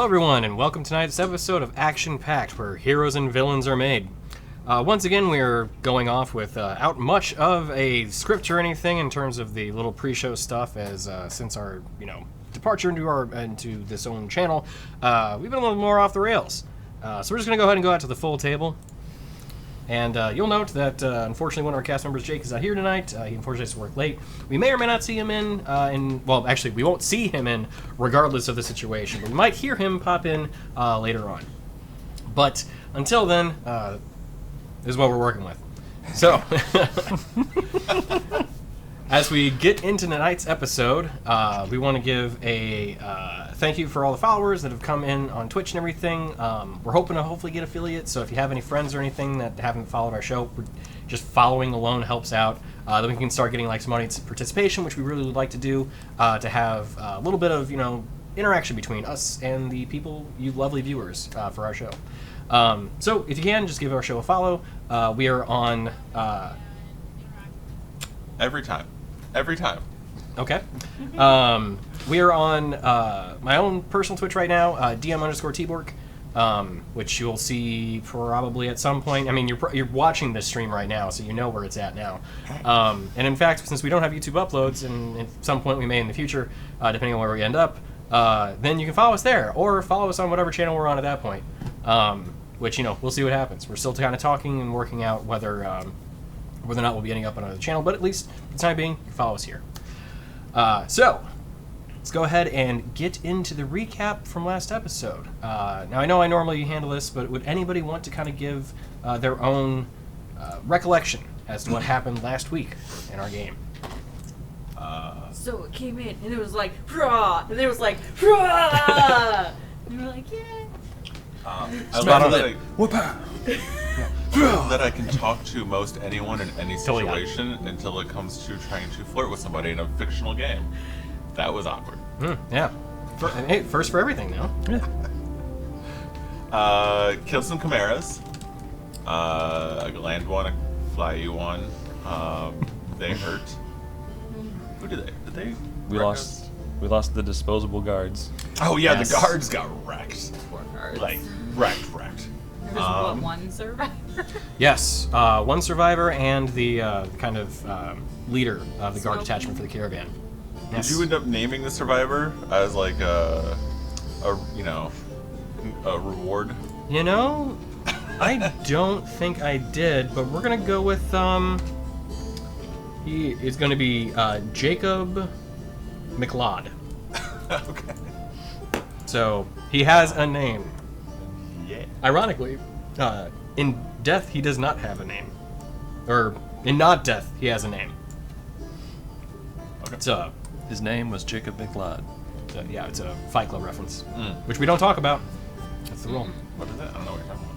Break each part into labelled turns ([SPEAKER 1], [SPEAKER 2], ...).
[SPEAKER 1] Hello everyone, and welcome to tonight's episode of Action Pact, where heroes and villains are made. Once again, we're going off without much of a script or anything in terms of the little pre-show stuff, as since our departure into this own channel, we've been a little more off the rails. So we're just going to go ahead and go out to the full table. And you'll note that, unfortunately, one of our cast members, Jake, is not here tonight. He unfortunately has to work late. We may or may not see him well, actually, we won't see him in regardless of the situation. But we might hear him pop in later on. But until then, this is what we're working with. So, as we get into tonight's episode, we want to give a thank you for all the followers that have come in on Twitch and everything. We're hoping to hopefully get affiliates, so if you have any friends or anything that haven't followed our show, just following alone helps out. Then we can start getting like some audience participation, which we really would like to do, to have a little bit of interaction between us and the people, you lovely viewers, for our show. So if you can, just give our show a follow. We are on
[SPEAKER 2] every time.
[SPEAKER 1] Okay. We are on my own personal Twitch right now, DM_Tbork, which you'll see probably at some point. I mean, you're watching this stream right now, so you know where it's at now. And in fact, since we don't have YouTube uploads, and at some point we may in the future, depending on where we end up, then you can follow us there, or follow us on whatever channel we're on at that point. Which, we'll see what happens. We're still kind of talking and working out whether or not we'll be ending up on another channel, but at least for the time being, you can follow us here. So, let's go ahead and get into the recap from last episode. Now, I know I normally handle this, but would anybody want to kind of give their own recollection as to what happened last week in our game?
[SPEAKER 3] So it came in, and it was like, "Hurrah!" and it was like, "Hurrah!" and we were like, "Yeah."
[SPEAKER 2] I love that I can talk to most anyone in any situation until it comes to trying to flirt with somebody in a fictional game. That was awkward.
[SPEAKER 1] Yeah. Hey, first for everything now.
[SPEAKER 2] Yeah. Killed some chimeras. A land one, a fly one. They hurt. Who did they? Did they?
[SPEAKER 4] We lost the disposable guards.
[SPEAKER 2] Oh yeah,
[SPEAKER 4] Yes.
[SPEAKER 2] The guards got wrecked.
[SPEAKER 3] Poor cards.
[SPEAKER 2] Like wrecked.
[SPEAKER 3] There was one survivor.
[SPEAKER 1] Yes, one survivor and the kind of leader of the guard detachment for the caravan. Yes.
[SPEAKER 2] Did you end up naming the survivor as like a reward?
[SPEAKER 1] I don't think I did, but we're gonna go with he is gonna be Jacob McLeod.
[SPEAKER 2] Okay.
[SPEAKER 1] So he has a name.
[SPEAKER 2] Yeah.
[SPEAKER 1] Ironically, in death he does not have a name, or in not death he has a name.
[SPEAKER 2] Okay.
[SPEAKER 1] So
[SPEAKER 4] His name was Jacob McLeod.
[SPEAKER 1] yeah, it's a Fight Club reference, which we don't talk about. That's the rule.
[SPEAKER 2] What is that? I don't know what you're talking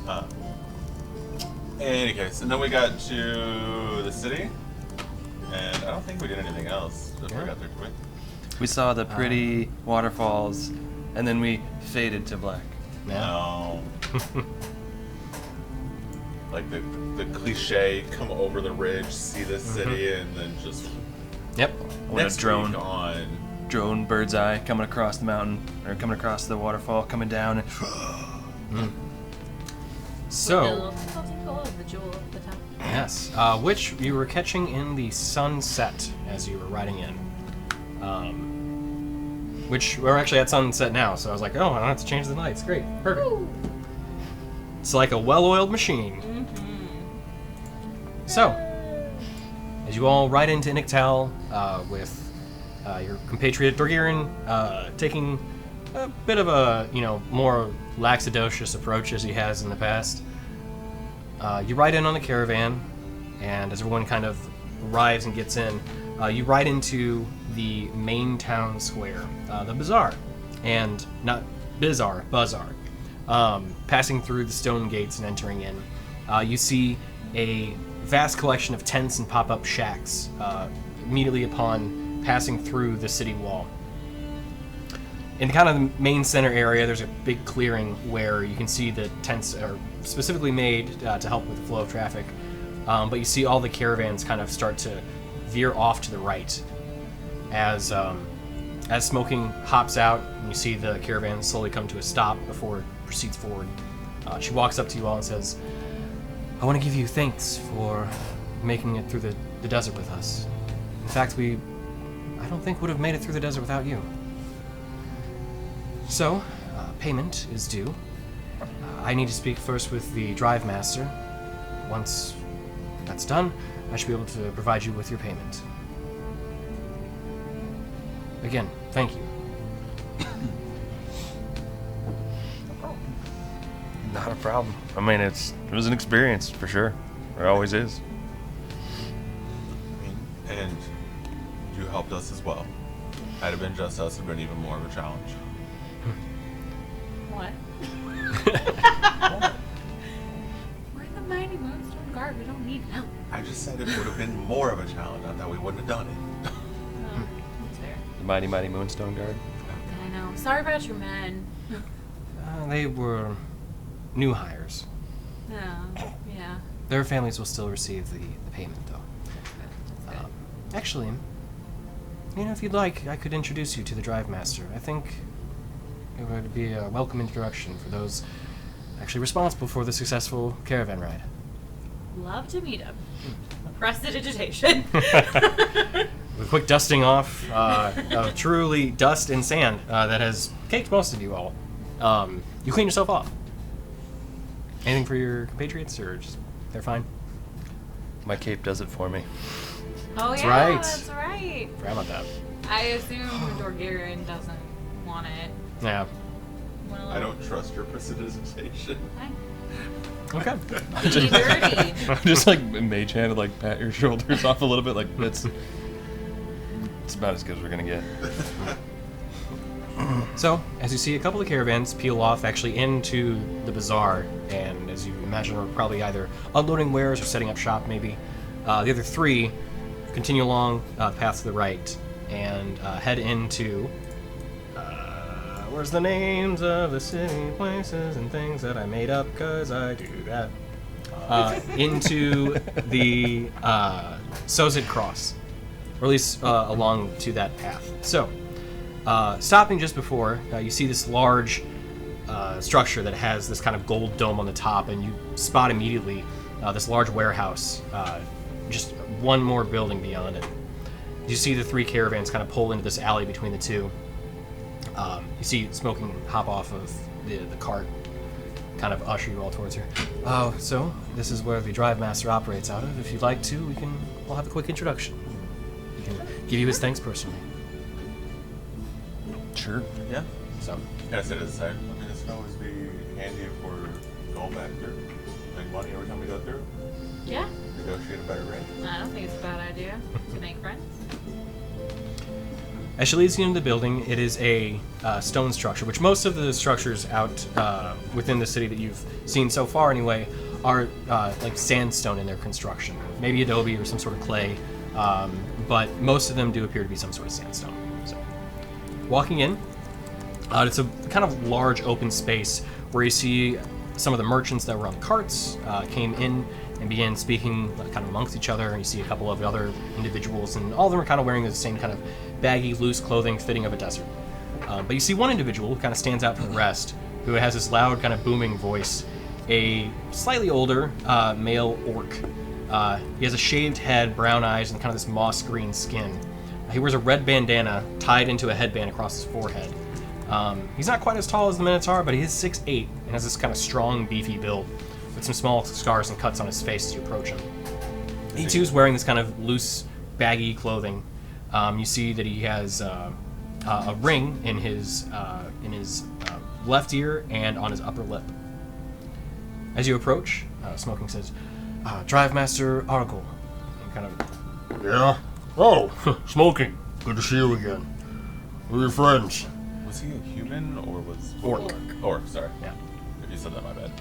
[SPEAKER 2] about. In any case, and then we got to the city, and I don't think we did anything else before we got there, did we?
[SPEAKER 4] We saw the pretty waterfalls, and then we faded to black.
[SPEAKER 2] No. Like the cliche, come over the ridge, see the city, and then just
[SPEAKER 1] Yep.
[SPEAKER 4] When a
[SPEAKER 2] next
[SPEAKER 4] drone,
[SPEAKER 2] week on.
[SPEAKER 4] drone bird's eye coming across the mountain, or coming across the waterfall, coming down.
[SPEAKER 1] So.
[SPEAKER 3] With the little tinkle of the jewel at the top.
[SPEAKER 1] Yes, which you were catching in the sunset as you were riding in. Which we're actually at sunset now, so I was like, oh, I don't have to change the lights. Great, perfect.
[SPEAKER 3] Woo.
[SPEAKER 1] It's like a well-oiled machine. So, as you all ride into Inik Taoul with your compatriot Dorgirin taking a bit of a more laxidocious approach as he has in the past, you ride in on the caravan, and as everyone kind of arrives and gets in, you ride into the main town square, the bazaar, and not bazaar. Passing through the stone gates and entering in, you see a vast collection of tents and pop-up shacks immediately upon passing through the city wall. In kind of the main center area, there's a big clearing where you can see the tents are specifically made to help with the flow of traffic, but you see all the caravans kind of start to veer off to the right as As Smoking hops out, and you see the caravan slowly come to a stop before it proceeds forward, she walks up to you all and says, I want to give you thanks for making it through the desert with us. In fact, I don't think would have made it through the desert without you. So, payment is due. I need to speak first with the drive master. Once that's done, I should be able to provide you with your payment. Again, thank you.
[SPEAKER 4] Not a problem. I mean, it was an experience for sure. It always is.
[SPEAKER 2] And you helped us as well. Had it been just us, it would have been even more of a challenge.
[SPEAKER 3] What? We're the mighty Moonstone Guard. We don't need help.
[SPEAKER 2] I just said it would have been more of a challenge, not that we wouldn't have done it.
[SPEAKER 3] That's fair.
[SPEAKER 4] The mighty, mighty Moonstone Guard.
[SPEAKER 3] I know. Sorry about your men.
[SPEAKER 1] They were new hires.
[SPEAKER 3] Yeah.
[SPEAKER 1] Their families will still receive the payment, though.
[SPEAKER 3] That's good.
[SPEAKER 1] Actually, if you'd like, I could introduce you to the drive master. I think it would be a welcome introduction for those actually responsible for the successful caravan ride.
[SPEAKER 3] Love to meet him. Prestidigitation.
[SPEAKER 1] With a quick dusting off of truly dust and sand that has caked most of you all, you clean yourself off. Anything for your compatriots, or just they're fine?
[SPEAKER 4] My cape does it for me.
[SPEAKER 3] Oh,
[SPEAKER 1] That's
[SPEAKER 3] yeah,
[SPEAKER 1] right.
[SPEAKER 3] that's right.
[SPEAKER 1] Forgot about that.
[SPEAKER 3] I assume Dorgirin doesn't want it.
[SPEAKER 1] Yeah.
[SPEAKER 3] Well,
[SPEAKER 2] I don't trust your prestidigitation.
[SPEAKER 1] Okay.
[SPEAKER 3] Dirty, dirty.
[SPEAKER 4] Just like mage hand, like pat your shoulders off a little bit, like it's about as good as we're gonna get.
[SPEAKER 1] So, as you see, a couple of caravans peel off actually into the bazaar, and as you imagine, are probably either unloading wares or setting up shop, maybe. The other three continue along the path to the right and head into. Where's the names of the city, places, and things that I made up? Cause I do that. Into the Sozid Cross, or at least along to that path. So. Stopping just before, you see this large structure that has this kind of gold dome on the top, and you spot immediately this large warehouse, just one more building beyond it. You see the three caravans kind of pull into this alley between the two. You see Smoking hop off of the cart, kind of usher you all towards her. So this is where the drive master operates out of. If you'd like to, we'll have a quick introduction. He can give you his thanks personally.
[SPEAKER 4] Sure.
[SPEAKER 2] Yeah.
[SPEAKER 1] So,
[SPEAKER 2] Can I say this aside? I mean, this can always be handy if we're going back through. Make money every time we go through.
[SPEAKER 3] Yeah,
[SPEAKER 2] Negotiate a better rate.
[SPEAKER 3] I don't think it's a bad idea to make friends.
[SPEAKER 1] as she leads you into the building, it is a stone structure, which most of the structures out within the city that you've seen so far, anyway, are like sandstone in their construction. Maybe adobe or some sort of clay, but most of them do appear to be some sort of sandstone. So, walking in, it's a kind of large open space where you see some of the merchants that were on the carts came in and began speaking kind of amongst each other, and you see a couple of other individuals, and all of them are kind of wearing the same kind of baggy, loose clothing fitting of a desert. But you see one individual who kind of stands out from the rest, who has this loud kind of booming voice, a slightly older male orc. He has a shaved head, brown eyes, and kind of this moss green skin. He wears a red bandana tied into a headband across his forehead. He's not quite as tall as the Minotaur, but he is 6'8" and has this kind of strong, beefy build with some small scars and cuts on his face as you approach him. He too is wearing this kind of loose, baggy clothing. You see that he has a ring in his left ear and on his upper lip. As you approach, Smoking says, "Drive Master Argol." And kind of,
[SPEAKER 5] Yeah? Oh, Smoking. Good to see you again. We're your friends.
[SPEAKER 2] Was he a human or was
[SPEAKER 1] Orc.
[SPEAKER 2] Orc, sorry.
[SPEAKER 1] Yeah.
[SPEAKER 2] If you said that, my bad.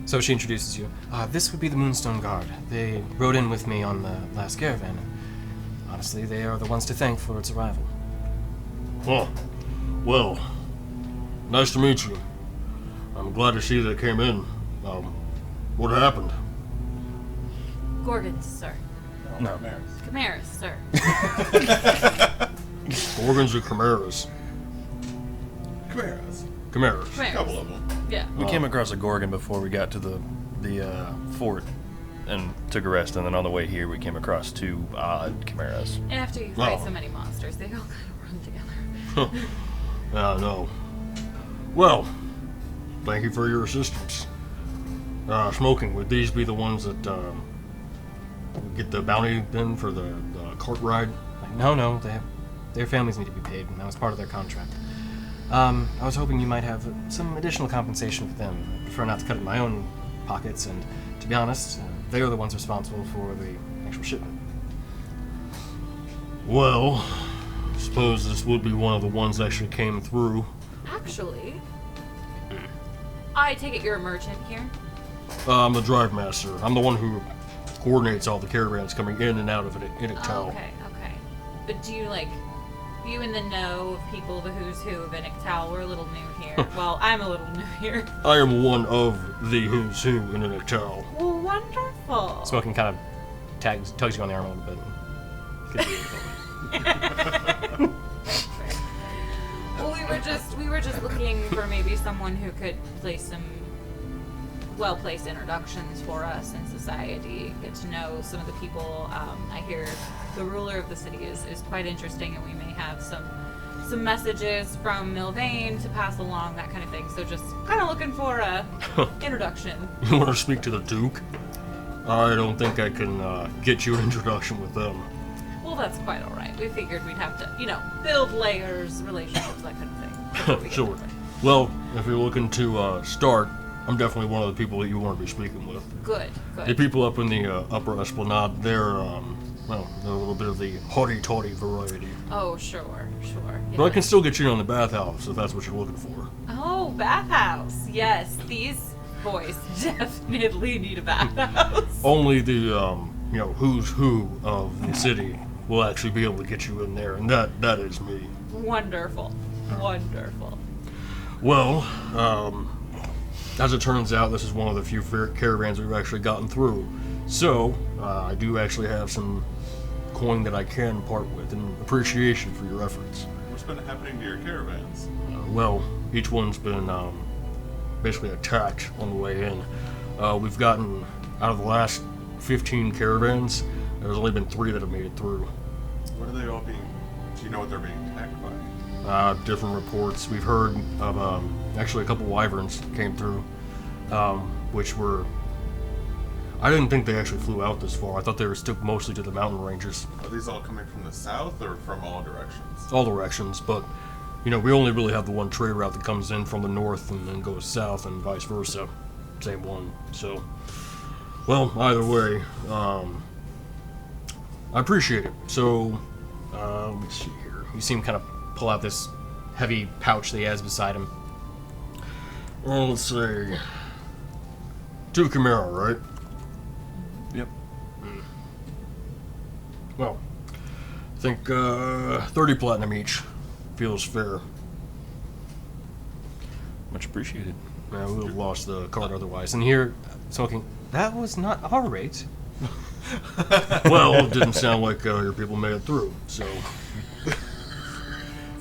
[SPEAKER 1] So she introduces you. This would be the Moonstone Guard. They rode in with me on the last caravan, and honestly, they are the ones to thank for its arrival.
[SPEAKER 5] Huh. Well, nice to meet you. I'm glad to see they came in. What happened?
[SPEAKER 3] Gorgons, sir.
[SPEAKER 2] all
[SPEAKER 4] No.
[SPEAKER 2] Chimeras.
[SPEAKER 3] Chimeras, sir.
[SPEAKER 1] Gorgons or chimeras?
[SPEAKER 2] Chimeras.
[SPEAKER 1] Chimeras.
[SPEAKER 2] A
[SPEAKER 3] Chimeras.
[SPEAKER 2] couple of them.
[SPEAKER 3] Yeah.
[SPEAKER 4] We came across a Gorgon before we got to the fort and took a rest, and then on the way here we came across 2 odd chimeras.
[SPEAKER 3] After you fight
[SPEAKER 1] Oh.
[SPEAKER 3] so many monsters, they all kind of run together.
[SPEAKER 1] No. Well, thank you for your assistance. Smoking, would these be the ones that get the bounty then for the cart ride? Like, no, their families need to be paid, and that was part of their contract. I was hoping you might have some additional compensation for them. I prefer not to cut in my own pockets, and to be honest, they are the ones responsible for the actual shipment. Well, I suppose this would be one of the ones that actually came through.
[SPEAKER 3] Actually, I take it you're a merchant here?
[SPEAKER 1] I'm the drive master. I'm the one who coordinates all the caravans coming in and out of Inik Taoul.
[SPEAKER 3] Okay. But do you, you in the know of people, the who's who of Inik Taoul? We're a little new here. Well, I'm a little new here.
[SPEAKER 1] I am one of the who's who in Inik Taoul.
[SPEAKER 3] Well, wonderful.
[SPEAKER 1] Smoking kind of tugs you on the arm a little bit.
[SPEAKER 3] Well, we were just looking for maybe someone who could place some well-placed introductions for us in society, get to know some of the people. I hear the ruler of the city is quite interesting, and we may have some messages from Milvain to pass along, that kind of thing. So just kind of looking for a introduction.
[SPEAKER 1] You want to speak to the Duke? I don't think I can get you an introduction with them.
[SPEAKER 3] Well, that's quite all right. We figured we'd have to, build layers, relationships, that kind of thing. before we get
[SPEAKER 1] Sure.
[SPEAKER 3] to it.
[SPEAKER 1] Well, if you're looking to start, I'm definitely one of the people that you want to be speaking with.
[SPEAKER 3] Good.
[SPEAKER 1] The people up in the upper esplanade, they're a little bit of the haughty-taughty variety.
[SPEAKER 3] Oh, sure.
[SPEAKER 1] But I can still get you on the bathhouse if that's what you're looking for.
[SPEAKER 3] Oh, bathhouse. Yes, these boys definitely need a bathhouse.
[SPEAKER 1] Only the who's who of the city will actually be able to get you in there, and that is me.
[SPEAKER 3] Wonderful.
[SPEAKER 1] Well, as it turns out, this is one of the few caravans we've actually gotten through. So, I do actually have some coin that I can part with in appreciation for your efforts.
[SPEAKER 2] What's been happening to your caravans?
[SPEAKER 1] Well, each one's been basically attacked on the way in. We've gotten, out of the last 15 caravans, there's only been 3 that have made it through.
[SPEAKER 2] What are they all being... Do you know what they're being attacked by?
[SPEAKER 1] Different reports. We've heard of actually a couple wyverns came through, which were... I didn't think they actually flew out this far. I thought they were stuck mostly to the mountain ranges.
[SPEAKER 2] Are these all coming from the south or from all directions?
[SPEAKER 1] All directions, but we only really have the one trade route that comes in from the north and then goes south and vice versa. Same one. So, well, either way, I appreciate it. So, let me see here. You see him kind of pull out this heavy pouch that he has beside him. Well, let's say 2 Chimera, right?
[SPEAKER 4] Yep.
[SPEAKER 1] Well, I think 30 platinum each feels fair.
[SPEAKER 4] Much appreciated.
[SPEAKER 1] Yeah, we would have lost the card otherwise. And here, Smoking, that was not our rate. Well, it didn't sound like your people made it through, so...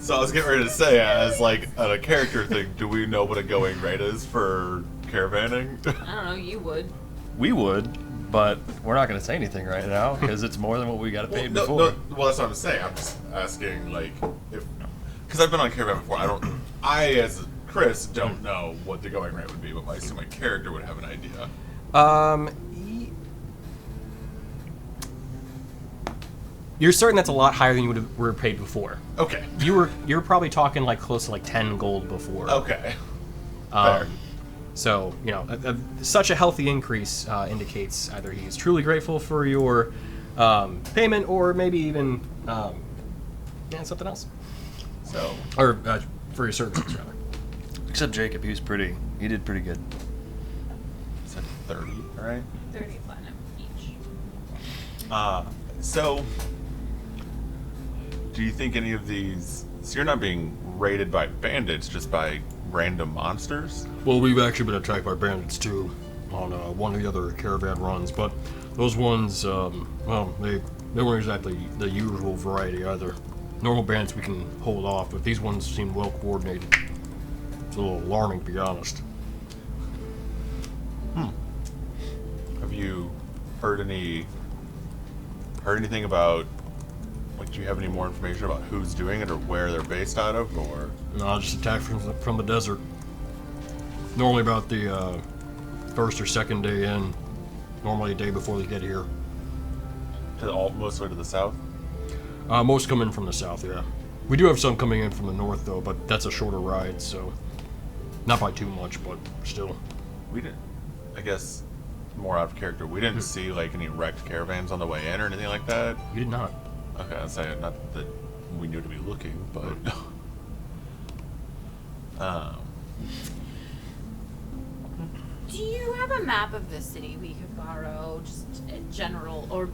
[SPEAKER 2] So I was getting ready to say, as like a character thing, do we know what a going rate is for caravanning?
[SPEAKER 3] I don't know, you would.
[SPEAKER 4] We would, but we're not going to say anything right now because it's more than what we got paid before.
[SPEAKER 2] Well, that's what I'm saying. I'm just asking, like, if because I've been on caravan before. I as Chris don't know what the going rate would be, but I assume my character would have an idea.
[SPEAKER 1] You're certain that's a lot higher than you were paid before.
[SPEAKER 2] Okay.
[SPEAKER 1] You're probably talking like close to like 10 gold before.
[SPEAKER 2] Okay. Fair.
[SPEAKER 1] So, such a healthy increase indicates either he's truly grateful for your payment or maybe even something else.
[SPEAKER 2] So.
[SPEAKER 1] Or for your services, rather.
[SPEAKER 4] Except Jacob, he did pretty good.
[SPEAKER 2] Said 30, right?
[SPEAKER 3] 30 platinum each.
[SPEAKER 2] So, do you think any of these... So you're not being raided by bandits, just by random monsters?
[SPEAKER 1] Well, we've actually been attacked by bandits too.
[SPEAKER 5] on one of the other caravan runs, but those ones, well, they weren't exactly the usual variety either. Normal bandits we can hold off, but these ones seem well coordinated. It's a little alarming, to be honest.
[SPEAKER 2] Have you heard anything about? Like, do you have any more information about who's doing it or where they're based out of, or?
[SPEAKER 5] No, just attack from the desert. Normally about the first or second day in. Normally a day before they get here.
[SPEAKER 2] Mostly to the south?
[SPEAKER 5] Most come in from the south, yeah. We do have some coming in from the north, though, but that's a shorter ride, so... Not by too much, but still.
[SPEAKER 2] We didn't, I guess, more out of character, we didn't see, like, any wrecked caravans on the way in or anything like that?
[SPEAKER 5] You did not.
[SPEAKER 2] Okay, I'd say not that we knew to be looking, but...
[SPEAKER 3] Do you have a map of the city we could borrow, just in general, or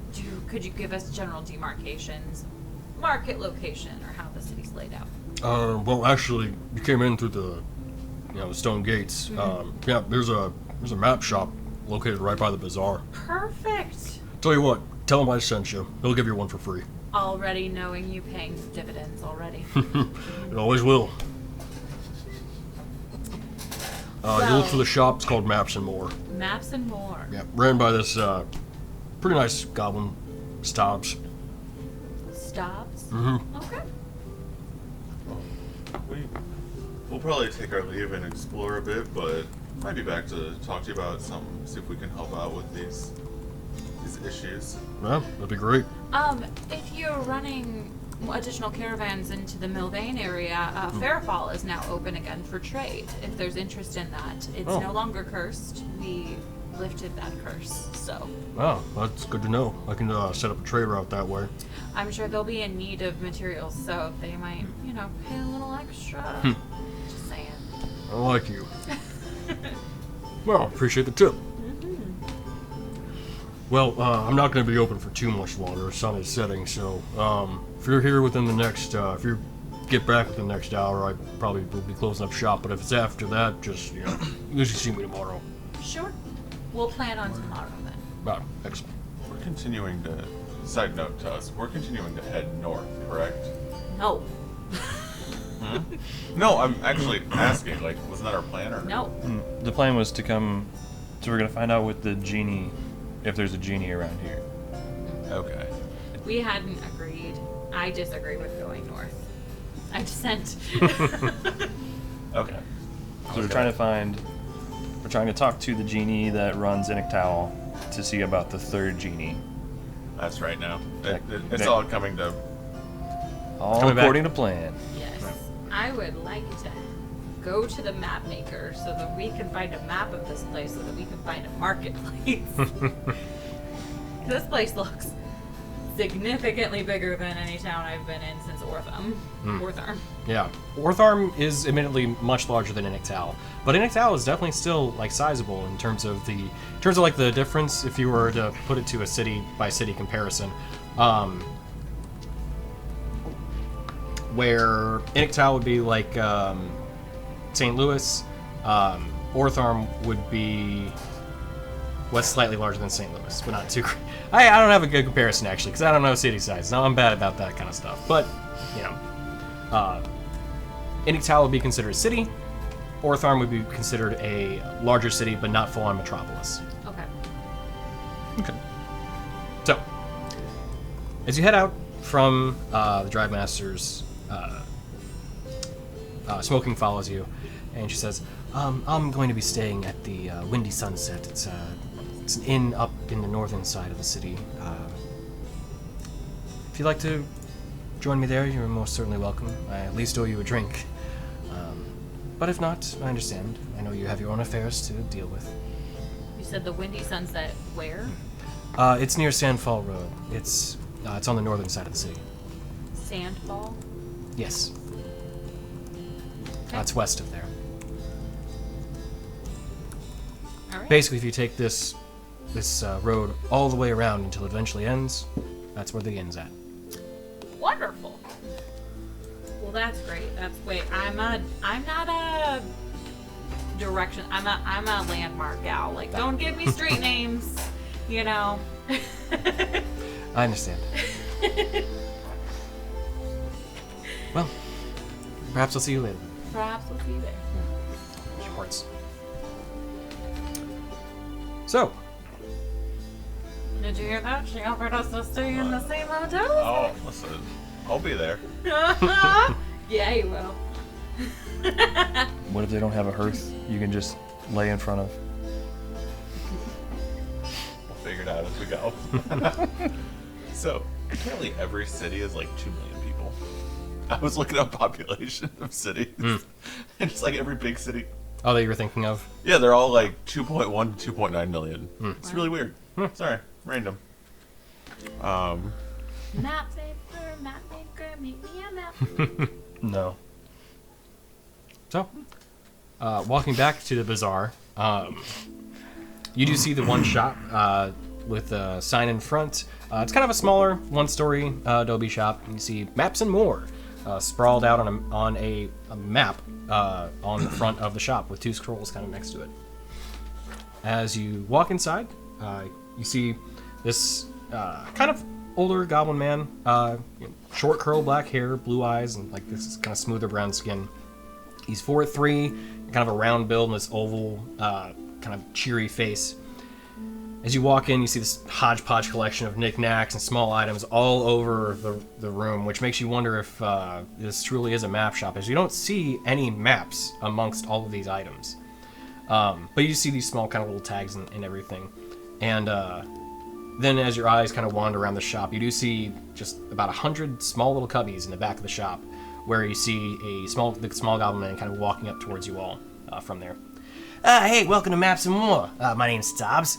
[SPEAKER 3] could you give us general demarcations, market location, or how the city's laid out?
[SPEAKER 5] Well, actually, you came in through the, the stone gates. Yeah, there's a map shop located right by the bazaar.
[SPEAKER 3] Perfect.
[SPEAKER 5] Tell you what, tell him I sent you. He'll give you one for free.
[SPEAKER 3] Already knowing you paying dividends already.
[SPEAKER 5] It always will. You look for the shop. It's called Maps and More.
[SPEAKER 3] Maps and More.
[SPEAKER 5] Yeah, ran by this pretty nice goblin, Stobbs.
[SPEAKER 3] Stops?
[SPEAKER 5] Mm-hmm.
[SPEAKER 3] Okay.
[SPEAKER 2] We'll probably take our leave and explore a bit, but might be back to talk to you about see if we can help out with these issues.
[SPEAKER 5] Yeah, that'd be great.
[SPEAKER 3] If you're running additional caravans into the Milvain area, Fairfall is now open again for trade. If there's interest in that, it's no longer cursed. We lifted that curse, so.
[SPEAKER 5] Oh, that's good to know. I can set up a trade route that way.
[SPEAKER 3] I'm sure they'll be in need of materials, so they might, pay a little extra. Just saying.
[SPEAKER 5] I like you. Well, appreciate the tip. Well, I'm not going to be open for too much longer. The sun is setting, so if you're here within the next, if you get back within the next hour, I probably will be closing up shop. But if it's after that, just usually see me tomorrow.
[SPEAKER 3] Sure. We'll plan on tomorrow then.
[SPEAKER 5] Ah, excellent.
[SPEAKER 2] We're continuing to. Side note to us, we're continuing to head north, correct?
[SPEAKER 3] No.
[SPEAKER 2] No, I'm actually asking. Like, wasn't that our plan or
[SPEAKER 3] No.
[SPEAKER 4] The plan was to come, so we're gonna find out with the genie, if there's a genie around here.
[SPEAKER 2] Okay.
[SPEAKER 3] We hadn't agreed. I disagree with going north. I dissent.
[SPEAKER 2] Okay.
[SPEAKER 4] So we're trying to talk to the genie that runs Inik Taoul to see about the third genie.
[SPEAKER 2] That's right now. It's all coming to.
[SPEAKER 4] All
[SPEAKER 5] Coming back.
[SPEAKER 4] according to plan.
[SPEAKER 3] Yes. I would like to go to the map maker so that we can find a map of this place so that we can find a marketplace. This place looks significantly bigger than any town I've been in since Ortharm.
[SPEAKER 1] Yeah, Ortharm is admittedly much larger than Inik Taoul, but Inik Taoul is definitely still sizable in terms of the difference. If you were to put it to a city by city comparison, where Inik Taoul would be like St. Louis, Ortharm would be slightly larger than St. Louis, but not too. I don't have a good comparison actually, because I don't know city size. Now I'm bad about that kind of stuff, but Inik Taoul would be considered a city. Ortharm would be considered a larger city, but not full-on metropolis.
[SPEAKER 3] Okay.
[SPEAKER 1] Okay. So, as you head out from the Drive Master's, Smoking follows you, and she says, I'm going to be staying at the Windy Sunset. It's an inn up in the northern side of the city. If you'd like to join me there, you're most certainly welcome. I at least owe you a drink. But if not, I understand. I know you have your own affairs to deal with.
[SPEAKER 3] You said the Windy Sunset where?
[SPEAKER 1] It's near Sandfall Road. It's on the northern side of the city.
[SPEAKER 3] Sandfall?
[SPEAKER 1] Yes.
[SPEAKER 3] Okay.
[SPEAKER 1] It's west of there.
[SPEAKER 3] All right.
[SPEAKER 1] Basically, if you take this road all the way around until it eventually ends, that's where the inn's at.
[SPEAKER 3] Wonderful. Well, that's great. I'm not a direction. I'm a landmark gal. Like, don't give me street names, you know.
[SPEAKER 1] I understand. Well, perhaps I'll see you later.
[SPEAKER 3] Perhaps we'll see you there.
[SPEAKER 1] Shorts. So,
[SPEAKER 3] Did you hear that? She offered us to stay in the same hotel.
[SPEAKER 2] Oh, listen, I'll be there.
[SPEAKER 3] Yeah, you will.
[SPEAKER 4] What if they don't have a hearth you can just lay in front of?
[SPEAKER 2] We'll figure it out as we go. So, apparently every city is like 2 million people. I was looking up population of cities. And it's like every big city.
[SPEAKER 1] oh, that you were thinking of?
[SPEAKER 2] Yeah, they're all like 2.1 to 2.9 million. It's really weird. Sorry, random.
[SPEAKER 3] Map maker, make me a map.
[SPEAKER 4] No.
[SPEAKER 1] So, walking back to the bazaar, you do see the one shop with a sign in front. It's kind of a smaller, one-story adobe shop. You see maps and more sprawled out on a map on the front of the shop with two scrolls kind of next to it. As you walk inside, you see this kind of older goblin man, short curl black hair, blue eyes, and like this kind of smoother brown skin. He's 4'3", kind of a round build and this oval, kind of cheery face. As you walk in, you see this hodgepodge collection of knickknacks and small items all over the room, which makes you wonder if this truly is a map shop, as you don't see any maps amongst all of these items. But you see these small kind of little tags and everything. And then as your eyes kind of wander around the shop, you do see just about 100 small little cubbies in the back of the shop, where you see the small goblin man kind of walking up towards you all from there. Hey, welcome to Maps and More. My name's Stubbs.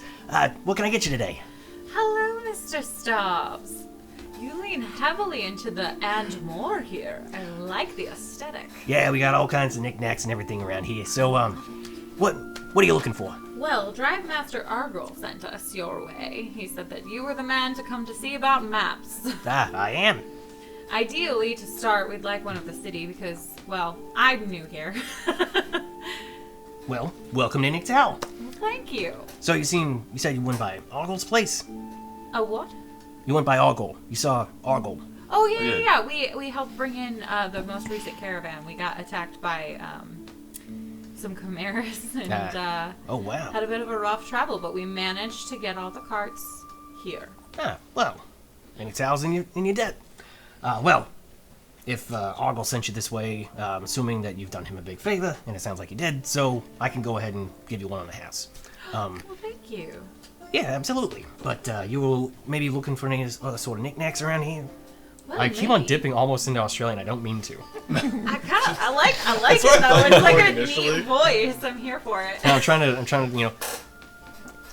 [SPEAKER 1] What can I get you today?
[SPEAKER 3] Hello, Mr. Stubbs. You lean heavily into the and more here. I like the aesthetic.
[SPEAKER 1] Yeah, we got all kinds of knickknacks and everything around here. So, what are you looking for?
[SPEAKER 3] Well, Drive Master Argyle sent us your way. He said that you were the man to come to see about maps.
[SPEAKER 1] I am.
[SPEAKER 3] Ideally, to start, we'd like one of the city because, well, I'm new here.
[SPEAKER 1] Well, welcome to Inik Taoul.
[SPEAKER 3] Well, thank you.
[SPEAKER 1] So you said you went by Argyle's place?
[SPEAKER 3] A what?
[SPEAKER 1] You went by Argyle. You saw Argyle.
[SPEAKER 3] Oh, yeah. We helped bring in the most recent caravan. We got attacked by some chimeras and
[SPEAKER 1] Oh, wow.
[SPEAKER 3] had a bit of a rough travel, but we managed to get all the carts here.
[SPEAKER 1] Well, Inik Taoul's in your debt. Well, if Argyle sent you this way, I'm assuming that you've done him a big favor, and it sounds like you did, so I can go ahead and give you one on the house.
[SPEAKER 3] Well, thank you.
[SPEAKER 1] Yeah, absolutely. But you were maybe looking for any other sort of knickknacks around here?
[SPEAKER 3] Well,
[SPEAKER 1] I keep on
[SPEAKER 3] maybe.
[SPEAKER 1] dipping almost into Australian. I don't mean to.
[SPEAKER 3] I like
[SPEAKER 2] That's
[SPEAKER 3] it
[SPEAKER 2] what I
[SPEAKER 3] though.
[SPEAKER 2] thought
[SPEAKER 3] It's
[SPEAKER 2] you
[SPEAKER 3] like
[SPEAKER 2] were
[SPEAKER 3] a
[SPEAKER 2] initially.
[SPEAKER 3] neat voice. I'm here for it.
[SPEAKER 1] And I'm trying to, you know,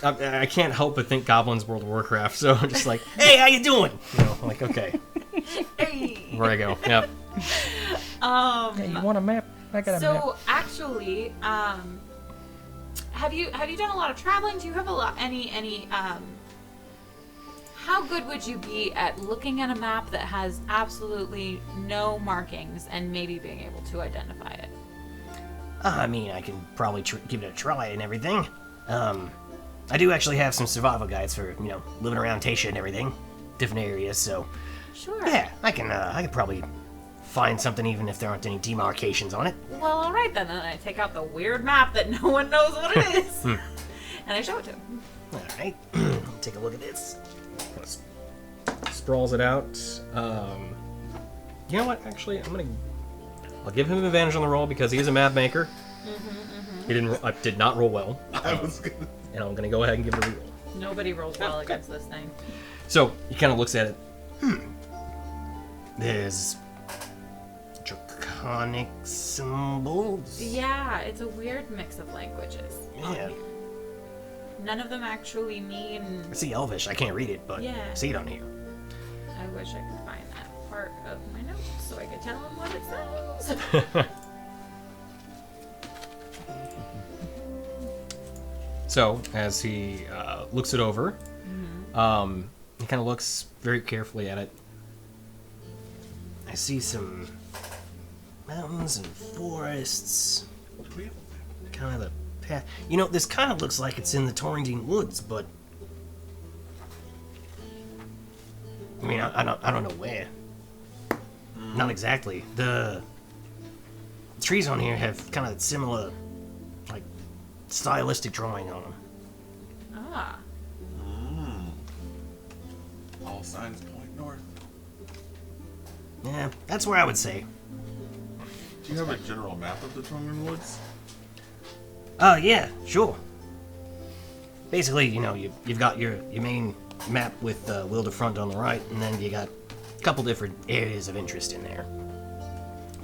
[SPEAKER 1] I can't help but think Goblins World of Warcraft. So I'm just like, hey, how you doing? You know, I'm like, okay,
[SPEAKER 3] Hey.
[SPEAKER 1] where I go. Yep.
[SPEAKER 6] Hey, you want a map? I got a map.
[SPEAKER 3] So actually, have you done a lot of traveling? Do you have any how good would you be at looking at a map that has absolutely no markings and maybe being able to identify it?
[SPEAKER 1] I mean, I can probably give it a try and everything. I do actually have some survival guides for, you know, living around Tasha and everything, different areas. So
[SPEAKER 3] Sure.
[SPEAKER 1] yeah, I can probably find something even if there aren't any demarcations on it.
[SPEAKER 3] Well, all right then. Then I take out the weird map that no one knows what it is, and I show it to him.
[SPEAKER 1] All right, take a look at this. Sprawls it out. You know what? Actually, I'll give him an advantage on the roll because he is a map maker. He did not roll well,
[SPEAKER 2] I was gonna.
[SPEAKER 1] and I'm gonna go ahead and give it a reroll.
[SPEAKER 3] Nobody rolls well against this thing.
[SPEAKER 1] So he kind of looks at it. There's draconic symbols.
[SPEAKER 3] Yeah, it's a weird mix of languages. on
[SPEAKER 1] Yeah.
[SPEAKER 3] here. None of them actually mean.
[SPEAKER 1] I see Elvish. I can't read it, but
[SPEAKER 3] Yeah.
[SPEAKER 1] I see it on here.
[SPEAKER 3] I wish I could find that part of my notes so I could tell him what it says.
[SPEAKER 1] So as he looks it over, he kind of looks very carefully at it. I see some mountains and forests. kind of the path. You know, this kind of looks like it's in the Torrentine Woods, but I mean, I don't know where. Not exactly. The trees on here have kind of similar, like, stylistic drawing on them.
[SPEAKER 3] Ah.
[SPEAKER 2] All signs point north.
[SPEAKER 1] Yeah, that's where I would say.
[SPEAKER 2] Do you have a general map of the Torrentine Woods?
[SPEAKER 1] Yeah, sure. Basically, you know, you've got your main map with Wilder Front on the right, and then you got a couple different areas of interest in there.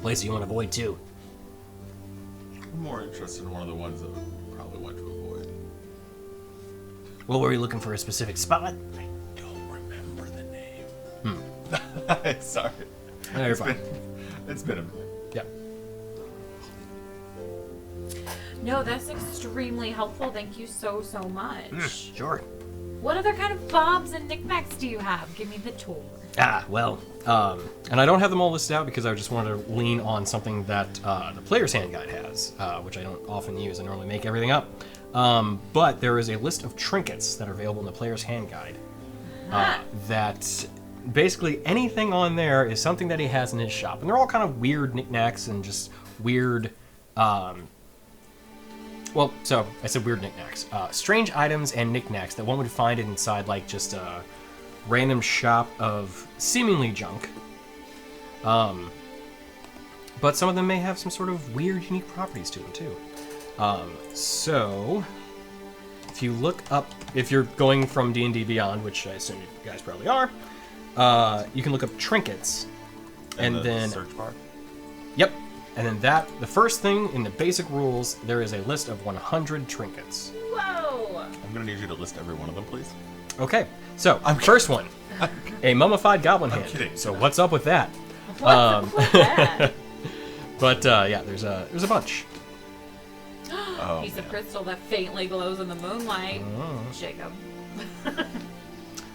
[SPEAKER 1] Places you want to avoid, too.
[SPEAKER 2] I'm more interested in one of the ones that we probably want to avoid.
[SPEAKER 1] Well, were you looking for a specific spot?
[SPEAKER 2] I don't remember the name. Sorry.
[SPEAKER 1] No, you're fine.
[SPEAKER 2] It's been a minute.
[SPEAKER 1] Yeah.
[SPEAKER 3] No, that's extremely helpful. Thank you so much.
[SPEAKER 1] Sure.
[SPEAKER 3] What other kind of bobs and knickknacks do you have? Give me the tour.
[SPEAKER 1] Well, and I don't have them all listed out because I just wanted to lean on something that the player's hand guide has, which I don't often use. I normally make everything up. But there is a list of trinkets that are available in the player's hand guide. That basically anything on there is something that he has in his shop. And they're all kind of weird knickknacks and just weird... Well, so I said weird knickknacks. Strange items and knickknacks that one would find inside, like, just a random shop of seemingly junk. But some of them may have some sort of weird, unique properties to them, too. So, if you look up, if you're going from D&D Beyond, which I assume you guys probably are, you can look up trinkets. And
[SPEAKER 2] the
[SPEAKER 1] then...
[SPEAKER 2] search bar.
[SPEAKER 1] Yep. And then the first thing in the basic rules, there is a list of 100 trinkets.
[SPEAKER 3] Whoa!
[SPEAKER 2] I'm gonna need you to list every one of them, please.
[SPEAKER 1] Okay, so first one, a mummified goblin hand.
[SPEAKER 2] kidding.
[SPEAKER 1] So what's up with that?
[SPEAKER 3] What's up with that?
[SPEAKER 1] But yeah, there's a bunch.
[SPEAKER 2] Oh,
[SPEAKER 3] Piece of
[SPEAKER 2] man.
[SPEAKER 3] crystal that faintly glows in the moonlight. Jacob.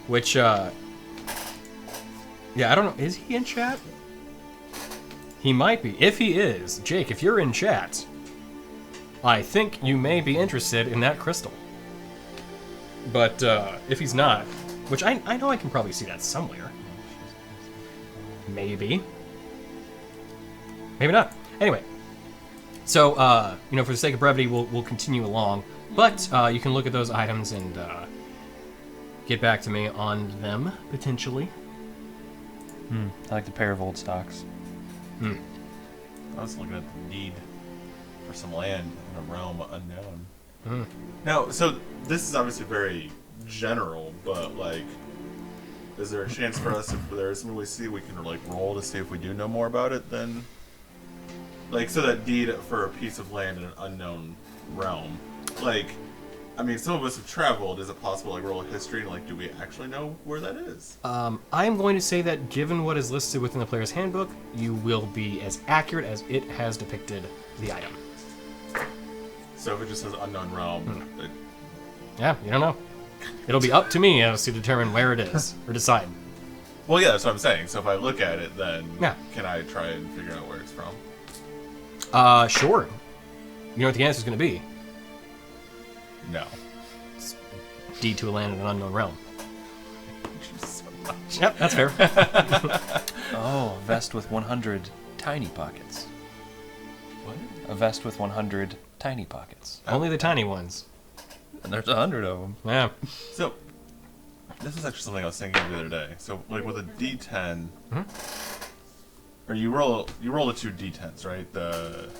[SPEAKER 1] Which, yeah, I don't know. Is he in chat? He might be. If he is, Jake, if you're in chat, I think you may be interested in that crystal. But if he's not, which I know I can probably see that somewhere. Maybe. Maybe not. Anyway. So, you know, for the sake of brevity, we'll continue along. But you can look at those items and get back to me on them, potentially.
[SPEAKER 4] I like the pair of old stocks.
[SPEAKER 2] I was looking at the need for some land in a realm unknown. Now, so this is obviously very general, but like, is there a chance for us, if there's something we see, we can like roll to see if we do know more about it? Then, like, so that deed for a piece of land in an unknown realm, like, I mean, some of us have traveled. Is it possible, like, roll a history and, like, do we actually know where that is?
[SPEAKER 1] I'm going to say that given what is listed within the player's handbook, you will be as accurate as it has depicted the item.
[SPEAKER 2] So if it just says unknown realm, it,
[SPEAKER 1] Yeah, you don't know. It'll be up to me as to determine where it is, or decide.
[SPEAKER 2] well, yeah, that's what I'm saying. So if I look at it, then
[SPEAKER 1] Yeah.
[SPEAKER 2] can I try and figure out where it's from?
[SPEAKER 1] Sure. You know what the answer's going to be?
[SPEAKER 2] No.
[SPEAKER 1] Deed to a land in an unknown realm.
[SPEAKER 2] Thank you so much.
[SPEAKER 1] Yep, that's fair.
[SPEAKER 4] Oh, a vest with 100 tiny pockets.
[SPEAKER 2] What?
[SPEAKER 4] A vest with 100 tiny pockets.
[SPEAKER 1] Only the tiny ones.
[SPEAKER 4] And there's 100 of them.
[SPEAKER 1] Yeah.
[SPEAKER 2] So, this is actually something I was thinking of the other day. So, like with a D10, or you roll the two D10s, right? The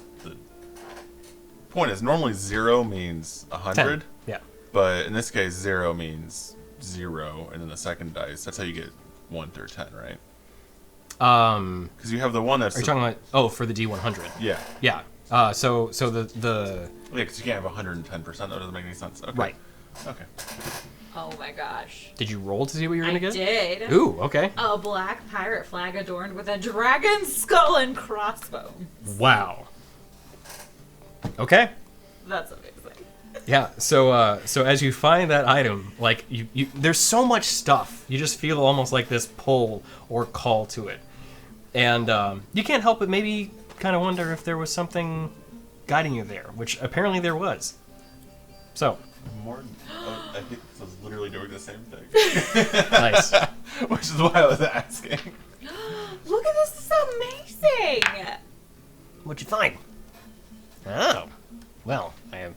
[SPEAKER 2] point is normally 0 means 100,
[SPEAKER 1] 10. Yeah.
[SPEAKER 2] but in this case 0 means 0, and then the second dice, that's how you get 1 through 10, right? Because you have the one that's
[SPEAKER 1] Are you talking about? For the D100.
[SPEAKER 2] yeah,
[SPEAKER 1] Yeah. So the
[SPEAKER 2] yeah, because you can't have 110%. That doesn't make any sense. Okay.
[SPEAKER 1] right.
[SPEAKER 2] Okay.
[SPEAKER 3] Oh my gosh.
[SPEAKER 1] Did you roll to see what you were gonna
[SPEAKER 3] I
[SPEAKER 1] get?
[SPEAKER 3] did.
[SPEAKER 1] Ooh. Okay.
[SPEAKER 3] A black pirate flag adorned with a dragon skull and crossbow.
[SPEAKER 1] Wow. Okay.
[SPEAKER 3] That's amazing.
[SPEAKER 1] Yeah. So as you find that item, like you there's so much stuff. You just feel almost like this pull or call to it, and you can't help but maybe kind of wonder if there was something guiding you there, which apparently there was. So,
[SPEAKER 2] Morton, I think I was literally doing the same thing.
[SPEAKER 1] nice.
[SPEAKER 2] Which is why I was asking.
[SPEAKER 3] Look at this! This is amazing.
[SPEAKER 1] What'd you find? Oh, well, I have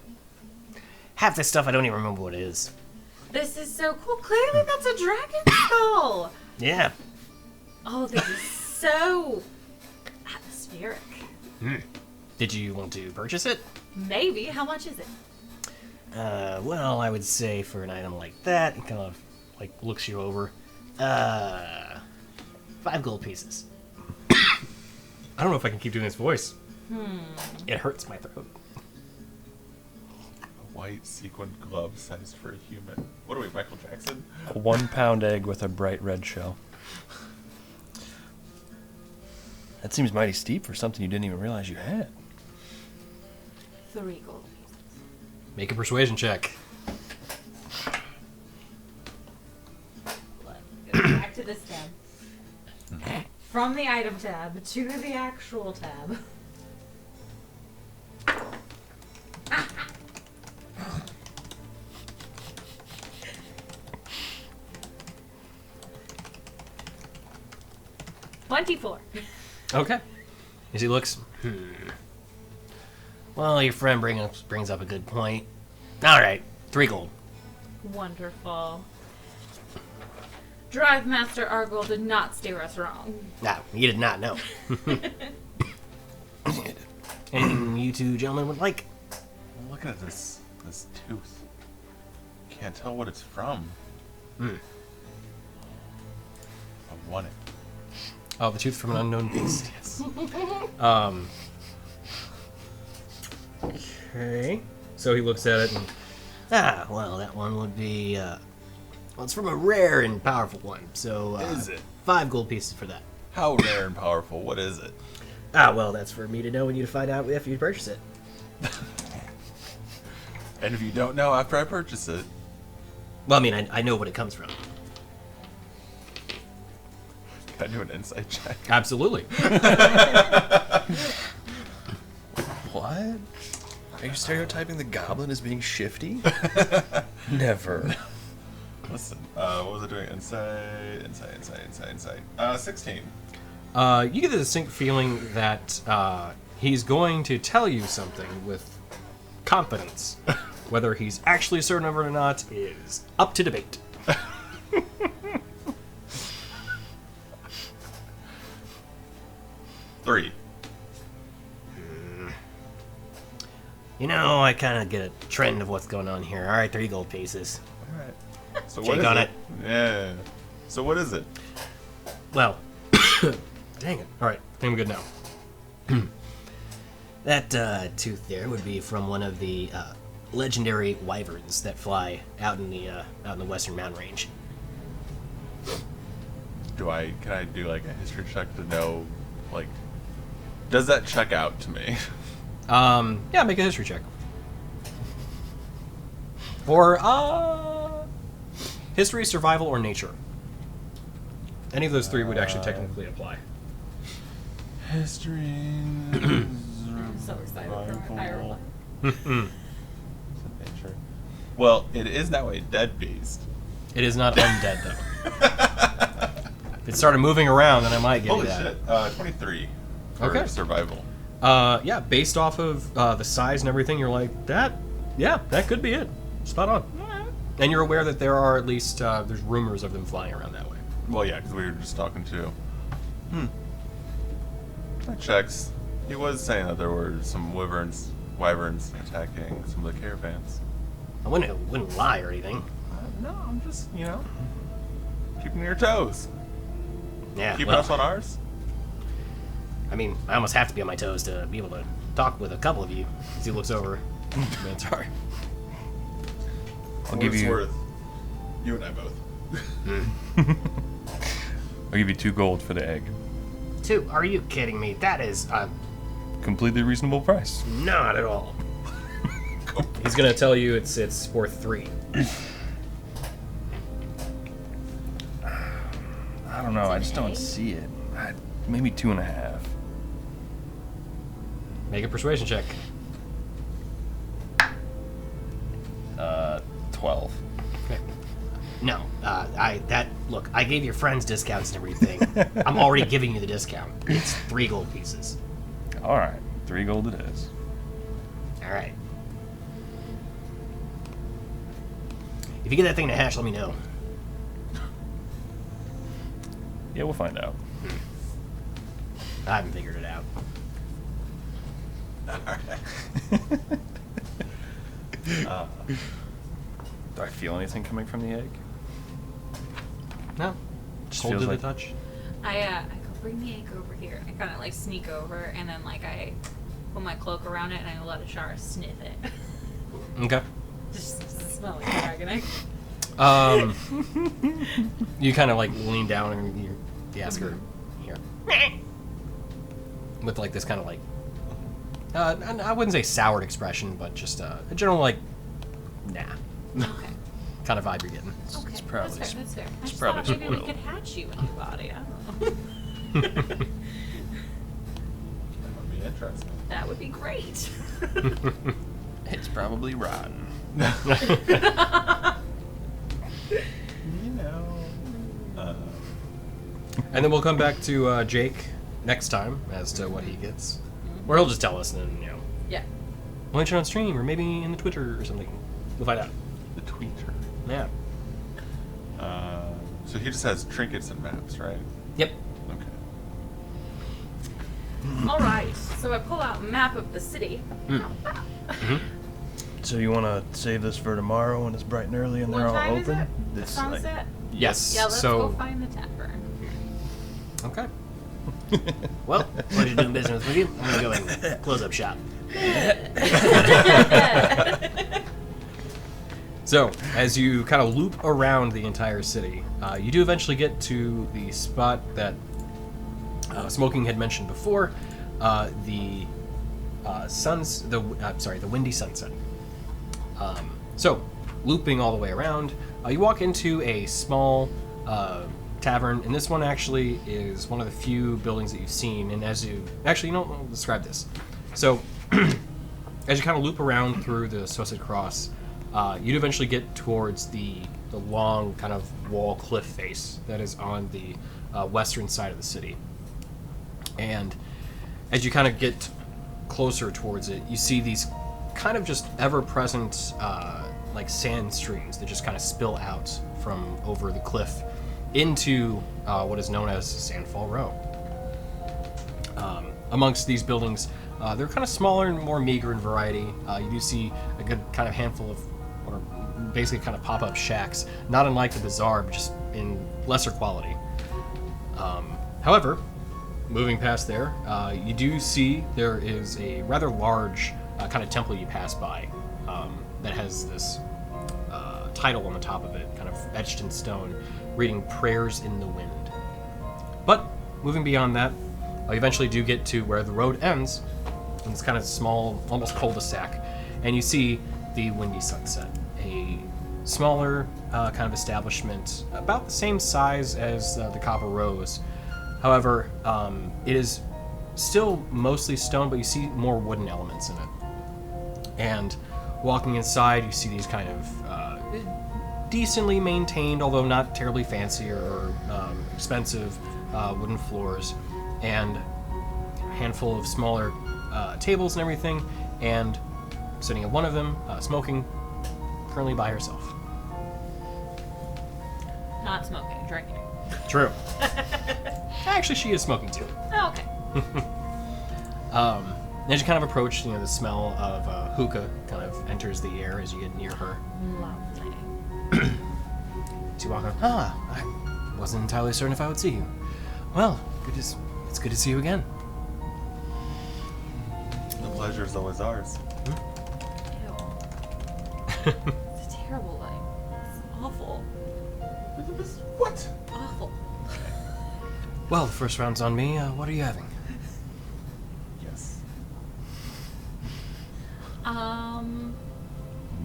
[SPEAKER 1] half this stuff I don't even remember what it is.
[SPEAKER 3] This is so cool. Clearly, that's a dragon skull.
[SPEAKER 1] Yeah.
[SPEAKER 3] Oh, this is so atmospheric.
[SPEAKER 1] Did you want to purchase it?
[SPEAKER 3] Maybe. How much is it?
[SPEAKER 1] Well, I would say for an item like that, it kind of like looks you over. 5 gold pieces. I don't know if I can keep doing this voice. It hurts my throat.
[SPEAKER 2] A white sequined glove sized for a human. What are we, Michael Jackson?
[SPEAKER 4] A 1 pound egg with a bright red shell. That seems mighty steep for something you didn't even realize you had.
[SPEAKER 3] 3 gold pieces.
[SPEAKER 1] Make a persuasion check.
[SPEAKER 3] Go back to this tab. From the item tab to the actual tab. $24.
[SPEAKER 1] Okay. As he looks, Well, your friend brings up a good point. All right, 3 gold.
[SPEAKER 3] Wonderful. Drive Master Argol did not steer us wrong.
[SPEAKER 1] No, you did not know. Anything you two gentlemen would like?
[SPEAKER 2] I'm looking at this tooth. Can't tell what it's from. I want it.
[SPEAKER 1] Oh, the tooth from an unknown beast. Yes. Okay. So he looks at it and... well, that one would be... well, it's from a rare and powerful one, so...
[SPEAKER 2] Is it?
[SPEAKER 1] 5 gold pieces for that.
[SPEAKER 2] How rare and powerful? What is it?
[SPEAKER 1] Well, that's for me to know and you to find out after you purchase it.
[SPEAKER 2] And if you don't know after I purchase it...
[SPEAKER 1] Well, I mean, I know what it comes from.
[SPEAKER 2] Can I do an insight check?
[SPEAKER 1] Absolutely.
[SPEAKER 4] What? Are you stereotyping the goblin as being shifty? Never.
[SPEAKER 2] Listen, what was I doing? Insight. 16.
[SPEAKER 1] You get the distinct feeling that he's going to tell you something with confidence. Whether he's actually certain of it or not is up to debate.
[SPEAKER 2] Three.
[SPEAKER 1] You know, I kind of get a trend of what's going on here. All right, 3 gold pieces.
[SPEAKER 2] Alright. So
[SPEAKER 1] Shake on it.
[SPEAKER 2] Yeah. So what is it?
[SPEAKER 1] Well, dang it. All right, I think I'm good now. That tooth there would be from one of the legendary wyverns that fly out in the western mountain range.
[SPEAKER 2] Can I do like a history check to know, like, does that check out to me?
[SPEAKER 1] Yeah, make a history check. Or history, survival, or nature. Any of those 3 would actually technically apply.
[SPEAKER 2] History.
[SPEAKER 3] I'm so excited for my higher one.
[SPEAKER 2] Nature. Well, it is now a dead beast.
[SPEAKER 1] It is not undead, though. If it started moving around, then I might give
[SPEAKER 2] Holy
[SPEAKER 1] you that.
[SPEAKER 2] shit. 23 for
[SPEAKER 1] Okay.
[SPEAKER 2] survival.
[SPEAKER 1] Yeah, based off of the size and everything, you're like, that could be it. Spot on. And you're aware that there are at least, there's rumors of them flying around that way.
[SPEAKER 2] Well, yeah, because we were just talking to. That checks. He was saying that there were some wyverns attacking some of the caravans.
[SPEAKER 1] I wouldn't lie or anything.
[SPEAKER 2] No, I'm just, keeping your toes.
[SPEAKER 1] Yeah,
[SPEAKER 2] Keeping
[SPEAKER 1] well,
[SPEAKER 2] us on ours.
[SPEAKER 1] I mean, I almost have to be on my toes to be able to talk with a couple of you. As he looks over. That's hard.
[SPEAKER 4] I'll give you.
[SPEAKER 2] Worth. You and I both.
[SPEAKER 4] I'll give you 2 gold for the egg.
[SPEAKER 1] 2? Are you kidding me? That is
[SPEAKER 4] Completely reasonable price.
[SPEAKER 1] not at all. He's gonna tell you it's worth 3.
[SPEAKER 4] I don't know. I just don't see it. Maybe 2.5.
[SPEAKER 1] Make a persuasion check.
[SPEAKER 4] 12.
[SPEAKER 1] Okay. No, look, I gave your friends discounts and everything. I'm already giving you the discount. It's 3 gold pieces.
[SPEAKER 4] All right, 3 gold it is.
[SPEAKER 1] All right. If you get that thing to hash, let me know.
[SPEAKER 4] Yeah, we'll find out.
[SPEAKER 1] I haven't figured it out.
[SPEAKER 4] Do I feel anything coming from the egg?
[SPEAKER 1] No.
[SPEAKER 4] Just
[SPEAKER 1] Cold
[SPEAKER 4] feels
[SPEAKER 1] to the
[SPEAKER 4] like
[SPEAKER 1] touch.
[SPEAKER 3] I go bring the egg over here. I kind of like sneak over and then like I put my cloak around it and I let Ashara sniff it.
[SPEAKER 1] Okay.
[SPEAKER 3] Just smell like dragon egg.
[SPEAKER 1] You kind of like lean down and you ask her, here, with like this kind of like, I wouldn't say soured expression, but just a general like, nah,
[SPEAKER 3] Okay.
[SPEAKER 1] kind of vibe you're getting.
[SPEAKER 3] Okay.
[SPEAKER 4] It's probably
[SPEAKER 3] that's fair. That's fair. I just
[SPEAKER 4] probably
[SPEAKER 3] thought maybe we
[SPEAKER 4] spoiled.
[SPEAKER 3] could hatch you in your body. I don't know.
[SPEAKER 2] That would be interesting.
[SPEAKER 3] That would be great.
[SPEAKER 4] It's probably rotten.
[SPEAKER 2] You know.
[SPEAKER 1] And then we'll come back to Jake next time as to what he gets, or he'll just tell us, and then
[SPEAKER 3] Yeah.
[SPEAKER 1] we'll mention on stream or maybe in the Twitter or something. We'll find out.
[SPEAKER 2] The tweeter.
[SPEAKER 1] Yeah.
[SPEAKER 2] So he just has trinkets and maps, right?
[SPEAKER 1] Yep.
[SPEAKER 2] Okay.
[SPEAKER 3] All right. So I pull out a map of the city.
[SPEAKER 4] So you want to save this for tomorrow when it's bright and early and
[SPEAKER 3] What
[SPEAKER 4] they're all
[SPEAKER 3] time is
[SPEAKER 4] open?
[SPEAKER 3] it?
[SPEAKER 4] This,
[SPEAKER 3] Sunset.
[SPEAKER 1] Yes.
[SPEAKER 3] Yeah. Let's
[SPEAKER 1] so.
[SPEAKER 3] go find the tavern.
[SPEAKER 1] Okay. Well, pleasure doing business with you. I'm gonna go and close up shop. So, as you kind of loop around the entire city, you do eventually get to the spot that Smoking had mentioned before, the windy sunset. So, looping all the way around, you walk into a small tavern, and this one actually is one of the few buildings that you've seen. And I'll describe this. So, as you kind of loop around through the Suicide Cross, you'd eventually get towards the long kind of wall cliff face that is on the western side of the city. And as you kind of get closer towards it, you see these kind of just ever-present like sand streams that just kind of spill out from over the cliff into what is known as Sandfall Row. Amongst these buildings, they're kind of smaller and more meager in variety. You do see a good kind of handful of, or basically kind of pop-up shacks, not unlike the Bazaar, but just in lesser quality. However, moving past there, you do see there is a rather large kind of temple you pass by that has this title on the top of it, kind of etched in stone, reading Prayers in the Wind. But moving beyond that, you eventually do get to where the road ends, in this kind of small, almost cul-de-sac, and you see the Windy Sunset, a smaller kind of establishment, about the same size as the Copper Rose. However, it is still mostly stone, but you see more wooden elements in it. And walking inside, you see these kind of decently maintained, although not terribly fancy or expensive, wooden floors, and a handful of smaller tables and everything, and sitting at one of them, Smoking, currently by herself.
[SPEAKER 3] Not smoking, drinking.
[SPEAKER 1] True. Actually, she is smoking too.
[SPEAKER 3] Oh, okay.
[SPEAKER 1] As you kind of approach, the smell of hookah kind of enters the air as you get near her.
[SPEAKER 3] Lovely.
[SPEAKER 1] So you walk up. I wasn't entirely certain if I would see you. Well, it's good to see you again.
[SPEAKER 2] The pleasure is always ours.
[SPEAKER 3] Ew. It's a terrible life. It's awful.
[SPEAKER 2] What?
[SPEAKER 3] Awful.
[SPEAKER 1] Well, the first round's on me. What are you having?
[SPEAKER 2] Yes.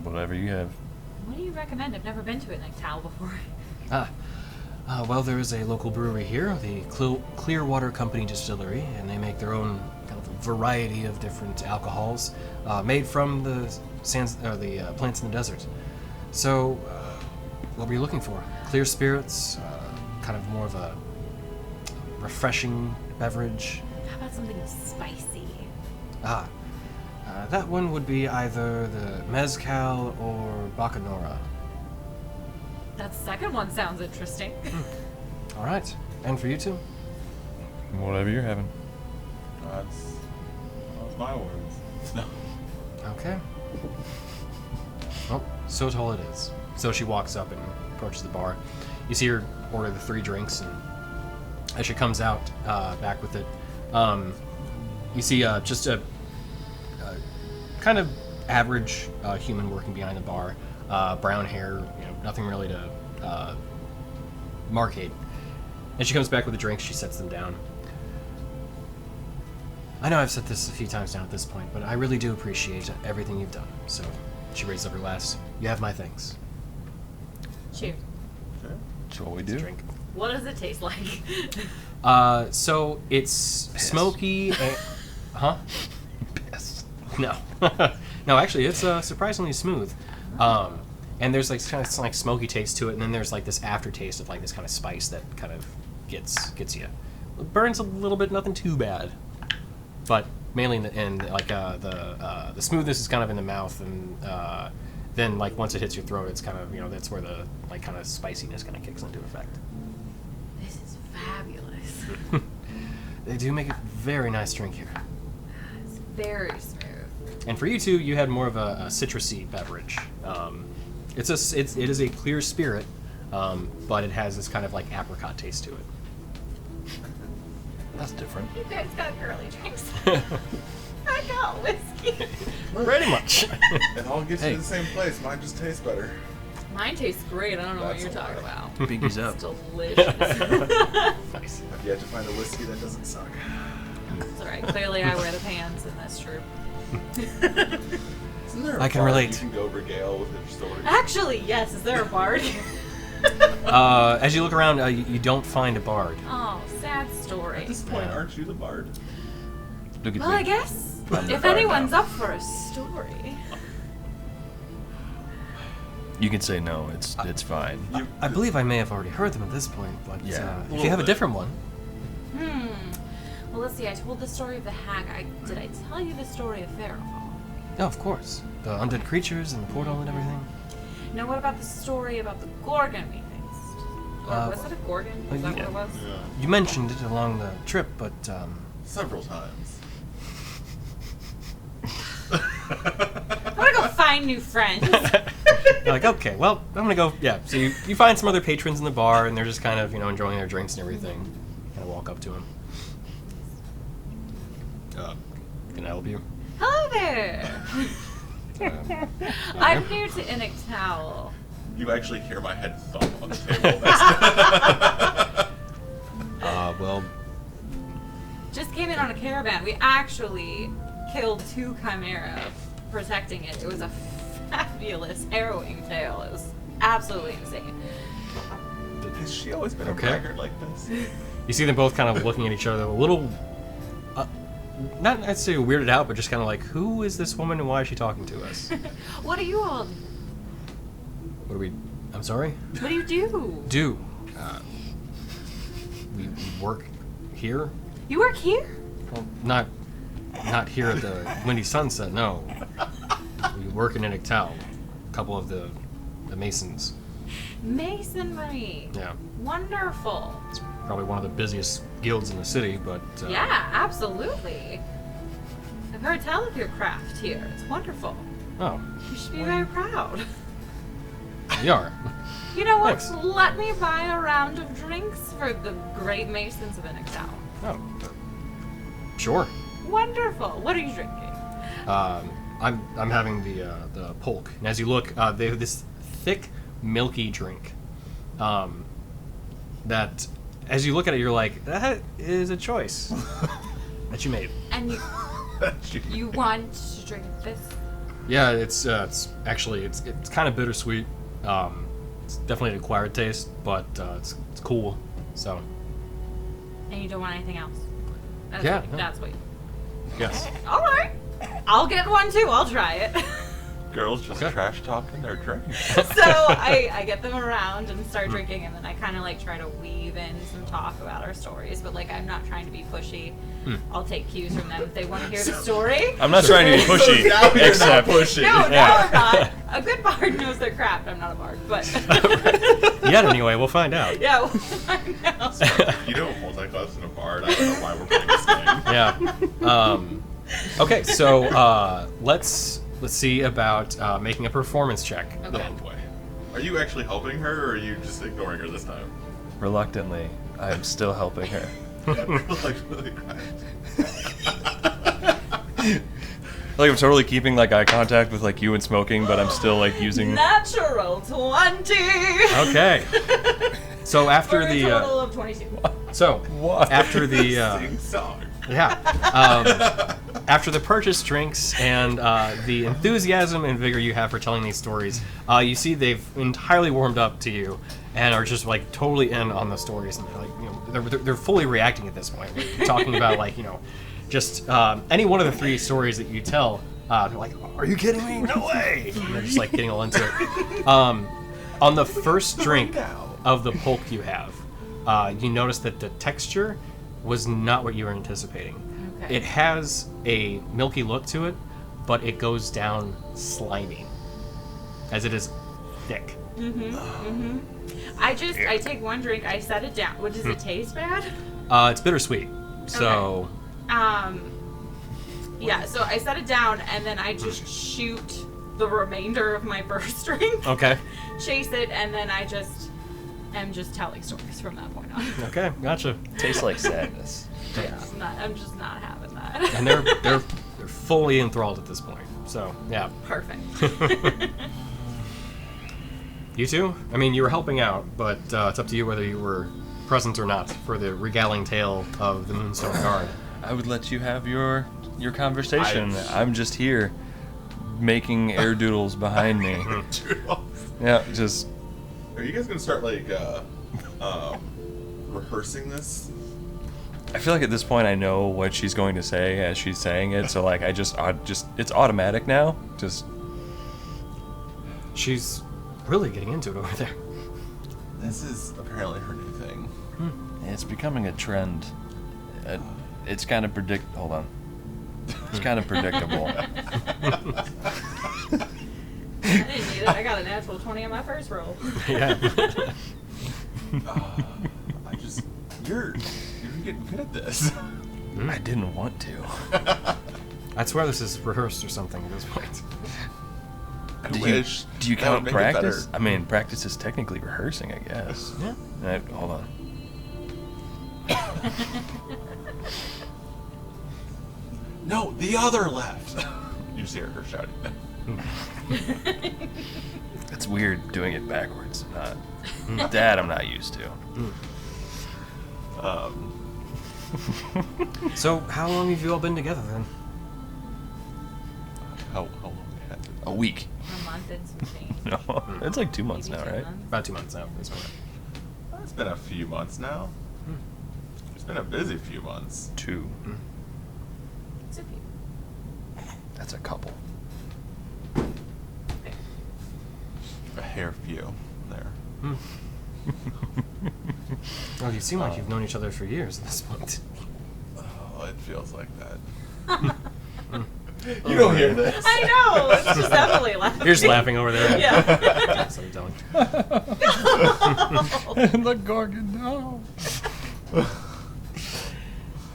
[SPEAKER 4] Whatever you have.
[SPEAKER 3] What do you recommend? I've never been to Inik Taoul before.
[SPEAKER 1] Well, there is a local brewery here, the Clearwater Company Distillery, and they make their own kind of variety of different alcohols made from the plants in the desert. So, what were you looking for? Clear spirits, kind of more of a refreshing beverage.
[SPEAKER 3] How about something spicy?
[SPEAKER 1] That one would be either the mezcal or bacanora.
[SPEAKER 3] That second one sounds interesting.
[SPEAKER 1] All right, and for you two?
[SPEAKER 4] Whatever you're having.
[SPEAKER 2] That's my words. No.
[SPEAKER 1] Okay. Well, so tall it is. So she walks up and approaches the bar. You see her order the 3 drinks, and as she comes out back with it, you see just a kind of average human working behind the bar, brown hair, nothing really to markate. And she comes back with the drinks. She sets them down. I know I've said this a few times now at this point, but I really do appreciate everything you've done. So she raises up her glass. You have my thanks.
[SPEAKER 3] Cheers.
[SPEAKER 4] That's what we do.
[SPEAKER 1] Drink.
[SPEAKER 3] What does it taste like?
[SPEAKER 1] So it's smoky. Huh?
[SPEAKER 4] Piss.
[SPEAKER 1] No. No, actually, it's surprisingly smooth. And there's like kind of like smoky taste to it, and then there's like this aftertaste of like this kind of spice that kind of gets you. It burns a little bit, nothing too bad, but mainly in the end, like the smoothness is kind of in the mouth, and then like once it hits your throat, it's kind of that's where the like kind of spiciness kind of kicks into effect.
[SPEAKER 3] This is fabulous.
[SPEAKER 1] They do make a very nice drink here.
[SPEAKER 3] It's very smooth.
[SPEAKER 1] And for you two, you had more of a citrusy beverage. It is a clear spirit, but it has this kind of like apricot taste to it.
[SPEAKER 4] That's different.
[SPEAKER 3] You guys got girly drinks. I got whiskey.
[SPEAKER 1] Pretty much.
[SPEAKER 2] It all gets
[SPEAKER 4] Hey.
[SPEAKER 2] you to the same place. Mine just tastes better.
[SPEAKER 3] Mine tastes great. I don't know what
[SPEAKER 2] That's
[SPEAKER 3] you're talking
[SPEAKER 2] alright.
[SPEAKER 3] about.
[SPEAKER 4] Pinkies up.
[SPEAKER 3] It's delicious.
[SPEAKER 1] Nice.
[SPEAKER 2] I've yet to find a whiskey that doesn't suck.
[SPEAKER 3] It's alright. Clearly I wear the pants in this troop.
[SPEAKER 2] Isn't there a
[SPEAKER 1] I can
[SPEAKER 2] bar
[SPEAKER 1] relate.
[SPEAKER 2] You can go regale with your story.
[SPEAKER 3] Actually, yes. Is there a bard?
[SPEAKER 1] As you look around, you don't find a bard.
[SPEAKER 3] Oh, sad story.
[SPEAKER 2] At this point, aren't you the bard?
[SPEAKER 4] Look at
[SPEAKER 3] Well,
[SPEAKER 4] me.
[SPEAKER 3] I guess
[SPEAKER 4] I'm the
[SPEAKER 3] if
[SPEAKER 4] bard
[SPEAKER 3] anyone's
[SPEAKER 4] now.
[SPEAKER 3] up for a story.
[SPEAKER 4] You can say no. It's fine.
[SPEAKER 1] I believe I may have already heard them at this point, but
[SPEAKER 4] Yeah.
[SPEAKER 1] if you have a different one.
[SPEAKER 3] Well, let's see. I told the story of the hag. Did I tell you the story of Pharaoh?
[SPEAKER 1] Oh, of course. The undead creatures and the portal and everything.
[SPEAKER 3] Now, what about the story about the Gorgon we faced? Or was it a Gorgon? Is that what
[SPEAKER 1] yeah.
[SPEAKER 3] it was?
[SPEAKER 2] Yeah.
[SPEAKER 1] You mentioned it along the trip, but
[SPEAKER 2] Several times.
[SPEAKER 3] I'm gonna go find new friends.
[SPEAKER 1] you're like, okay, well, I'm gonna go. Yeah. So you find some other patrons in the bar, and they're just kind of enjoying their drinks and everything. Kind of walk up to them. Can I help you?
[SPEAKER 3] Hello there. I'm new to Inik Taoul.
[SPEAKER 2] You actually hear my head thump on the table next
[SPEAKER 1] Well,
[SPEAKER 3] Just came in on a caravan. We actually killed 2 chimera protecting it. It was a fabulous, harrowing tale. It was absolutely insane.
[SPEAKER 2] Has she always been a
[SPEAKER 1] Okay.
[SPEAKER 2] braggart like this?
[SPEAKER 1] you see them both kind of looking at each other, a little, not necessarily weirded out, but just kind of like, who is this woman and why is she talking to us?
[SPEAKER 3] What do you all
[SPEAKER 1] What do we? I'm sorry.
[SPEAKER 3] What do you do?
[SPEAKER 1] Do we work here?
[SPEAKER 3] You work here?
[SPEAKER 1] Well, not here at the Windy Sunset. No, we work in Inik Taoul. A couple of the masons.
[SPEAKER 3] Masonry.
[SPEAKER 1] Yeah,
[SPEAKER 3] Wonderful.
[SPEAKER 1] it's probably one of the busiest guilds in the city, but
[SPEAKER 3] Yeah, absolutely. I've heard tell of your craft here. It's wonderful.
[SPEAKER 1] Oh,
[SPEAKER 3] You should be very proud.
[SPEAKER 1] we are.
[SPEAKER 3] You know what?
[SPEAKER 1] Thanks.
[SPEAKER 3] Let me buy a round of drinks for the great masons of Inik Taoul.
[SPEAKER 1] Oh, sure.
[SPEAKER 3] Wonderful. What are you drinking?
[SPEAKER 1] I'm having the polk, and as you look, they have this thick, milky drink. That, as you look at it, you're like, that is a choice that you made.
[SPEAKER 3] And you want to drink this?
[SPEAKER 1] Yeah, it's actually it's kind of bittersweet. It's definitely an acquired taste, but it's cool. So
[SPEAKER 3] And you don't want anything else? That's
[SPEAKER 1] Yeah,
[SPEAKER 3] What,
[SPEAKER 1] no.
[SPEAKER 3] That's what.
[SPEAKER 1] yes.
[SPEAKER 3] All right. I'll get one too. I'll try it.
[SPEAKER 2] Girls just trash talking their drinks.
[SPEAKER 3] So I get them around and start drinking, and then I kind of like try to weave in some talk about our stories, but like I'm not trying to be pushy. I'll take cues from them if they want to hear the story.
[SPEAKER 4] I'm not trying to be pushy,
[SPEAKER 2] So now you're
[SPEAKER 4] except
[SPEAKER 2] not pushy.
[SPEAKER 3] No, I'm not. A good bard knows their craft. I'm not a bard, but
[SPEAKER 1] Yet anyway, we'll find out.
[SPEAKER 3] yeah, we'll find out.
[SPEAKER 2] You know, multi-class and a bard. I don't know why we're playing this game.
[SPEAKER 1] Yeah. Okay, so let's see about making a performance check.
[SPEAKER 3] Okay.
[SPEAKER 2] Oh boy. Are you actually helping her, or are you just ignoring her this time?
[SPEAKER 4] reluctantly, I'm still helping her.
[SPEAKER 2] Like, really
[SPEAKER 4] Like I'm totally keeping like eye contact with like you and smoking, but I'm still like using.
[SPEAKER 3] Natural 20.
[SPEAKER 1] Okay. So after
[SPEAKER 3] For a
[SPEAKER 1] the
[SPEAKER 3] total of 22.
[SPEAKER 1] after the
[SPEAKER 2] Sing song.
[SPEAKER 1] after the purchase drinks and the enthusiasm and vigor you have for telling these stories, you see they've entirely warmed up to you and are just like totally in on the stories, and they're like, you know, they're fully reacting at this point. You're talking about like, you know, just any one of the three stories that you tell, they're like, "Are you kidding me? No way!" And they're just like getting all into it. On the first drink of the pulp you have, you notice that the texture was not what you were anticipating.
[SPEAKER 3] Okay.
[SPEAKER 1] It has a milky look to it, but it goes down slimy, as it is thick.
[SPEAKER 3] I take one drink, I set it down. What, does it taste bad?
[SPEAKER 1] It's bittersweet, so
[SPEAKER 3] Yeah, so I set it down and then I just shoot the remainder of my first drink.
[SPEAKER 1] okay.
[SPEAKER 3] Chase it, and then I just am just telling stories from that point on.
[SPEAKER 1] Okay, gotcha.
[SPEAKER 4] Tastes like sadness.
[SPEAKER 3] Yeah, I'm just not having that.
[SPEAKER 1] And they're fully enthralled at this point. So yeah.
[SPEAKER 3] Perfect.
[SPEAKER 1] You two? I mean, you were helping out, but it's up to you whether you were present or not for the regaling tale of the Moonstone Guard.
[SPEAKER 4] I would let you have your conversation. I'm just here making air doodles behind me. Yeah, just.
[SPEAKER 2] Are you guys gonna start like rehearsing this?
[SPEAKER 4] I feel like at this point I know what she's going to say as she's saying it, so like I just it's automatic now. Just.
[SPEAKER 1] She's really getting into it over there.
[SPEAKER 2] This is apparently her new thing.
[SPEAKER 4] It's becoming a trend. It's kind of Hold on. It's kind of predictable.
[SPEAKER 3] I didn't need it. I got a natural 20 on my first roll.
[SPEAKER 1] Yeah.
[SPEAKER 2] You're getting good at this.
[SPEAKER 4] I didn't want to.
[SPEAKER 1] I swear this is rehearsed or something at this point.
[SPEAKER 2] I wish.
[SPEAKER 4] Do you
[SPEAKER 2] That
[SPEAKER 4] count
[SPEAKER 2] would make it
[SPEAKER 4] practice?
[SPEAKER 2] better.
[SPEAKER 4] I mean, practice is technically rehearsing, I guess.
[SPEAKER 1] Yeah.
[SPEAKER 4] Hold on.
[SPEAKER 2] No, the other left. You see her shouting.
[SPEAKER 4] It's weird doing it backwards. That I'm not used to.
[SPEAKER 1] So how long have you all been together then?
[SPEAKER 2] How long had it?
[SPEAKER 4] A week.
[SPEAKER 3] A month and some change.
[SPEAKER 4] No, it's like 2 months
[SPEAKER 3] Maybe
[SPEAKER 4] now,
[SPEAKER 3] 2
[SPEAKER 4] right?
[SPEAKER 3] months.
[SPEAKER 1] About 2 months now. This point.
[SPEAKER 2] It's been a few months now. It's been a busy few months.
[SPEAKER 4] 2.
[SPEAKER 3] It's a few.
[SPEAKER 4] That's a couple.
[SPEAKER 2] A hair few there.
[SPEAKER 1] Oh, you seem like you've known each other for years at this point.
[SPEAKER 2] Oh, it feels like that. You don't hear this.
[SPEAKER 3] I know! It's just definitely laughing.
[SPEAKER 1] You're just laughing over there.
[SPEAKER 3] Yeah.
[SPEAKER 1] That's what I'm telling.
[SPEAKER 6] The Gorgon, no.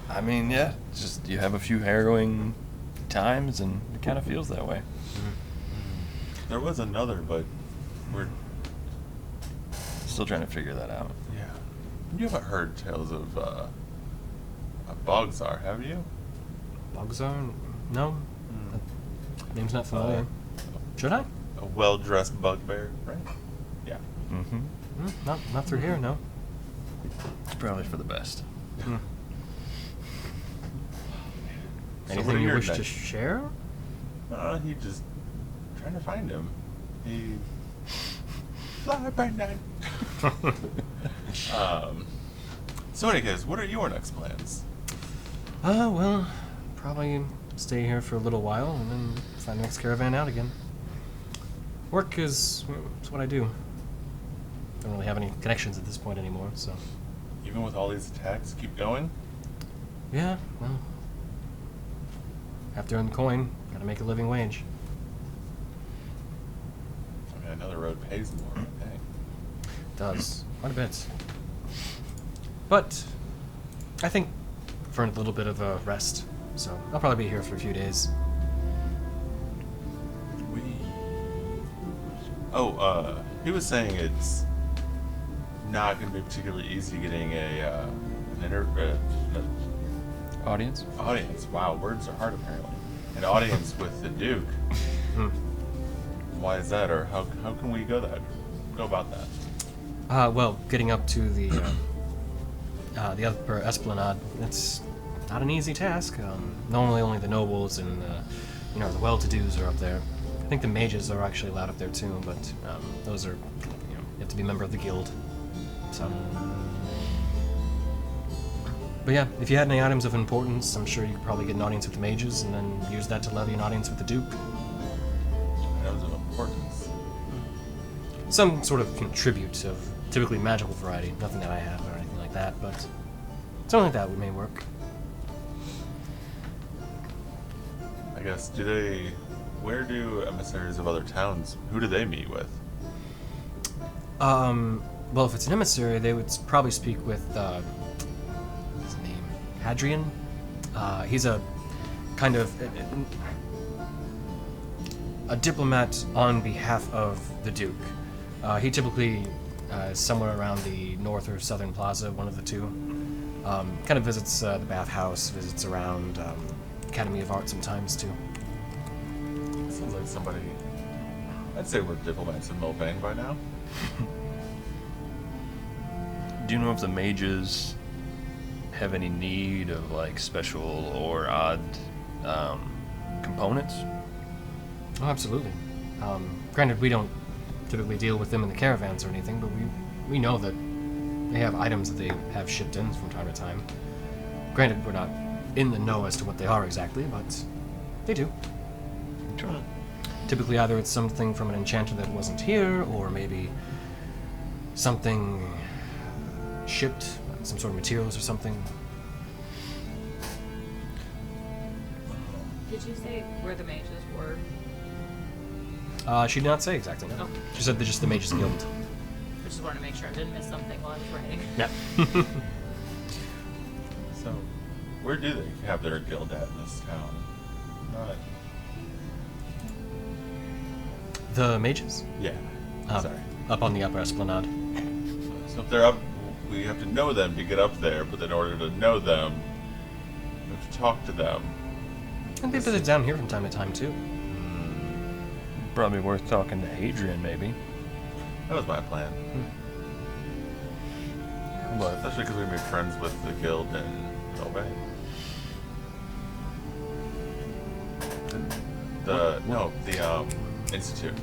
[SPEAKER 4] I mean, yeah, it's just you have a few harrowing times, and it kind of feels that way.
[SPEAKER 2] There was another, but we're
[SPEAKER 4] Still trying to figure that out.
[SPEAKER 2] yeah. You haven't heard tales of Bogsar, have you?
[SPEAKER 1] Bogzar? No? Name's not familiar. Should I?
[SPEAKER 2] A well-dressed bugbear, right? Yeah.
[SPEAKER 4] Mm-hmm.
[SPEAKER 1] Not through here, no.
[SPEAKER 4] It's probably for the best.
[SPEAKER 2] So what are
[SPEAKER 1] Anything you
[SPEAKER 2] your
[SPEAKER 1] wish to
[SPEAKER 2] next-
[SPEAKER 1] share?
[SPEAKER 2] He just trying to find him. He fly by night. So in any case, what are your next plans?
[SPEAKER 1] Well, probably stay here for a little while and then find the next caravan out again. Work is it's what I do. Don't really have any connections at this point anymore, so.
[SPEAKER 2] Even with all these attacks, keep going?
[SPEAKER 1] Yeah, well. Have to earn the coin. Gotta make a living wage.
[SPEAKER 2] I mean, another road pays more, I think.
[SPEAKER 1] Does. Quite a bit. But I think for a little bit of a rest, so I'll probably be here for a few days.
[SPEAKER 2] He was saying it's not going to be particularly easy getting
[SPEAKER 4] Audience?
[SPEAKER 2] audience. Wow, words are hard apparently. An audience with the Duke. Why is that, or how can we go about that?
[SPEAKER 1] Well, getting up to the upper esplanade, it's not an easy task. Normally only the nobles and the well-to-dos are up there. I think the mages are actually allowed up there too, but those are, you have to be a member of the guild. So. But yeah, if you had any items of importance, I'm sure you could probably get an audience with the mages and then use that to levy an audience with the Duke.
[SPEAKER 2] Items of importance.
[SPEAKER 1] Some sort of tribute of typically magical variety, nothing that I have or anything like that, but something like that may work.
[SPEAKER 2] I guess, where do emissaries of other towns, who do they meet with?
[SPEAKER 1] Well, if it's an emissary, they would probably speak with, what's his name? Hadrian? He's a kind of a diplomat on behalf of the Duke. He typically is somewhere around the north or southern plaza, one of the two. Kind of visits the bathhouse, visits around Academy of Art sometimes too.
[SPEAKER 2] Sounds like somebody. I'd say we're diplomats in Milbank by now.
[SPEAKER 4] Do you know if the mages have any need of like special or odd components?
[SPEAKER 1] Oh, absolutely. Granted, we don't typically deal with them in the caravans or anything, but we know that they have items that they have shipped in from time to time. Granted, we're not in the know as to what they are exactly, but they do.
[SPEAKER 4] Sure.
[SPEAKER 1] Typically, either it's something from an enchanter that wasn't here, or maybe something shipped, some sort of materials or something.
[SPEAKER 3] Did you say where the mages were?
[SPEAKER 1] She did not say exactly, no.
[SPEAKER 3] Oh.
[SPEAKER 1] She said they're just the Mages Guild.
[SPEAKER 3] I just wanted to make sure I didn't miss something while I was writing.
[SPEAKER 1] Yeah.
[SPEAKER 2] So, where do they have their guild at in this town? Not.
[SPEAKER 1] The Mages?
[SPEAKER 2] Yeah. Sorry.
[SPEAKER 1] Up on the upper esplanade.
[SPEAKER 2] So if they're up, we have to know them to get up there. But in order to know them, we have to talk to them.
[SPEAKER 1] And they visit down here from time to time, too.
[SPEAKER 4] Probably worth talking to Hadrian, maybe.
[SPEAKER 2] That was my plan.
[SPEAKER 4] But
[SPEAKER 2] Especially because we made friends with the guild in Milbank. The institute.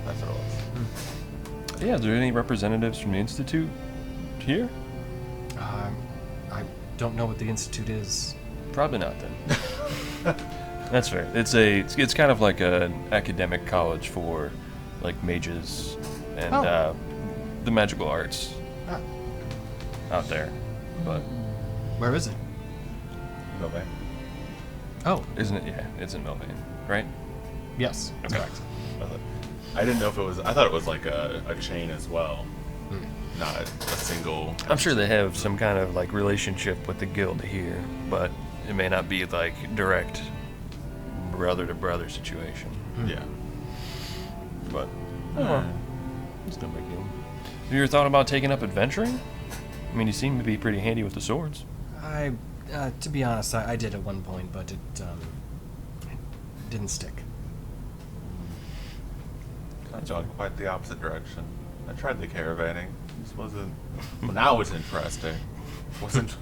[SPEAKER 2] That's what it was.
[SPEAKER 4] yeah, are there any representatives from the Institute here?
[SPEAKER 1] I don't know what the Institute is.
[SPEAKER 4] Probably not then. That's fair. It's kind of like an academic college for like mages and the magical arts out there. But
[SPEAKER 1] Where is it?
[SPEAKER 2] Milbank.
[SPEAKER 1] Oh,
[SPEAKER 4] isn't it? Yeah, it's in Milbank, right?
[SPEAKER 1] yes, that's correct.
[SPEAKER 2] I didn't know if it was. I thought it was like a chain as well, not a single.
[SPEAKER 4] I'm sure they have some kind of like relationship with the guild here, but it may not be like direct brother to brother situation.
[SPEAKER 2] Yeah.
[SPEAKER 4] But it's no big deal. Have you ever thought about taking up adventuring? I mean, you seem to be pretty handy with the swords.
[SPEAKER 1] To be honest, I did at one point, but it didn't stick.
[SPEAKER 2] I've gone quite the opposite direction. I tried the caravanning. This wasn't. Well, now it's interesting. Wasn't.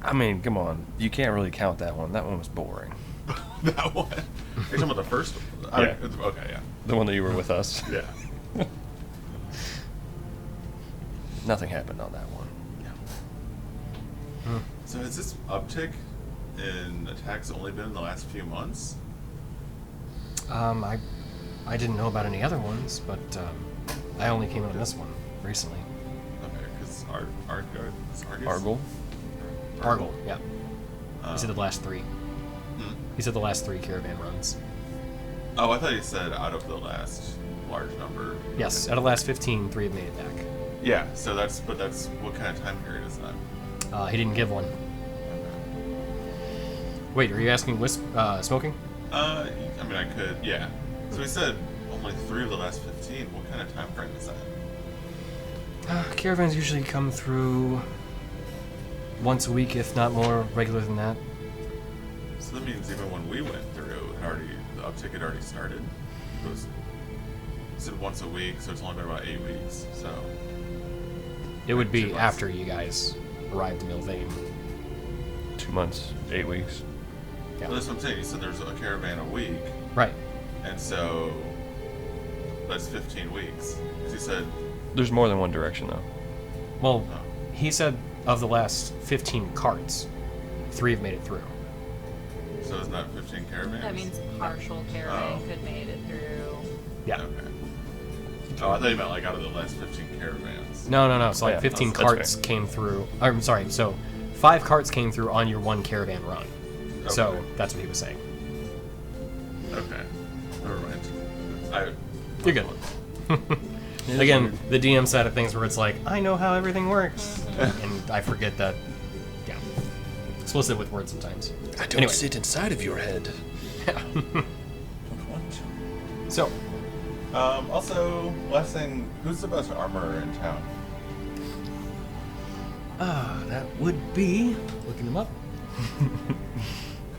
[SPEAKER 4] I mean, come on. You can't really count that one. That one was boring.
[SPEAKER 2] That one. You're talking about the first one?
[SPEAKER 4] Yeah.
[SPEAKER 2] Okay, yeah.
[SPEAKER 4] The one that you were with us.
[SPEAKER 2] Yeah.
[SPEAKER 4] Nothing happened on that one.
[SPEAKER 2] So has this uptick in attacks only been in the last few months?
[SPEAKER 1] I I didn't know about any other ones, but I only came on this one recently.
[SPEAKER 2] Okay, because
[SPEAKER 4] Argyle.
[SPEAKER 1] Argyle, yeah. He said the last 3. He said the last 3 caravan runs.
[SPEAKER 2] Oh, I thought you said out of the last large number.
[SPEAKER 1] Yes, out of the last 15, 3 have made it back.
[SPEAKER 2] Yeah, so that's what kind of time period is that?
[SPEAKER 1] He didn't give one. Wait, are you asking smoking?
[SPEAKER 2] I mean, I could, yeah. So he said only 3 of the last 15. What kind of time frame is that?
[SPEAKER 1] Caravans usually come through once a week, if not more regular than that.
[SPEAKER 2] So that means even when we went through, the uptick had already started. It said once a week, so it's only been about 8 weeks. So
[SPEAKER 1] It would be
[SPEAKER 2] 2 months.
[SPEAKER 1] after you guys arrived in Milvain.
[SPEAKER 4] 2 months, 8 weeks.
[SPEAKER 1] Yeah.
[SPEAKER 2] Well, that's what I'm saying. You said there's a caravan a week,
[SPEAKER 1] Right.
[SPEAKER 2] and so that's 15 weeks. 'Cause he said,
[SPEAKER 4] There's more than one direction though.
[SPEAKER 1] Well,
[SPEAKER 2] oh,
[SPEAKER 1] he said of the last 15 carts, 3 have made it through.
[SPEAKER 2] so it's not 15 caravans?
[SPEAKER 3] That means partial caravan
[SPEAKER 2] Oh.
[SPEAKER 3] could made it through.
[SPEAKER 1] Yeah.
[SPEAKER 2] Okay. Oh, I thought you meant like out of the last 15 caravans.
[SPEAKER 1] No. So like
[SPEAKER 4] Yeah,
[SPEAKER 1] 15
[SPEAKER 4] that's
[SPEAKER 1] carts
[SPEAKER 4] fair.
[SPEAKER 1] came through. I'm sorry. So 5 carts came through on your 1 caravan run. So
[SPEAKER 2] Okay.
[SPEAKER 1] that's what he was saying.
[SPEAKER 2] Okay. Never mind.
[SPEAKER 1] You're good. Again, the DM side of things where it's like, I know how everything works, and I forget that. Yeah. Explicit with words sometimes.
[SPEAKER 4] I don't
[SPEAKER 1] Anyway.
[SPEAKER 4] sit inside of your head.
[SPEAKER 1] So,
[SPEAKER 2] Also, last thing, who's the best armorer in town?
[SPEAKER 1] that would be looking them up.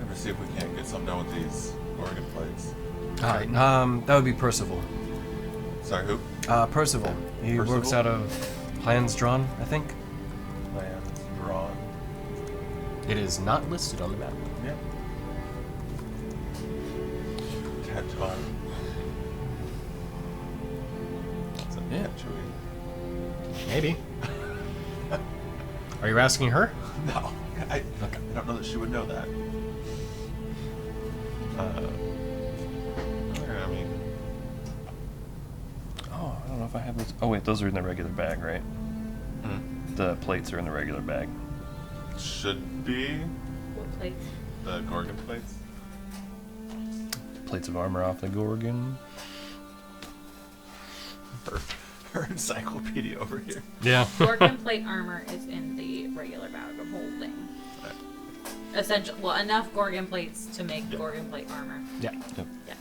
[SPEAKER 2] Ever see if we can't get something done with these Oregon plates?
[SPEAKER 1] All right. That would be Percival.
[SPEAKER 2] Sorry, who?
[SPEAKER 1] Percival. He works
[SPEAKER 2] Percival?
[SPEAKER 1] out of Plans Drawn, I think.
[SPEAKER 2] Plans drawn.
[SPEAKER 1] It is not listed on the map.
[SPEAKER 2] Yeah. Tattoo.
[SPEAKER 4] Yeah.
[SPEAKER 1] Maybe. Are you asking her?
[SPEAKER 2] No, I don't know that she would know that. I mean,
[SPEAKER 4] Oh, I don't know if I have those. Oh wait, those are in the regular bag, right? The plates are in the regular bag.
[SPEAKER 2] should be
[SPEAKER 3] What plates?
[SPEAKER 2] the Gorgon plates.
[SPEAKER 4] Plates of armor off the Gorgon.
[SPEAKER 2] Her encyclopedia over here.
[SPEAKER 1] Yeah.
[SPEAKER 3] Gorgon plate armor is in the regular bag of holding. Essential. Well, enough Gorgon plates to make Gorgon plate armor.
[SPEAKER 1] Yeah.
[SPEAKER 4] Yep.
[SPEAKER 3] Yeah.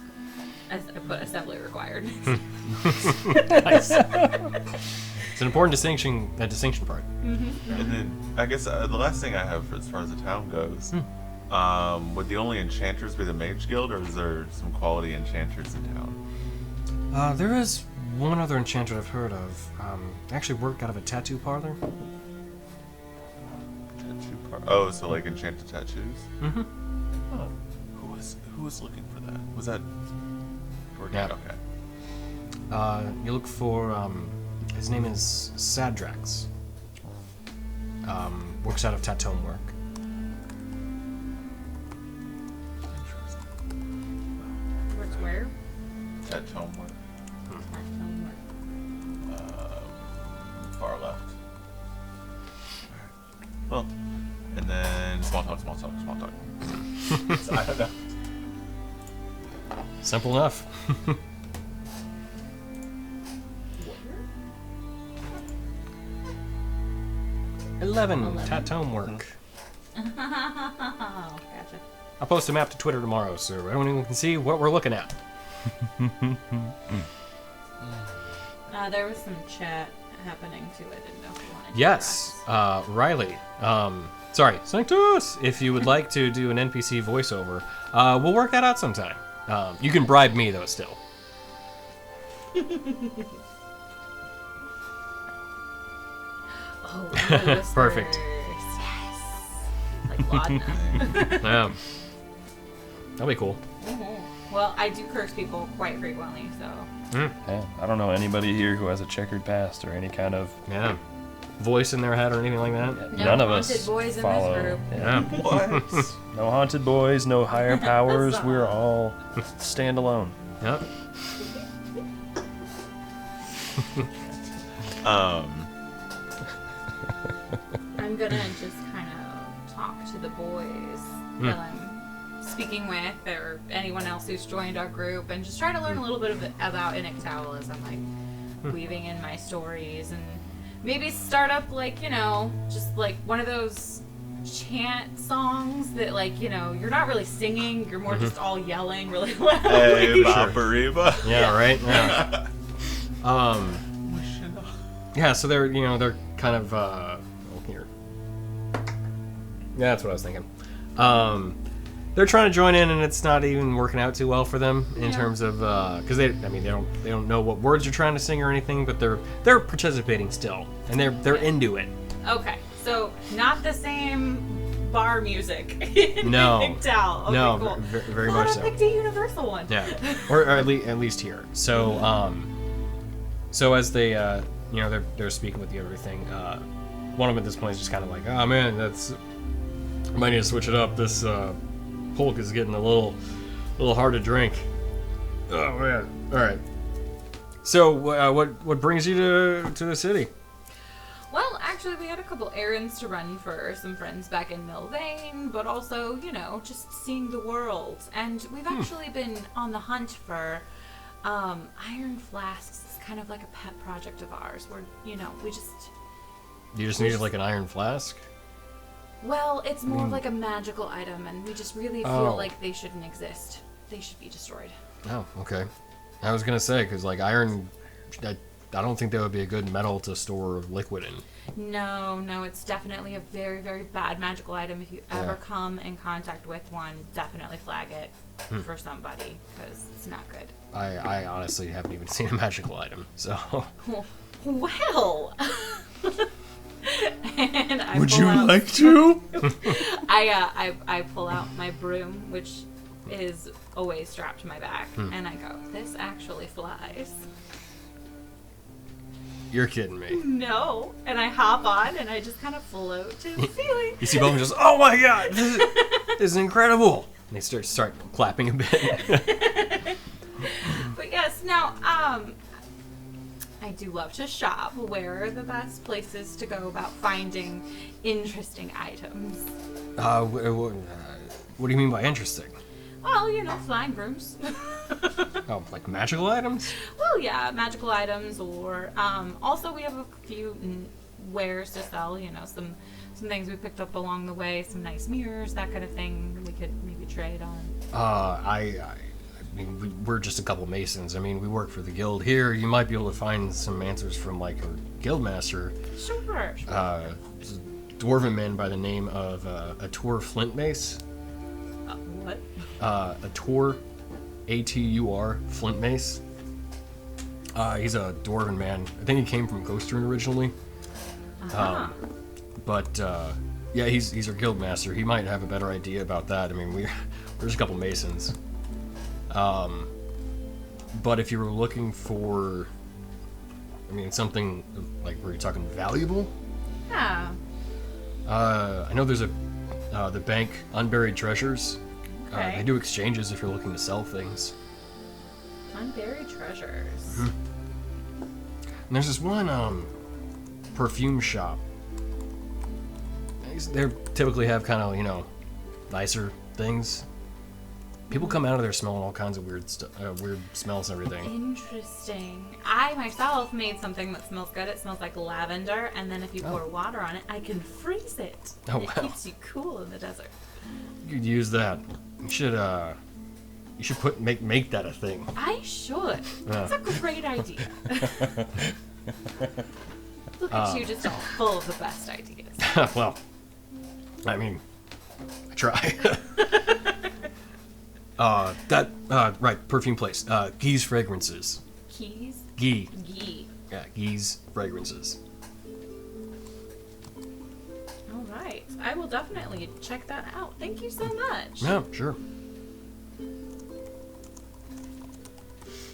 [SPEAKER 3] I put assembly required.
[SPEAKER 1] Nice. It's an important distinction part.
[SPEAKER 2] And then I guess the last thing I have as far as the town goes, would the only enchanters be the Mage Guild, or is there some quality enchanters in town?
[SPEAKER 1] There is one other enchanter I've heard of. Actually work out of a tattoo parlor.
[SPEAKER 2] Oh, so like enchanted tattoos?
[SPEAKER 1] Mm-hmm.
[SPEAKER 2] Oh, who was looking for that? Was that?
[SPEAKER 1] Yeah.
[SPEAKER 2] Okay.
[SPEAKER 1] You look for, his name is Sadrax. Works out of Tatome work.
[SPEAKER 3] Where's where?
[SPEAKER 2] Tatome work.
[SPEAKER 3] Homework.
[SPEAKER 2] Far left. Well, and then small talk. So I don't know.
[SPEAKER 1] Simple enough. 11. Tatome work.
[SPEAKER 3] Oh, gotcha.
[SPEAKER 1] I'll post a map to Twitter tomorrow so everyone can see what we're looking at.
[SPEAKER 3] There was some chat happening too. I didn't know if you wanted to
[SPEAKER 1] Yes, Riley. Sorry, Sanctus. If you would like to do an NPC voiceover, we'll work that out sometime. You can bribe me though, still.
[SPEAKER 3] Oh, whispers.
[SPEAKER 1] Perfect.
[SPEAKER 3] Yes. Like Laudna.
[SPEAKER 1] Yeah, that'll be cool.
[SPEAKER 3] Well, I do curse people quite frequently, so.
[SPEAKER 4] Yeah, I don't know anybody here who has a checkered past or any kind of
[SPEAKER 1] Yeah, voice in their head or anything like that.
[SPEAKER 3] No
[SPEAKER 4] none of
[SPEAKER 3] haunted
[SPEAKER 4] us
[SPEAKER 3] boys in this
[SPEAKER 4] follow.
[SPEAKER 3] group.
[SPEAKER 4] Yeah.
[SPEAKER 2] What?
[SPEAKER 4] No haunted boys, no higher powers.
[SPEAKER 3] Huzzah.
[SPEAKER 4] We're all stand alone.
[SPEAKER 1] Yep.
[SPEAKER 3] I'm gonna just kind of talk to the boys that I'm speaking with, or anyone else who's joined our group, and just try to learn a little bit about Inik Taoul as I'm like weaving in my stories, and maybe start up like, you know, just like one of those chant songs that, like, you know, you're not really singing, you're more just all yelling really loud.
[SPEAKER 2] Hey, Barbariba.
[SPEAKER 1] Yeah, right? Yeah. Yeah, so they're, you know, they're kind of, here. Yeah, that's what I was thinking. They're trying to join in, and it's not even working out too well for them in terms of, because they don't know what words you're trying to sing or anything, but they're participating still, and they're into it.
[SPEAKER 3] Okay, so not the same bar music.
[SPEAKER 1] No.
[SPEAKER 3] Inik Taoul. Okay,
[SPEAKER 1] No,
[SPEAKER 3] cool.
[SPEAKER 1] very
[SPEAKER 3] Well,
[SPEAKER 1] much
[SPEAKER 3] I
[SPEAKER 1] so.
[SPEAKER 3] picked a universal one.
[SPEAKER 1] Yeah, or at least here. So, so as they, you know, they're speaking with you and everything. One of them at this point is just kind of like, oh man, I might need to switch it up. This Polk is getting a little hard to drink. Oh man. All right. So, what brings you to the city?
[SPEAKER 3] Well, actually, we had a couple errands to run for some friends back in Milvain, but also, you know, just seeing the world. And we've actually been on the hunt for iron flasks. It's kind of like a pet project of ours where, you know,
[SPEAKER 1] You just needed like an iron flask.
[SPEAKER 3] well, it's more of like a magical item, and we just really
[SPEAKER 1] Oh.
[SPEAKER 3] feel like they shouldn't exist. They should be destroyed.
[SPEAKER 1] Oh, okay. I was gonna say, because like iron, I don't think that would be a good metal to store liquid in.
[SPEAKER 3] No, it's definitely a very, very bad magical item. If you ever come in contact with one, definitely flag it for somebody, because it's not good.
[SPEAKER 1] I honestly haven't even seen a magical item, so.
[SPEAKER 3] Well, and I
[SPEAKER 2] Would
[SPEAKER 3] pull
[SPEAKER 2] you
[SPEAKER 3] out,
[SPEAKER 2] like to?
[SPEAKER 3] I pull out my broom, which is always strapped to my back, and I go, "This actually flies."
[SPEAKER 1] You're kidding me.
[SPEAKER 3] No, and I hop on, and I just kind of float to the ceiling.
[SPEAKER 1] You see Bowman just, oh my god, this is incredible. And they start clapping a bit.
[SPEAKER 3] But yes, now, I do love to shop. Where are the best places to go about finding interesting items?
[SPEAKER 1] What do you mean by interesting?
[SPEAKER 3] Well, you know, flying brooms.
[SPEAKER 1] Oh, like magical items?
[SPEAKER 3] Well, yeah, magical items, or also we have a few wares to sell. You know, some things we picked up along the way, some nice mirrors, that kind of thing. We could maybe trade on.
[SPEAKER 1] I mean, we're just a couple masons. I mean, we work for the guild here. You might be able to find some answers from like a guild master.
[SPEAKER 3] Sure.
[SPEAKER 1] It's a dwarven man by the name of Atur Flint Mace.
[SPEAKER 3] What?
[SPEAKER 1] Atur, A-T-U-R, Flint Mace. He's a dwarven man. I think he came from Ghostrun originally. But yeah, he's our guild master. He might have a better idea about that. I mean, we're just a couple masons. But if you were looking for, I mean, something like, were you talking valuable?
[SPEAKER 3] Yeah.
[SPEAKER 1] I know there's the bank Unburied Treasures.
[SPEAKER 3] Okay.
[SPEAKER 1] They do exchanges if you're looking to sell things.
[SPEAKER 3] Unburied treasures.
[SPEAKER 1] And there's this one perfume shop. They typically have kind of, you know, nicer things. People come out of there smelling all kinds of weird smells and everything.
[SPEAKER 3] Interesting. I myself made something that smells good. It smells like lavender, and then if you pour water on it, I can freeze it.
[SPEAKER 1] Oh,
[SPEAKER 3] It
[SPEAKER 1] wow.
[SPEAKER 3] keeps you cool in the desert.
[SPEAKER 1] You could use that. You should make that a thing.
[SPEAKER 3] I should. That's a great idea. Look at you, just all full of the best ideas.
[SPEAKER 1] Well, I mean, I try. Right, perfume place. Gee's Fragrances.
[SPEAKER 3] Keys?
[SPEAKER 1] Gee.
[SPEAKER 3] Ghee.
[SPEAKER 1] Yeah, Gee's Fragrances.
[SPEAKER 3] All right. I will definitely check that out. Thank you so much.
[SPEAKER 1] Yeah, sure.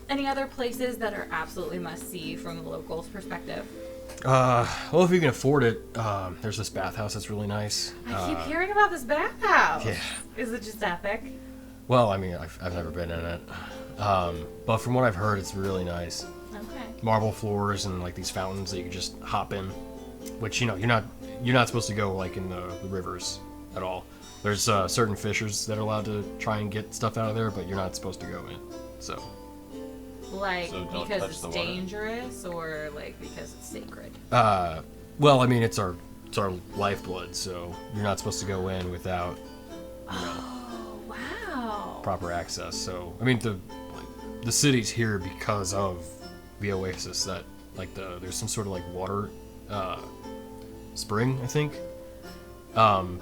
[SPEAKER 3] Any other places that are absolutely must-see from the locals' perspective?
[SPEAKER 1] Well, if you can afford it, there's this bathhouse that's really nice.
[SPEAKER 3] I keep hearing about this bathhouse.
[SPEAKER 1] Yeah.
[SPEAKER 3] Is it just epic?
[SPEAKER 1] Well, I mean, I've never been in it. But from what I've heard, it's really nice.
[SPEAKER 3] Okay.
[SPEAKER 1] Marble floors and like these fountains that you can just hop in, which you're not supposed to go like in the rivers at all. There's certain fishers that are allowed to try and get stuff out of there, but you're not supposed to go in. So.
[SPEAKER 3] Like
[SPEAKER 2] So don't
[SPEAKER 3] because
[SPEAKER 2] touch
[SPEAKER 3] it's
[SPEAKER 2] the water.
[SPEAKER 3] dangerous, or like because it's sacred?
[SPEAKER 1] Well, I mean, it's our lifeblood, so you're not supposed to go in without
[SPEAKER 3] Oh wow.
[SPEAKER 1] proper access. So I mean, the city's here because of the oasis that there's some sort of like water spring, I think,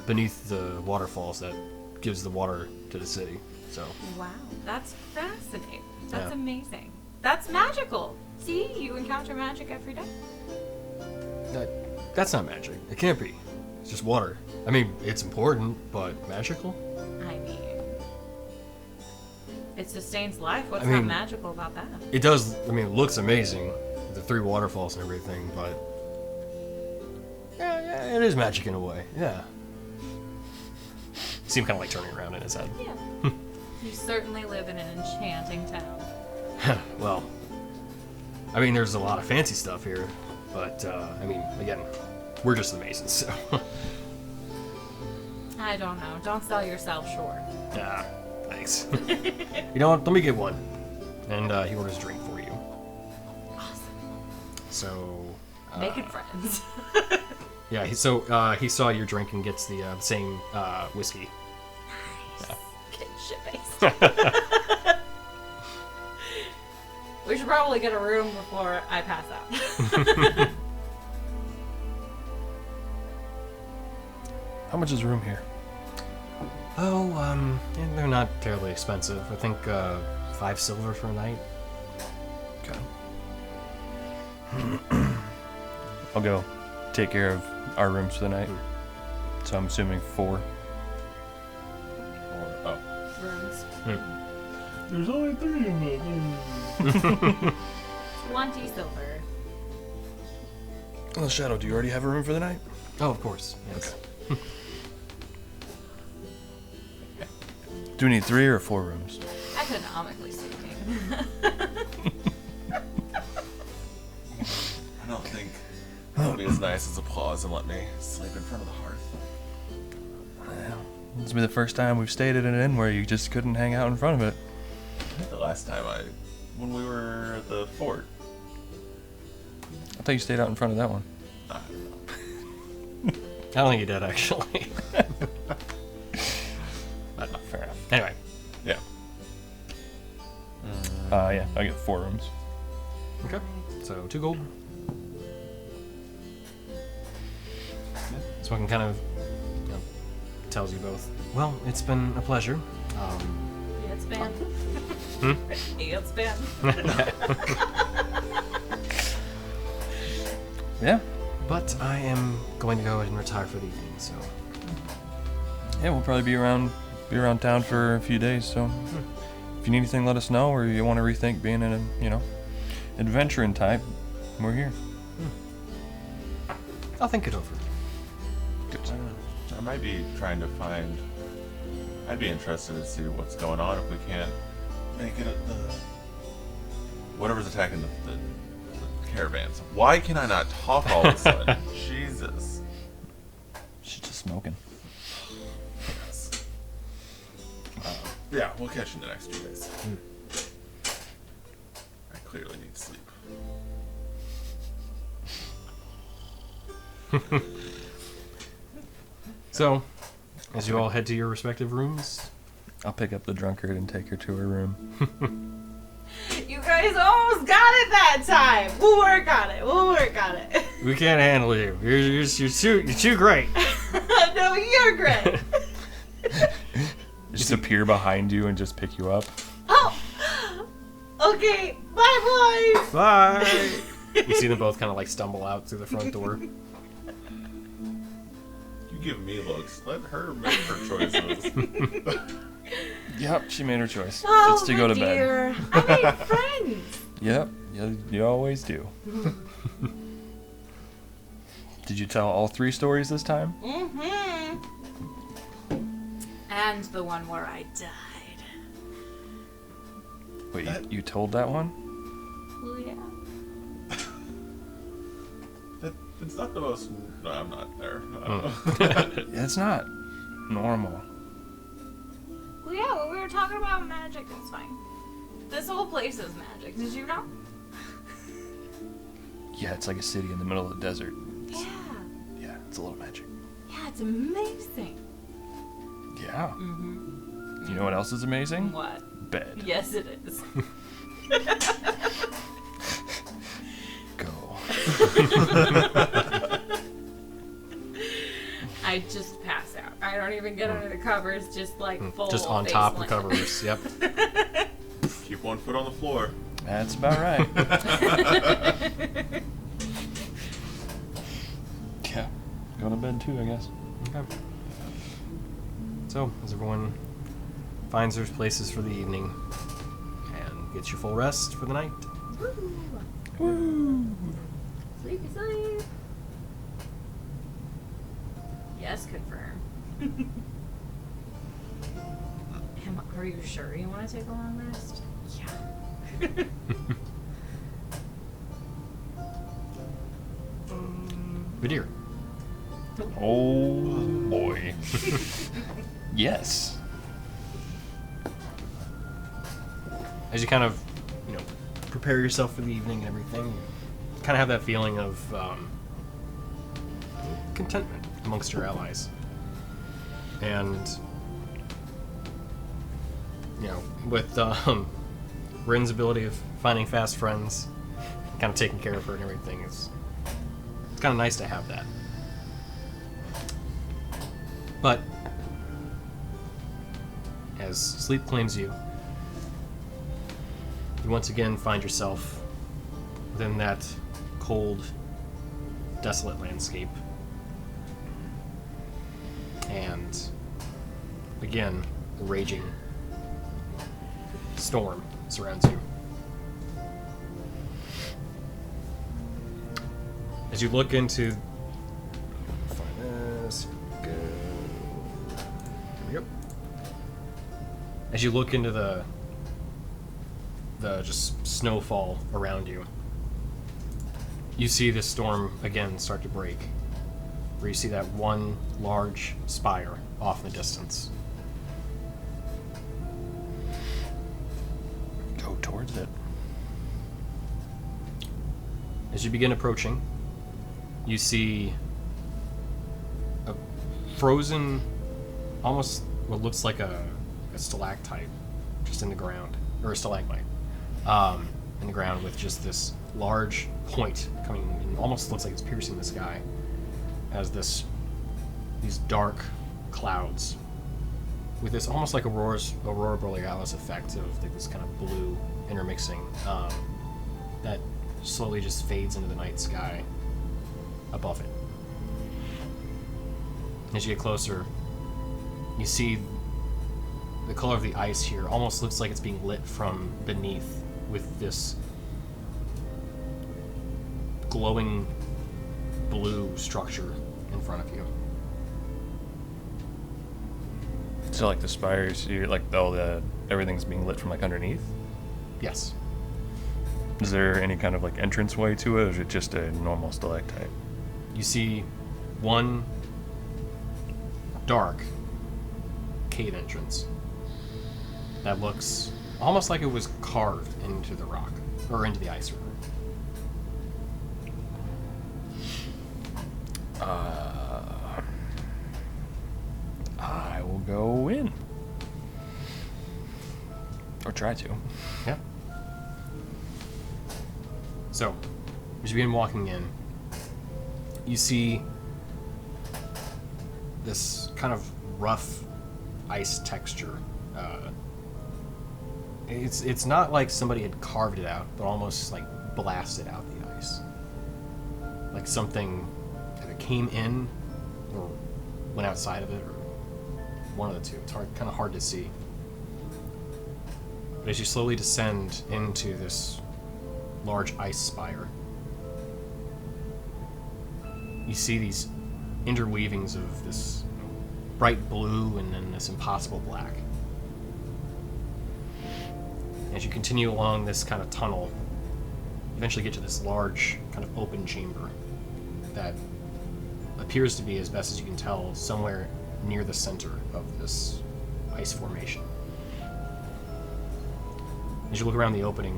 [SPEAKER 1] beneath the waterfalls that gives the water to the city. So
[SPEAKER 3] Wow, that's fascinating. That's
[SPEAKER 1] Yeah.
[SPEAKER 3] amazing. That's magical. See, you encounter magic every day.
[SPEAKER 1] that's not magic. It can't be. It's just water. I mean, it's important, but magical?
[SPEAKER 3] I mean, it sustains life. What's
[SPEAKER 1] I mean-
[SPEAKER 3] not magical about that?
[SPEAKER 1] It does. I mean, it looks amazing, the 3 waterfalls and everything, but yeah, it is magic in a way. Yeah. See him kind of like turning around in his head.
[SPEAKER 3] Yeah. You certainly live in an enchanting town.
[SPEAKER 1] Well, I mean, there's a lot of fancy stuff here, but I mean, again, we're just the Masons, so
[SPEAKER 3] I don't know. Don't sell yourself short.
[SPEAKER 1] yeah. Thanks. You know what? Let me get one, and he orders a drink for you.
[SPEAKER 3] Awesome.
[SPEAKER 1] So.
[SPEAKER 3] Making friends.
[SPEAKER 1] Yeah, he saw your drink and gets the same whiskey.
[SPEAKER 3] Get shit-faced. We should probably get a room before I pass out.
[SPEAKER 4] How much is a room here?
[SPEAKER 1] Oh, yeah, they're not terribly expensive. I think 5 silver for a night.
[SPEAKER 4] Okay. I'll go take care of our rooms for the night. So I'm assuming 4.
[SPEAKER 2] Oh.
[SPEAKER 3] Rooms.
[SPEAKER 2] There's only 3 of them.
[SPEAKER 3] 20 silver.
[SPEAKER 4] Well, Shadow, do you already have a room for the night?
[SPEAKER 1] Oh, of course. Yes.
[SPEAKER 4] Do we need 3 or 4 rooms?
[SPEAKER 3] Economically speaking.
[SPEAKER 2] I don't think it would be as nice as a pause and let me sleep in front of the hearth.
[SPEAKER 4] This will be the first time we've stayed at an inn where you just couldn't hang out in front of it.
[SPEAKER 2] I think the last time when we were at the fort.
[SPEAKER 4] I thought you stayed out in front of that one.
[SPEAKER 2] I don't know.
[SPEAKER 1] I don't think he did, actually. But,
[SPEAKER 4] Fair enough.
[SPEAKER 1] anyway.
[SPEAKER 2] Yeah.
[SPEAKER 4] Yeah, I get 4 rooms.
[SPEAKER 1] Okay. So 2 gold. So I can kind of tells you both. Well, it's been a pleasure.
[SPEAKER 3] It's been. It's been.
[SPEAKER 4] Yeah.
[SPEAKER 1] But I am going to go ahead and retire for the evening, so.
[SPEAKER 4] Yeah, we'll probably be around town for a few days, so if you need anything, let us know, or you want to rethink being an, adventuring type, we're here.
[SPEAKER 1] I'll think it over.
[SPEAKER 4] Good.
[SPEAKER 2] I might be trying to find. I'd be interested to see what's going on if we can't make it at the. Whatever's attacking the caravans. Why can I not talk all of a sudden? Jesus.
[SPEAKER 4] She's just smoking.
[SPEAKER 2] Yes. Yeah, we'll catch you in the next 2 days. I clearly need sleep.
[SPEAKER 1] So, as you all head to your respective rooms,
[SPEAKER 4] I'll pick up the drunkard and take her to her room.
[SPEAKER 3] You guys almost got it that time. We'll work on it.
[SPEAKER 1] we can't handle you. You're too great.
[SPEAKER 3] No, you're great.
[SPEAKER 4] Just appear behind you and just pick you up.
[SPEAKER 3] Oh. Okay. Bye, boys.
[SPEAKER 1] Bye. You see them both kind of like stumble out through the front door.
[SPEAKER 2] You give me looks. Let her make her choices.
[SPEAKER 4] Yep, she made her choice.
[SPEAKER 3] Oh,
[SPEAKER 4] It's to go to bed.
[SPEAKER 3] dear. I made friends.
[SPEAKER 4] Yep, you always do. Did you tell all 3 stories this time?
[SPEAKER 3] Mm-hmm. And the one where I died.
[SPEAKER 4] Wait, you told that one?
[SPEAKER 3] Well, yeah.
[SPEAKER 2] It's not the most. No, I'm not there.
[SPEAKER 4] It's not normal.
[SPEAKER 3] Well, yeah, well, we were talking about magic. It's fine. This whole place is magic. Did you know?
[SPEAKER 4] Yeah, it's like a city in the middle of the desert.
[SPEAKER 3] Yeah.
[SPEAKER 4] Yeah, it's a little magic.
[SPEAKER 3] Yeah, it's amazing.
[SPEAKER 4] Yeah. Mm-hmm. You know what else is amazing?
[SPEAKER 3] What?
[SPEAKER 4] Bed.
[SPEAKER 3] Yes, it is.
[SPEAKER 4] Go.
[SPEAKER 3] I just pass out. I don't even get under the covers, just like full
[SPEAKER 1] Just on
[SPEAKER 3] face
[SPEAKER 1] top of the
[SPEAKER 3] limp.
[SPEAKER 1] covers. Yep.
[SPEAKER 2] Keep one foot on the floor.
[SPEAKER 4] That's about right. Yeah. Going to bed too, I guess.
[SPEAKER 1] Okay. So, as everyone finds their places for the evening and gets your full rest for the night.
[SPEAKER 3] Woo! Sleepy sleep. Yes, confirm. Are you sure you want to take a long rest? Yeah.
[SPEAKER 1] Vidir.
[SPEAKER 4] Oh boy. Yes.
[SPEAKER 1] As you kind of, prepare yourself for the evening and everything, you kind of have that feeling of contentment amongst your allies. And, with Rin's ability of finding fast friends, kind of taking care of her and everything, it's kind of nice to have that. But as sleep claims you, you once again find yourself within that cold, desolate landscape. And again, a raging storm surrounds you. As you look into... Find this. Go. Here we go. As you look into the just snowfall around you, you see this storm again start to break, where you see that one large spire off in the distance.
[SPEAKER 4] Go towards it.
[SPEAKER 1] As you begin approaching, you see a frozen, almost what looks like a stalactite just in the ground, or a stalagmite in the ground, with just this large point coming in, almost looks like it's piercing the sky, as these dark clouds with this almost like aurora borealis effect of like this kind of blue intermixing that slowly just fades into the night sky above it. As you get closer, you see the color of the ice here almost looks like it's being lit from beneath with this glowing blue structure in front of you.
[SPEAKER 4] So like the spires, you're like everything's being lit from like underneath?
[SPEAKER 1] Yes.
[SPEAKER 4] Is there any kind of like entrance way to it, or is it just a normal stalactite?
[SPEAKER 1] You see one dark cave entrance that looks almost like it was carved into the rock, or into the ice river.
[SPEAKER 4] I will go in. Or try to.
[SPEAKER 1] Yeah. So, as you begin walking in, you see this kind of rough ice texture. It's not like somebody had carved it out, but almost like blasted out the ice. Like something either came in or went outside of it, or one of the two. It's kind of hard to see. But as you slowly descend into this large ice spire, you see these interweavings of this bright blue and then this impossible black. As you continue along this kind of tunnel, you eventually get to this large kind of open chamber that appears to be, as best as you can tell, somewhere near the center of this ice formation. As you look around the opening,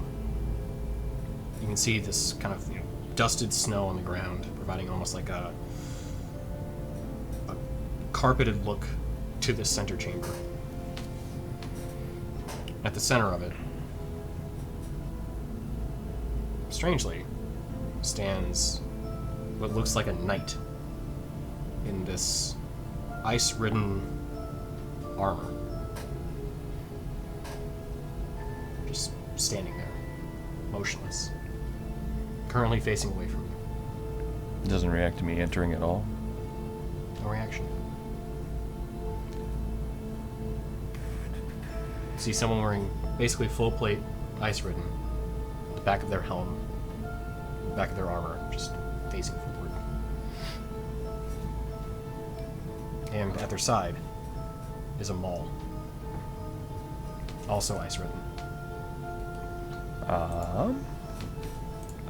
[SPEAKER 1] you can see this kind of dusted snow on the ground, providing almost like a carpeted look to this center chamber. At the center of it, strangely, stands what looks like a knight in this ice-ridden armor. Just standing there, motionless, currently facing away from you.
[SPEAKER 4] It doesn't react to me entering at all.
[SPEAKER 1] No reaction. You see someone wearing basically full plate, ice-ridden, the back of their helm, the back of their armor, just facing forward. And at their side is a maul, also ice-ridden.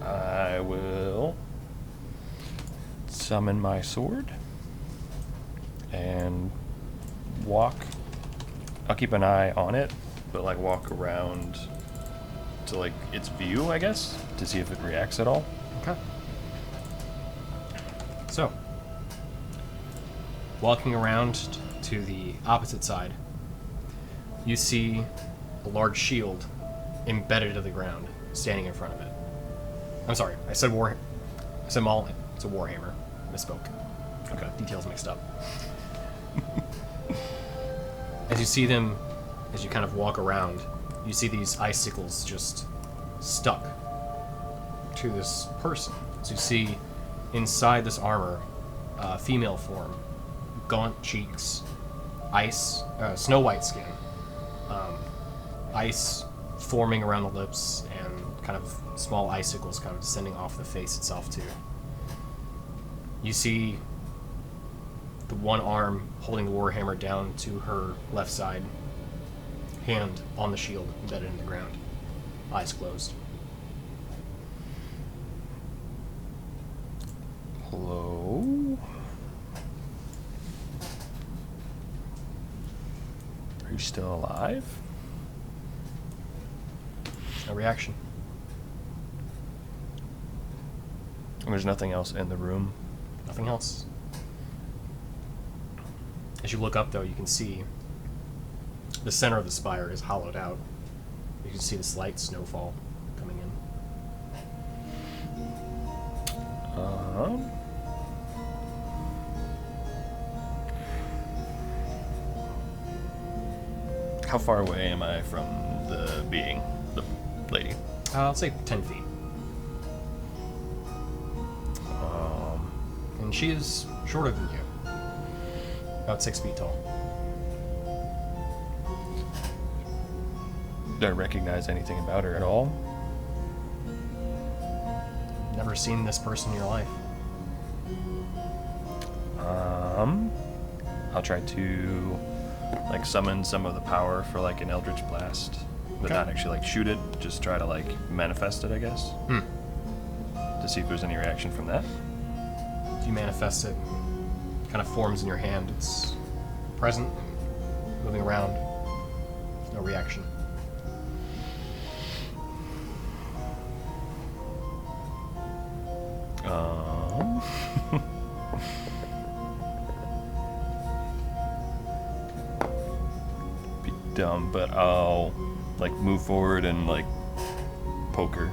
[SPEAKER 4] I will summon my sword and walk. I'll keep an eye on it, but like walk around to like its view, I guess, to see if it reacts at all.
[SPEAKER 1] Okay. So, walking around to the opposite side, you see a large shield embedded into the ground, standing in front of it. I'm sorry, I said maul. It's a warhammer. Misspoke. Okay, details mixed up. As you see them, as you kind of walk around, you see these icicles just stuck to this person. So you see inside this armor, female form, gaunt cheeks, ice, snow white skin, ice forming around the lips, and kind of small icicles kind of descending off the face itself too. You see the one arm holding the warhammer down to her left side, hand on the shield embedded in the ground, eyes closed.
[SPEAKER 4] Hello? Are you still alive?
[SPEAKER 1] No reaction.
[SPEAKER 4] And there's nothing else in the room.
[SPEAKER 1] Nothing else. As you look up, though, you can see the center of the spire is hollowed out. You can see the slight snowfall coming in.
[SPEAKER 4] How far away am I from the being, the lady?
[SPEAKER 1] I'll say 10 feet. And she is shorter than you. About 6 feet tall.
[SPEAKER 4] Do I recognize anything about her at all?
[SPEAKER 1] Never seen this person in your life.
[SPEAKER 4] I'll try to like summon some of the power for like an eldritch blast, but
[SPEAKER 1] Okay.
[SPEAKER 4] not actually like shoot it. Just try to like manifest it, I guess, to see if there's any reaction from that.
[SPEAKER 1] You manifest it, and kind of forms in your hand. It's present, moving around. There's no reaction.
[SPEAKER 4] Be dumb, but I'll like move forward and like poke her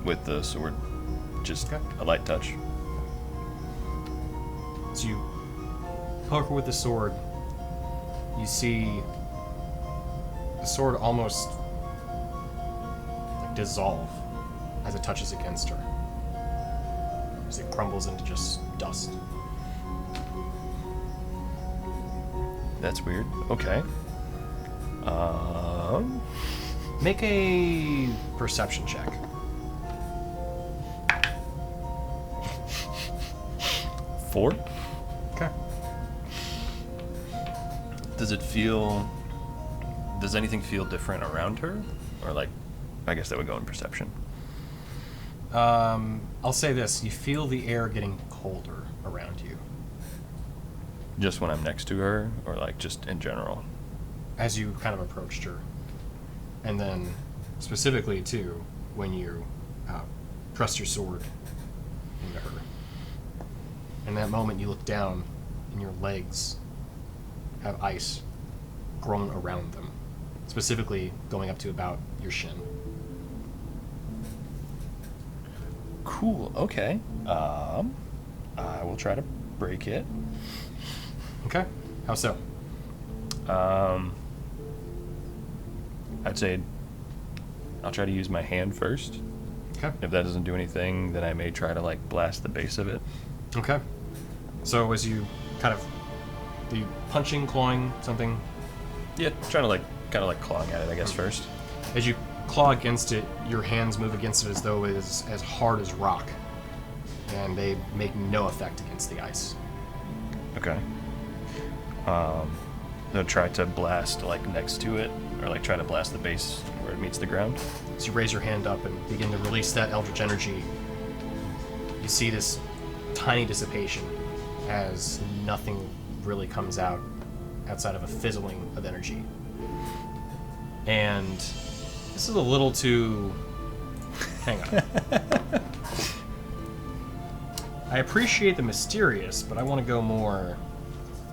[SPEAKER 4] with the sword. Just
[SPEAKER 1] Okay.
[SPEAKER 4] a light touch.
[SPEAKER 1] As you poke her with the sword, you see the sword almost like dissolve as it touches against her, as it crumbles into just dust.
[SPEAKER 4] That's weird. Okay.
[SPEAKER 1] Make a perception check.
[SPEAKER 4] Four.
[SPEAKER 1] Okay.
[SPEAKER 4] Does anything feel different around her? Or like I guess that would go in perception.
[SPEAKER 1] I'll say this. You feel the air getting colder around you.
[SPEAKER 4] Just when I'm next to her, or like just in general?
[SPEAKER 1] As you kind of approached her. And then specifically, too, when you pressed your sword into her. In that moment, you look down, and your legs have ice grown around them. Specifically, going up to about your shin.
[SPEAKER 4] Cool, okay. I will try to break it.
[SPEAKER 1] Okay. How so?
[SPEAKER 4] I'd say I'll try to use my hand first.
[SPEAKER 1] Okay.
[SPEAKER 4] If that doesn't do anything, then I may try to like blast the base of it.
[SPEAKER 1] Okay. So as you kind of, are you punching, clawing, something?
[SPEAKER 4] Yeah, trying to kind of clawing at it, I guess, first.
[SPEAKER 1] As you claw against it, your hands move against it as though it is as hard as rock. And they make no effect against the ice.
[SPEAKER 4] Okay. They'll try to blast next to it, or try to blast the base where it meets the ground.
[SPEAKER 1] As you raise your hand up and begin to release that eldritch energy, you see this tiny dissipation as nothing really comes out outside of a fizzling of energy. And this is a little too... Hang on. I appreciate the mysterious, but I want to go more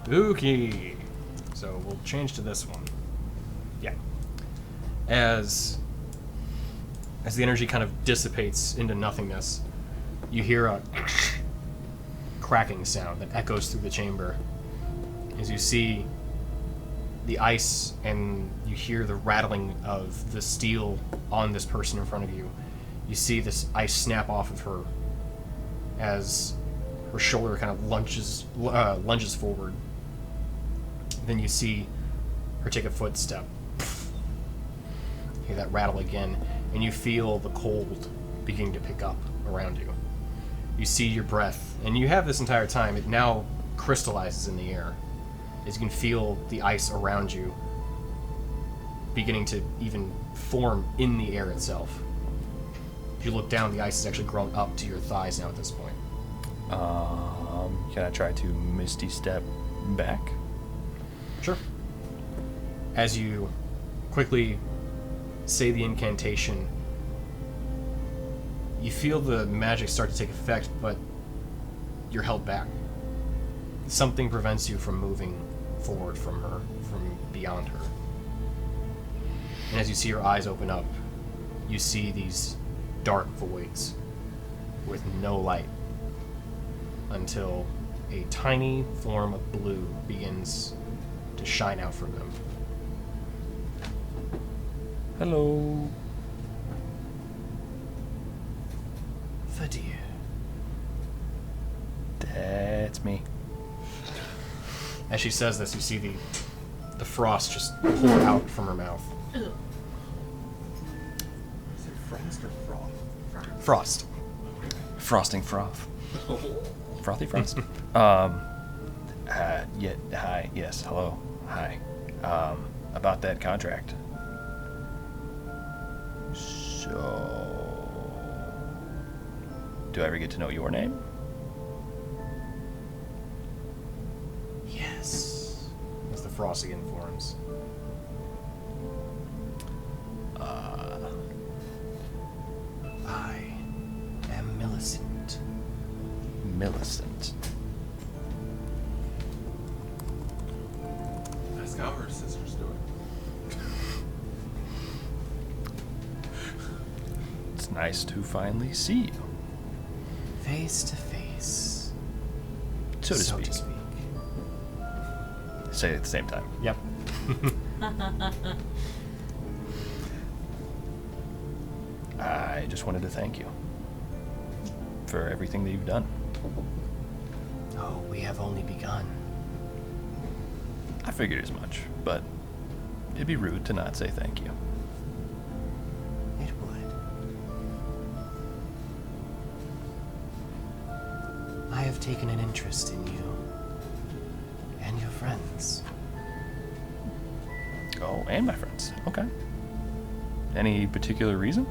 [SPEAKER 1] spooky. So we'll change to this one. Yeah. As the energy kind of dissipates into nothingness, you hear a cracking sound that echoes through the chamber. As you see the ice and you hear the rattling of the steel on this person in front of you, you see this ice snap off of her as her shoulder kind of lunges forward. Then you see her take a footstep. You hear that rattle again, and you feel the cold beginning to pick up around you. You see your breath, and you have this entire time, it now crystallizes in the air. As you can feel the ice around you beginning to even form in the air itself. If you look down, the ice has actually grown up to your thighs now at this point.
[SPEAKER 4] Can I try to Misty Step back?
[SPEAKER 1] Sure. As you quickly say the incantation, you feel the magic start to take effect, but you're held back. Something prevents you from moving forward from her, from beyond her. And as you see her eyes open up, you see these dark voids with no light until a tiny form of blue begins to shine out from them.
[SPEAKER 4] Hello.
[SPEAKER 1] Fadir.
[SPEAKER 4] That's me.
[SPEAKER 1] As she says this, you see the frost just pour out from her mouth.
[SPEAKER 2] Is it frost or froth?
[SPEAKER 1] Frost.
[SPEAKER 4] Frosting froth. Frothy frost. Yeah, hi, yes, hello, hi. About that contract. So, do I ever get to know your name?
[SPEAKER 1] Yes. As the frost again forms. I am Millicent.
[SPEAKER 4] Millicent.
[SPEAKER 2] Ask how her sister's doing.
[SPEAKER 4] It's nice to finally see you,
[SPEAKER 1] Face to face.
[SPEAKER 4] so to speak. Say it at the same time.
[SPEAKER 1] Yep.
[SPEAKER 4] I just wanted to thank you for everything that you've done.
[SPEAKER 1] Oh, we have only begun.
[SPEAKER 4] I figured as much, but it'd be rude to not say thank you.
[SPEAKER 1] It would. I have taken an interest in you and your friends.
[SPEAKER 4] Oh, and my friends. Okay. Any particular reason?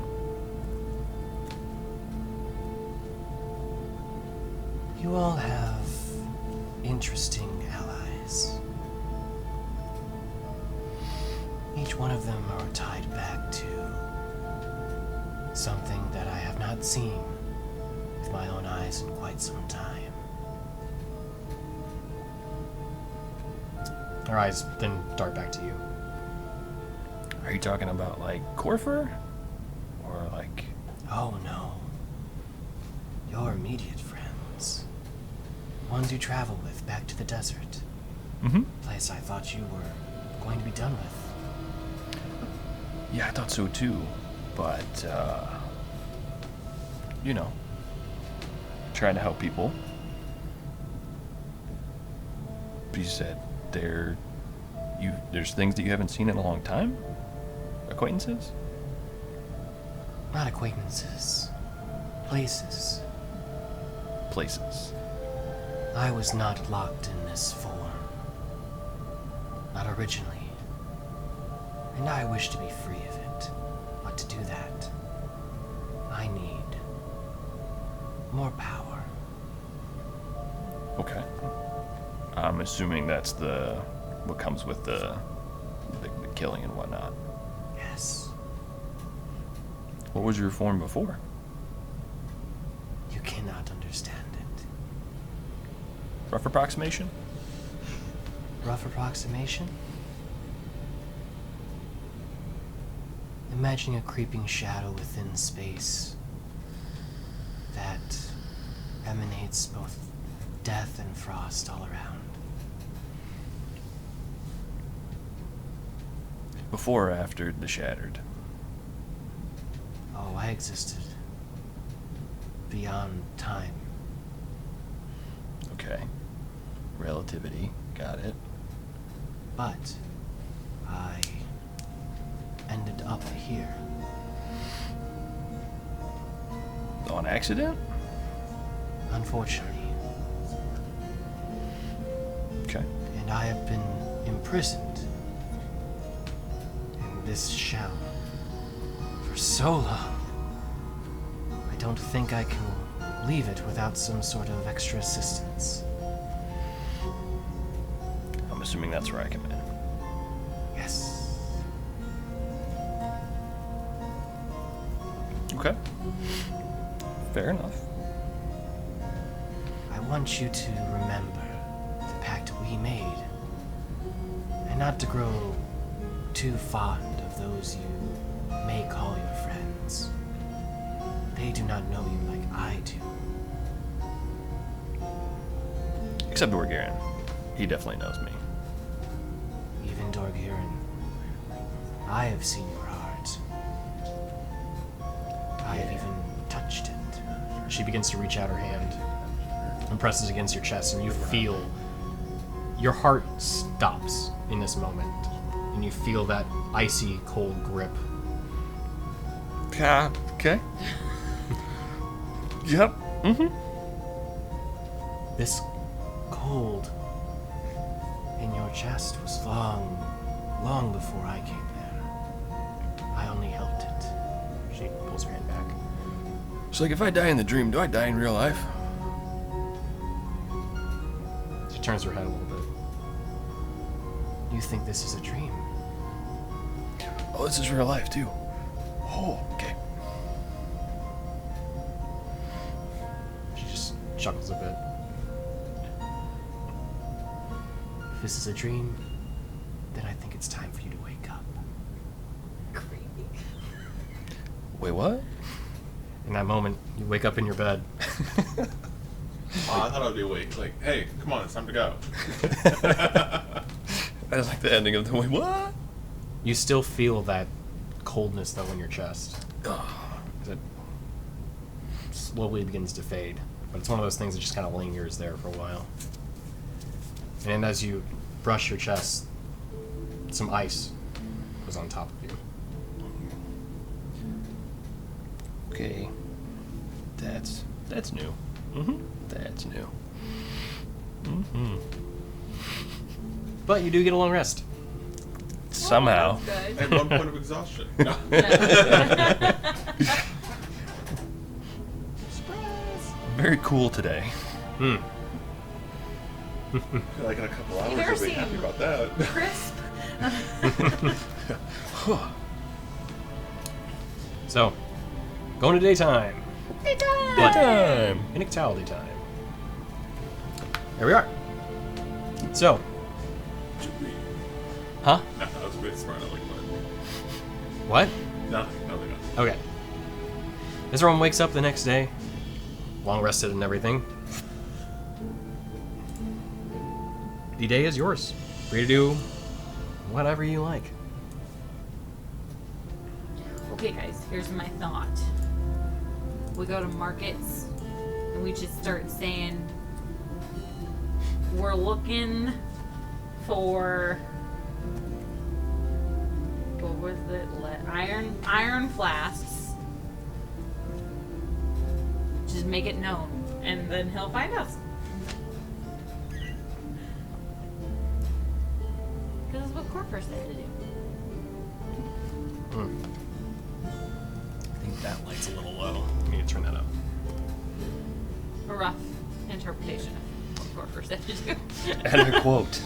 [SPEAKER 1] You all have interesting allies. Each one of them are tied back to something that I have not seen with my own eyes in quite some time. Her eyes then dart back to you.
[SPEAKER 4] Are you talking about, like, Corfer? Or, like...
[SPEAKER 1] Oh no. Your immediate friends. Ones you travel with back to the desert.
[SPEAKER 4] Mm-hmm.
[SPEAKER 1] Place I thought you were going to be done with.
[SPEAKER 4] Yeah, I thought so too. But, you know, trying to help people. But you said there's things that you haven't seen in a long time? Acquaintances?
[SPEAKER 1] Not acquaintances. Places.
[SPEAKER 4] Places.
[SPEAKER 1] I was not locked in this form. Not originally. And I wish to be free of it. But to do that, I need more power.
[SPEAKER 4] Okay. I'm assuming that's what comes with the killing and whatnot.
[SPEAKER 1] Yes.
[SPEAKER 4] What was your form before?
[SPEAKER 1] You cannot understand it.
[SPEAKER 4] Rough approximation?
[SPEAKER 1] Rough approximation? Imagining a creeping shadow within space that emanates both death and frost all around.
[SPEAKER 4] Before or after the Shattered?
[SPEAKER 1] Oh, I existed beyond time.
[SPEAKER 4] Okay. Relativity. Got it.
[SPEAKER 1] But I ended up here.
[SPEAKER 4] On accident?
[SPEAKER 1] Unfortunately.
[SPEAKER 4] Okay.
[SPEAKER 1] And I have been imprisoned in this shell for so long. I don't think I can leave it without some sort of extra assistance.
[SPEAKER 4] I'm assuming that's where I come in.
[SPEAKER 1] Yes.
[SPEAKER 4] Okay. Fair enough.
[SPEAKER 1] I want you to remember the pact we made, and not to grow too fond of those you may call your friends. They do not know you like I do.
[SPEAKER 4] Except Dorgarian. He definitely knows me.
[SPEAKER 1] Even Dorgirin, I have seen your heart. I have even touched it. She begins to reach out her hand and presses against your chest, and you feel your heart stops in this moment, and you feel that icy cold grip.
[SPEAKER 4] Yeah. Okay. Yep. Mm-hmm.
[SPEAKER 1] This cold in your chest was long before I came there. I only helped it. She pulls her hand back.
[SPEAKER 4] So, like, if I die in the dream, do I die in real life?
[SPEAKER 1] She turns her head a little bit. You think this is a dream?
[SPEAKER 4] Oh, this is real life, too. Oh, okay.
[SPEAKER 1] She just chuckles a bit. If this is a dream, then I think it's time for you to wake up.
[SPEAKER 3] Creepy.
[SPEAKER 4] Wait, what?
[SPEAKER 1] In that moment, you wake up in your bed.
[SPEAKER 2] Oh, I thought I'd be awake. Like, hey, come on, it's time to go.
[SPEAKER 4] I just like the ending of the wait, what?
[SPEAKER 1] You still feel that coldness, though, in your chest. It slowly begins to fade. But it's one of those things that just kind of lingers there for a while. And as you brush your chest, some ice goes on top of you.
[SPEAKER 4] Okay. That's new. Mm-hmm. That's new. Mm-hmm.
[SPEAKER 1] But you do get a long rest.
[SPEAKER 4] somehow.
[SPEAKER 3] That's
[SPEAKER 2] At
[SPEAKER 3] good.
[SPEAKER 2] 1 point of exhaustion. No.
[SPEAKER 4] Very cool today.
[SPEAKER 2] I feel like in a couple hours
[SPEAKER 3] Never
[SPEAKER 2] I'll be
[SPEAKER 3] seen
[SPEAKER 2] happy about that.
[SPEAKER 3] Crisp.
[SPEAKER 1] So, going to daytime.
[SPEAKER 4] Time.
[SPEAKER 1] Inik Taoul daytime. There we are. So, huh?
[SPEAKER 2] No, I was really smart. I like
[SPEAKER 1] What?
[SPEAKER 2] nothing.
[SPEAKER 1] Okay. Everyone wakes up the next day, long rested and everything. The day is yours. Free to do whatever you like.
[SPEAKER 3] Okay, guys, here's my thought. We go to markets and we just start saying we're looking for what was it? Iron flasks. Just make it known, and then he'll find us. This is what Corpus said to do.
[SPEAKER 1] I think that light's a little low. I need to turn that up.
[SPEAKER 3] A rough interpretation of what Corpus said to do.
[SPEAKER 4] And I quote,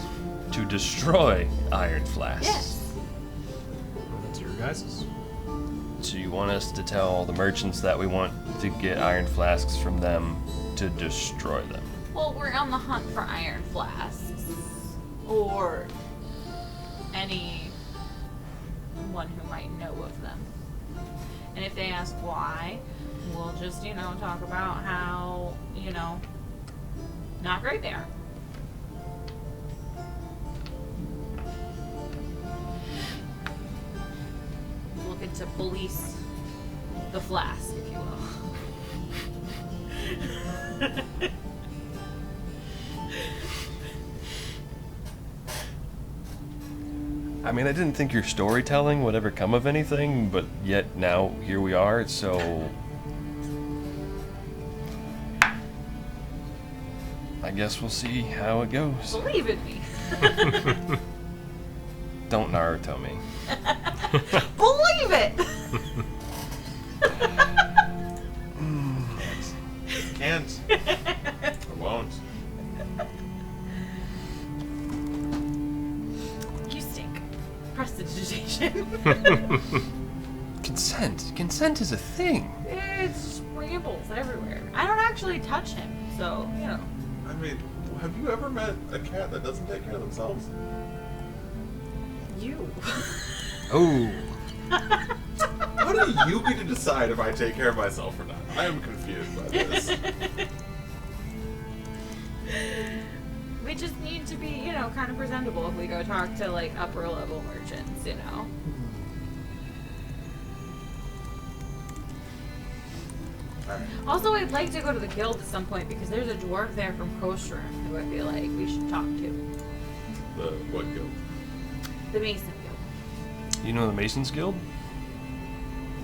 [SPEAKER 4] to destroy iron flasks.
[SPEAKER 3] Yes.
[SPEAKER 1] That's your guys's.
[SPEAKER 4] So you want us to tell all the merchants that we want to get iron flasks from them to destroy them?
[SPEAKER 3] Well, we're on the hunt for iron flasks. Or anyone who might know of them. And if they ask why, we'll just, talk about how, not great they are. Looking to police the flask, if you will.
[SPEAKER 4] I mean, I didn't think your storytelling would ever come of anything, but yet now here we are, so... I guess we'll see how it goes.
[SPEAKER 3] Believe in me.
[SPEAKER 4] Don't Naruto me.
[SPEAKER 3] Believe it!
[SPEAKER 2] Can't. I won't.
[SPEAKER 3] You stink. Prestidigitation.
[SPEAKER 4] Consent is a thing.
[SPEAKER 3] It's rambles everywhere. I don't actually touch him, so,
[SPEAKER 2] I mean, have you ever met a cat that doesn't take care of themselves?
[SPEAKER 3] You.
[SPEAKER 1] Oh.
[SPEAKER 2] How do you get to decide if I take care of myself or not? I am confused by this.
[SPEAKER 3] We just need to be, kind of presentable if we go talk to, upper level merchants,
[SPEAKER 2] Alright.
[SPEAKER 3] Also, I'd like to go to the guild at some point because there's a dwarf there from Kostrum who I feel like we should talk to.
[SPEAKER 2] The what guild?
[SPEAKER 3] The Mason Guild.
[SPEAKER 4] You know the Masons Guild?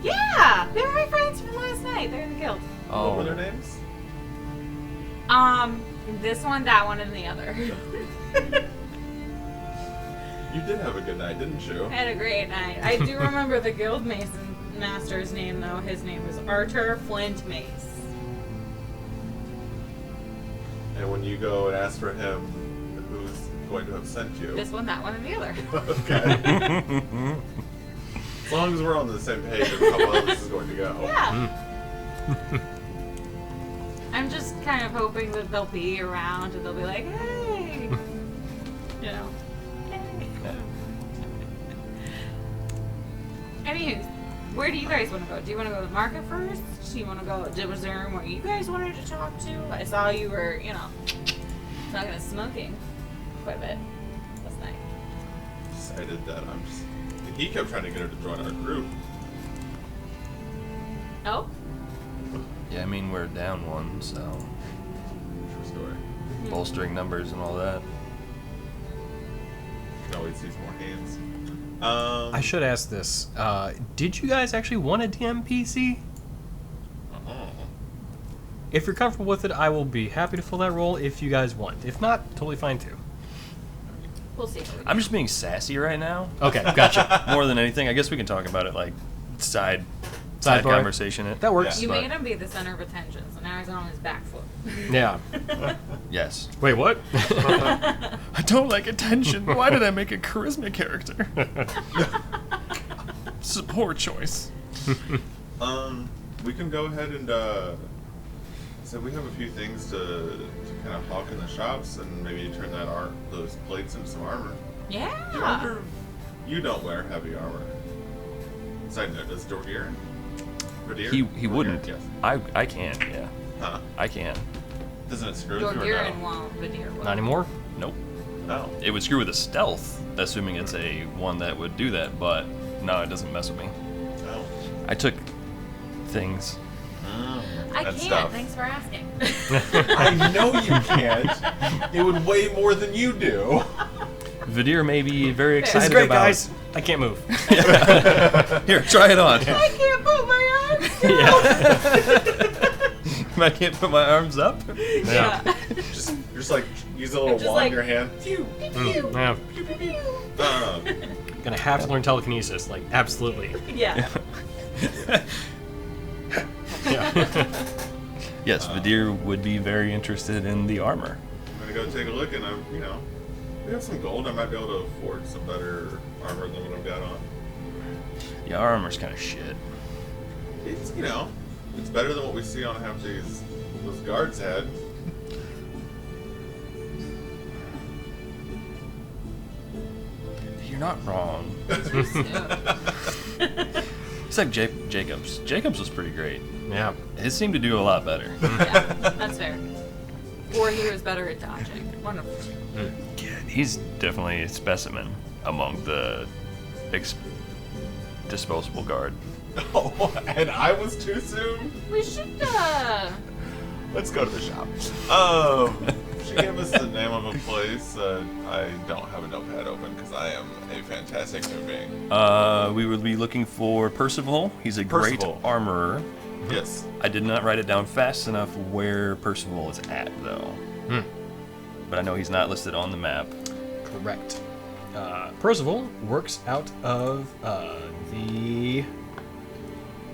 [SPEAKER 3] Yeah! They were my friends from last night. They're in the guild.
[SPEAKER 2] What were their names?
[SPEAKER 3] This one, that one, and the other.
[SPEAKER 2] You did have a good night, didn't you?
[SPEAKER 3] I had a great night. I do remember the guild mason master's name, though. His name was Arthur Flint Mace.
[SPEAKER 2] And when you go and ask for him, who's going to have sent you?
[SPEAKER 3] This one, that one, and the other.
[SPEAKER 2] Okay. As long as we're on the same page of how well this is going to go.
[SPEAKER 3] Yeah. I'm just kind of hoping that they'll be around and they'll be like, hey. Hey. Anywho, where do you guys want to go? Do you want to go to the market first? Do you want to go? Was there a room where you guys wanted to talk to? I saw you were, talking and smoking quite a bit last night.
[SPEAKER 2] Decided that he kept trying to get her to join our group.
[SPEAKER 3] Oh?
[SPEAKER 4] Yeah, I mean, we're down one, so...
[SPEAKER 2] True story.
[SPEAKER 4] bolstering numbers and all that.
[SPEAKER 2] You can always use more hands.
[SPEAKER 1] I should ask this. Did you guys actually want a DMPC? If you're comfortable with it, I will be happy to fill that role if you guys want. If not, totally fine too.
[SPEAKER 3] We'll see.
[SPEAKER 4] I'm just being sassy right now.
[SPEAKER 1] Okay, gotcha.
[SPEAKER 4] More than anything, I guess we can talk about it like side
[SPEAKER 1] Sidebar.
[SPEAKER 4] conversation.
[SPEAKER 1] That works.
[SPEAKER 3] You
[SPEAKER 4] but-
[SPEAKER 3] made him be the center of attention, so now he's on his back foot.
[SPEAKER 1] Yeah.
[SPEAKER 4] Yes.
[SPEAKER 1] Wait, what?
[SPEAKER 4] I don't like attention. Why did I make a charisma character? It's a poor choice.
[SPEAKER 2] We can go ahead and so we have a few things to kind of hawk in the shops and maybe turn those plates into some armor.
[SPEAKER 3] Yeah.
[SPEAKER 2] You wonder you don't wear heavy armor. Side note, does Dorgier?
[SPEAKER 4] He wouldn't.
[SPEAKER 2] Yes.
[SPEAKER 4] I can, yeah.
[SPEAKER 2] Huh.
[SPEAKER 4] I can.
[SPEAKER 2] Doesn't it screw with you or
[SPEAKER 3] Dorgirin
[SPEAKER 2] no?
[SPEAKER 3] won't, Veneer will.
[SPEAKER 1] Not anymore?
[SPEAKER 4] Nope.
[SPEAKER 2] No.
[SPEAKER 4] It would screw with a stealth, assuming it's a one that would do that, but no, it doesn't mess with me.
[SPEAKER 2] No.
[SPEAKER 4] I took things.
[SPEAKER 3] I
[SPEAKER 2] That
[SPEAKER 3] can't.
[SPEAKER 2] stuff.
[SPEAKER 3] Thanks for asking.
[SPEAKER 2] I know you can't. It would weigh more than you do.
[SPEAKER 4] Vidir may be very
[SPEAKER 3] This
[SPEAKER 1] This is
[SPEAKER 4] excited
[SPEAKER 1] great,
[SPEAKER 4] about.
[SPEAKER 1] guys. I can't move.
[SPEAKER 4] Here, try it on.
[SPEAKER 3] I can't put my arms down.
[SPEAKER 4] I can't put my arms up.
[SPEAKER 1] Yeah.
[SPEAKER 2] Just like use a little
[SPEAKER 3] Just
[SPEAKER 2] wand
[SPEAKER 3] like-
[SPEAKER 2] in your hand.
[SPEAKER 1] Yeah.
[SPEAKER 2] Um,
[SPEAKER 1] Gonna have to learn telekinesis. Like, absolutely.
[SPEAKER 3] Yeah.
[SPEAKER 1] Yeah.
[SPEAKER 4] Yes, Vidir would be very interested in the armor.
[SPEAKER 2] I'm gonna go take a look, and we have some gold. I might be able to afford some better armor than what I've got on.
[SPEAKER 4] Yeah, our armor's kind of shit.
[SPEAKER 2] It's it's better than what we see on half those guards' head.
[SPEAKER 4] You're not wrong. It's like Jacobs. Jacobs was pretty great.
[SPEAKER 1] Yeah.
[SPEAKER 4] His seemed to do a lot better.
[SPEAKER 3] Yeah, that's fair. Or he was better at dodging. Wonderful.
[SPEAKER 4] Yeah, he's definitely a specimen among the disposable guard.
[SPEAKER 2] Oh, and I was too soon.
[SPEAKER 3] We should,
[SPEAKER 2] Let's go to the shop. She gave us the name of a place. I don't have a notepad open because I am a fantastic human being.
[SPEAKER 4] We would be looking for Percival. He's a
[SPEAKER 2] Percival.
[SPEAKER 4] great armorer.
[SPEAKER 2] Yes.
[SPEAKER 4] I did not write it down fast enough where Percival is at, though. But I know he's not listed on the map.
[SPEAKER 1] Correct. Percival works out of the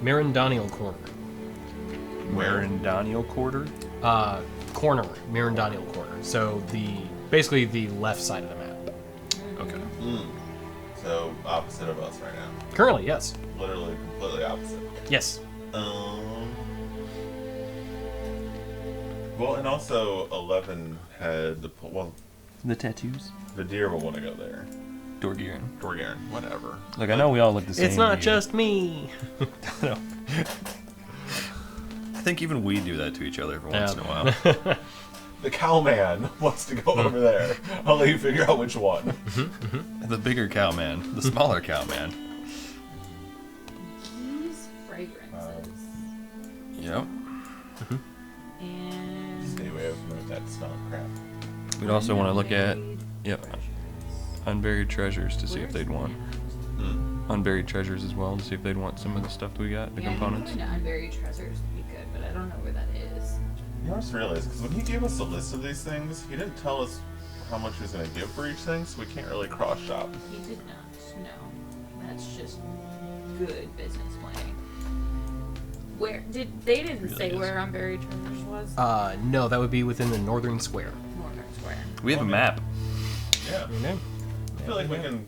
[SPEAKER 1] Marindaniel corner.
[SPEAKER 4] Marindaniel Quarter?
[SPEAKER 1] Corner. Marindaniel corner. So basically the left side of the map.
[SPEAKER 4] Okay.
[SPEAKER 2] So opposite of us right now.
[SPEAKER 1] Currently, yes.
[SPEAKER 2] Literally completely opposite.
[SPEAKER 1] Yes.
[SPEAKER 2] Well, and also 11 had
[SPEAKER 4] The tattoos?
[SPEAKER 2] Vidir will want to go there.
[SPEAKER 4] Dorgirin.
[SPEAKER 2] Dorgirin, whatever.
[SPEAKER 4] Look, I know we all look the same.
[SPEAKER 1] It's not
[SPEAKER 4] to you.
[SPEAKER 1] just me.
[SPEAKER 4] No. I think even we do that to each other every once in a while.
[SPEAKER 2] The cowman wants to go over there. I'll let you figure out which one.
[SPEAKER 4] The bigger cowman, the smaller cowman.
[SPEAKER 3] use fragrances.
[SPEAKER 4] Yep.
[SPEAKER 3] And
[SPEAKER 2] Stay away from that smell of crap.
[SPEAKER 4] We'd also want to look at unburied treasures to see if they'd want unburied treasures as well to see if they'd want some of the stuff that we got, the components.
[SPEAKER 3] Yeah, unburied treasures would be good, but I don't know where that is.
[SPEAKER 2] You know, I just realized, because when he gave us a list of these things, he didn't tell us how much he was going to give for each thing, so we can't really cross-shop.
[SPEAKER 3] He did not. No, that's just good business planning. Where they didn't
[SPEAKER 4] Really
[SPEAKER 3] say
[SPEAKER 4] is.
[SPEAKER 3] where unburied treasures was?
[SPEAKER 1] No, that would be within the northern square.
[SPEAKER 3] Northern Square.
[SPEAKER 4] We have a map.
[SPEAKER 2] Yeah.
[SPEAKER 1] Okay.
[SPEAKER 2] I feel like we can,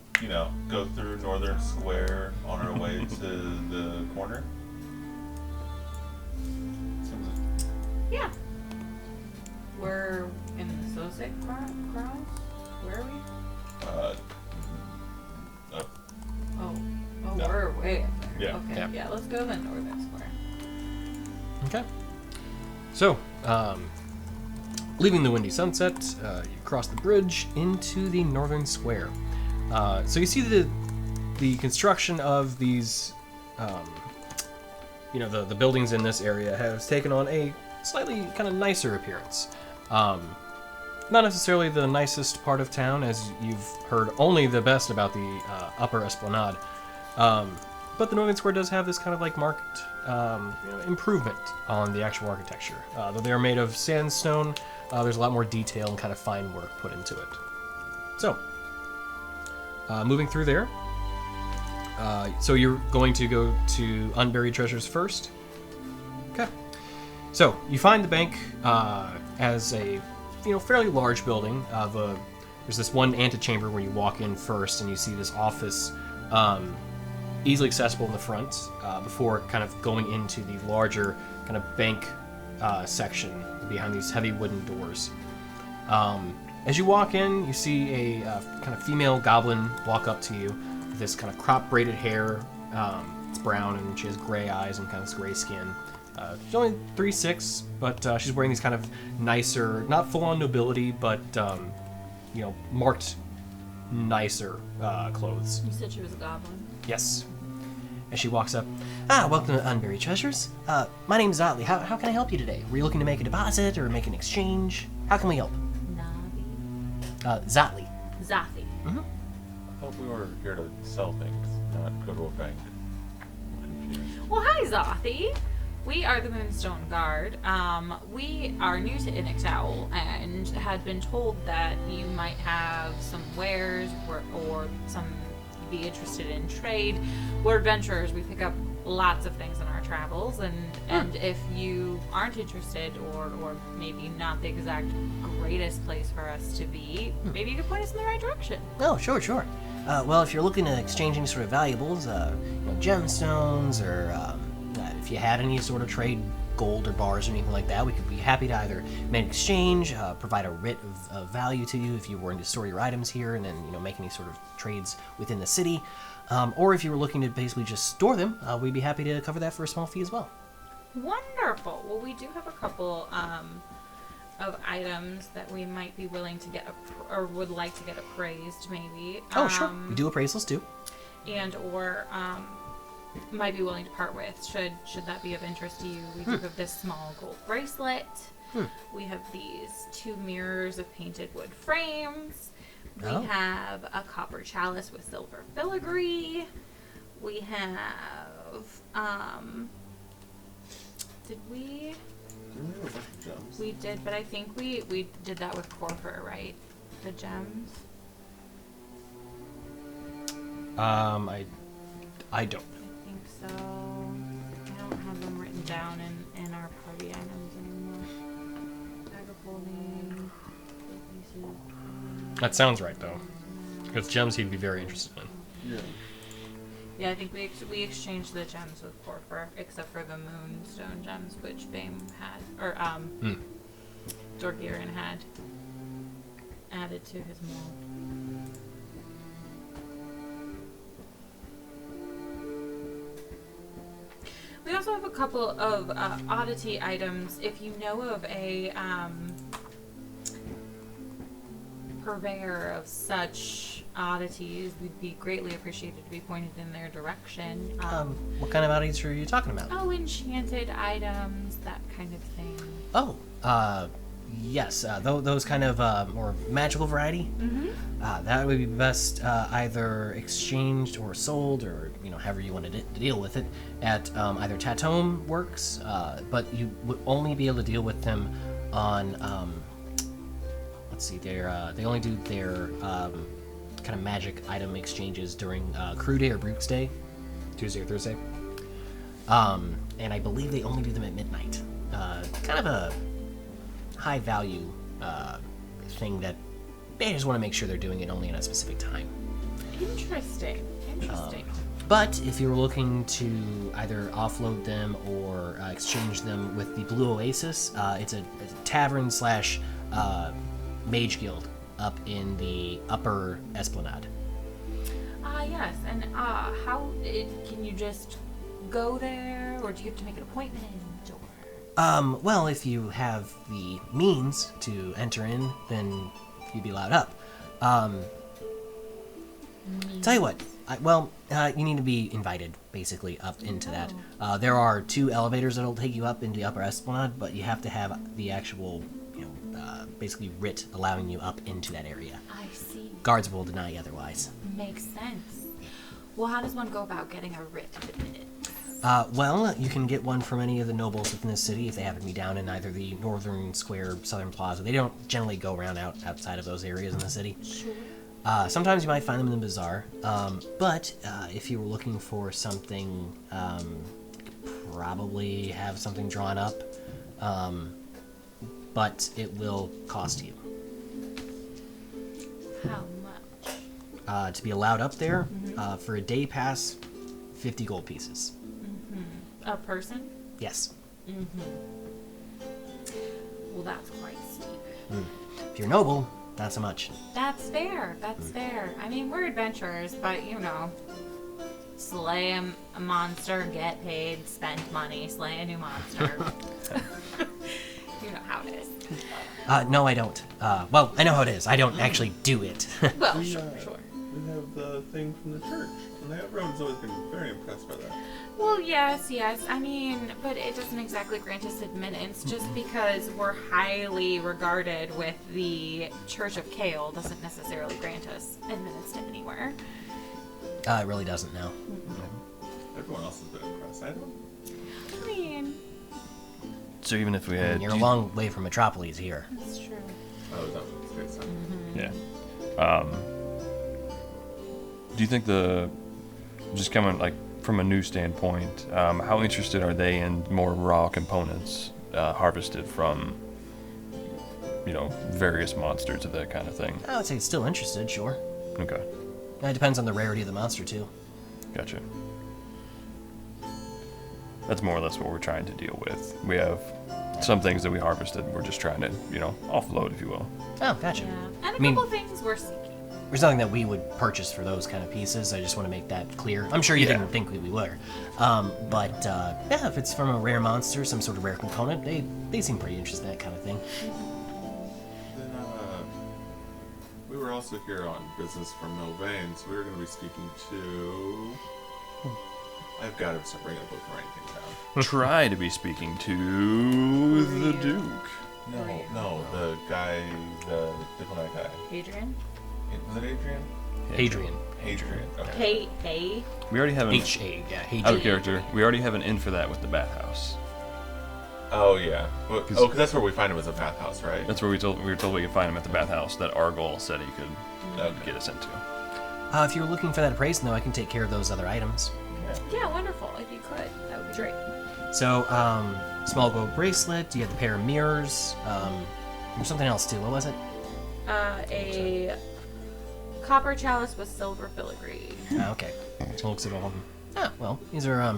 [SPEAKER 2] go through Northern Square on our way to the corner. Seems
[SPEAKER 3] Yeah. We're in the Sosek Cross? Where are we?
[SPEAKER 2] up.
[SPEAKER 3] Oh,
[SPEAKER 2] No.
[SPEAKER 3] we're way up there.
[SPEAKER 2] Yeah.
[SPEAKER 3] Okay, yeah, let's go to Northern Square.
[SPEAKER 1] Okay. So, leaving the Windy Sunset, you cross the bridge into the northern square. So you see the construction of these, the buildings in this area has taken on a slightly kind of nicer appearance. Not necessarily the nicest part of town, as you've heard only the best about the Upper Esplanade. But the Northern Square does have this kind of like marked improvement on the actual architecture. Though they are made of sandstone, there's a lot more detail and kind of fine work put into it. So, moving through there. So you're going to go to Unburied Treasures first? Okay. So you find the bank as a fairly large building. There's this one antechamber where you walk in first, and you see this office easily accessible in the front before kind of going into the larger kind of bank section behind these heavy wooden doors. As you walk in, you see a kind of female goblin walk up to you with this kind of crop-braided hair. It's brown, and she has gray eyes and kind of gray skin. She's only 3'6", but she's wearing these kind of nicer, not full-on nobility, but marked nicer clothes.
[SPEAKER 3] You said she was a goblin.
[SPEAKER 1] Yes. As she walks up, welcome to Unburied Treasures. My name's Zotley. How can I help you today? Were you looking to make a deposit or make an exchange? How can we help?
[SPEAKER 3] Navi.
[SPEAKER 1] Zotley.
[SPEAKER 3] Zathi.
[SPEAKER 1] Mm-hmm.
[SPEAKER 2] I thought we were here to sell things, not go to a bank. I'm confused.
[SPEAKER 3] Well, hi, Zathi. We are the Moonstone Guard. We are new to Inik Taoul and had been told that you might have some wares or some be interested in trade. We're adventurers. We pick up lots of things in our travels, and if you aren't interested or maybe not the exact greatest place for us to be, maybe you could point us in the right direction.
[SPEAKER 7] Oh, sure. Well, if you're looking to exchange any sort of valuables, gemstones, or if you had any sort of trade, gold or bars or anything like that, we could be happy to either make an exchange, provide a writ of value to you if you were to store your items here, and then make any sort of trades within the city, or if you were looking to basically just store them, we'd be happy to cover that for a small fee as well.
[SPEAKER 3] Wonderful. Well, we do have a couple of items that we might be willing to get or would like to get appraised, maybe.
[SPEAKER 7] Oh, sure. We do appraisals too.
[SPEAKER 3] And or might be willing to part with, should that be of interest to you. We do have this small gold bracelet. We have these 2 mirrors of painted wood frames. We have a copper chalice with silver filigree. We have did we
[SPEAKER 2] Didn't we have a bunch of gems?
[SPEAKER 3] we did, but I think we did that with Corfer, right? The gems.
[SPEAKER 1] I don't.
[SPEAKER 3] I think so. I don't have them written down in our party items anymore. Bag of holding.
[SPEAKER 1] That sounds right, though. Because gems he'd be very interested in.
[SPEAKER 2] Yeah.
[SPEAKER 3] Yeah, I think we exchanged the gems with Corfer, except for the moonstone gems, which Bame had, or Dorgiran had added to his mold. We also have a couple of oddity items. If you know of a purveyor of such oddities, we'd be greatly appreciated to be pointed in their direction.
[SPEAKER 7] What kind of oddities are you talking about?
[SPEAKER 3] Oh, enchanted items, that kind of thing.
[SPEAKER 7] Oh, yes, those kind of more magical variety. That would be best either exchanged or sold, or however you want to deal with it, at either Tatome Works, but you would only be able to deal with them on let's see, they only do their kind of magic item exchanges during Crew Day or Brooks Day,
[SPEAKER 1] Tuesday or Thursday.
[SPEAKER 7] and I believe they only do them at midnight. Kind of a high value thing that they just want to make sure they're doing it only in a specific time.
[SPEAKER 3] Interesting.
[SPEAKER 7] But if you're looking to either offload them or exchange them with the Blue Oasis, it's a tavern slash mage guild up in the upper Esplanade.
[SPEAKER 3] Yes, and can you just go there, or do you have to make an appointment? Or...
[SPEAKER 7] Well, if you have the means to enter in, then you'd be allowed up. Tell you what, you need to be invited, basically, up into that. There are 2 elevators that'll take you up into the upper Esplanade, but you have to have the actual, basically writ allowing you up into that area.
[SPEAKER 3] I see.
[SPEAKER 7] Guards will deny you otherwise.
[SPEAKER 3] Makes sense. Well, how does one go about getting a writ admitted?
[SPEAKER 7] Well, you can get one from any of the nobles within the city if they happen to be down in either the Northern Square, Southern Plaza. They don't generally go around outside of those areas in the city.
[SPEAKER 3] Sure.
[SPEAKER 7] Sometimes you might find them in the bazaar, but if you were looking for something, probably have something drawn up, but it will cost you.
[SPEAKER 3] How much?
[SPEAKER 7] To be allowed up there, for a day pass, 50 gold pieces.
[SPEAKER 3] A person?
[SPEAKER 7] Yes.
[SPEAKER 3] Well, that's quite steep.
[SPEAKER 7] If you're noble, not so much.
[SPEAKER 3] That's fair. That's fair. I mean, we're adventurers, but you know, slay a monster, get paid, spend money, slay a new monster. You know how it is.
[SPEAKER 7] No, I don't. Well, I know how it is. I don't actually do it.
[SPEAKER 3] Well, sure.
[SPEAKER 2] We have the thing from the church, and everyone's always been very impressed by that.
[SPEAKER 3] Well, yes. I mean, but it doesn't exactly grant us admittance just because we're highly regarded with the Church of Kale doesn't necessarily grant us admittance to anywhere.
[SPEAKER 7] It really doesn't, no.
[SPEAKER 2] Everyone else has been impressed. I don't.
[SPEAKER 3] I mean,
[SPEAKER 4] So even if we had,
[SPEAKER 7] You're a long way from Metropolis here.
[SPEAKER 3] that's true.
[SPEAKER 2] Oh, that was based on.
[SPEAKER 4] yeah. Do you think just coming like from a new standpoint, how interested are they in more raw components harvested from, various monsters of that kind of thing?
[SPEAKER 7] I would say it's still interested, sure.
[SPEAKER 4] Okay,
[SPEAKER 7] It depends on the rarity of the monster, too.
[SPEAKER 4] gotcha. That's more or less what we're trying to deal with. We have some things that we harvested, and we're just trying to, offload, if you will.
[SPEAKER 7] Oh, gotcha.
[SPEAKER 3] Yeah, and a
[SPEAKER 7] mean-
[SPEAKER 3] couple things we're seeking.
[SPEAKER 7] There's nothing that we would purchase for those kind of pieces. I just want to make that clear. I'm sure you
[SPEAKER 4] Yeah.
[SPEAKER 7] didn't think we were. But if it's from a rare monster, some sort of rare component, they seem pretty interested in that kind of thing.
[SPEAKER 2] Then, we were also here on business from Milvain, so we were going to be speaking to. I've got to start bringing a book or anything down.
[SPEAKER 4] Try to be speaking to the Duke.
[SPEAKER 2] No, the guy, the diplomat guy.
[SPEAKER 3] Adrian?
[SPEAKER 2] Was it Adrian?
[SPEAKER 7] Hadrian.
[SPEAKER 2] Adrian. Okay.
[SPEAKER 3] K-A?
[SPEAKER 4] We already have an
[SPEAKER 7] H-A, yeah,
[SPEAKER 4] out of
[SPEAKER 7] Hadrian.
[SPEAKER 4] character. We already have an in for that with the bathhouse.
[SPEAKER 2] Oh yeah. Because that's where we find him as a bathhouse, right?
[SPEAKER 4] That's where we were told we could find him at the bathhouse that Argol said he could get us into.
[SPEAKER 7] If you're looking for that appraisal, though, I can take care of those other items.
[SPEAKER 3] Yeah, wonderful. If you could, that would be great.
[SPEAKER 7] So, small gold bracelet, you have the pair of mirrors, there's something else, too. What was it?
[SPEAKER 3] A copper chalice with silver filigree.
[SPEAKER 7] Okay. So looks at all of them. Ah, well, these are,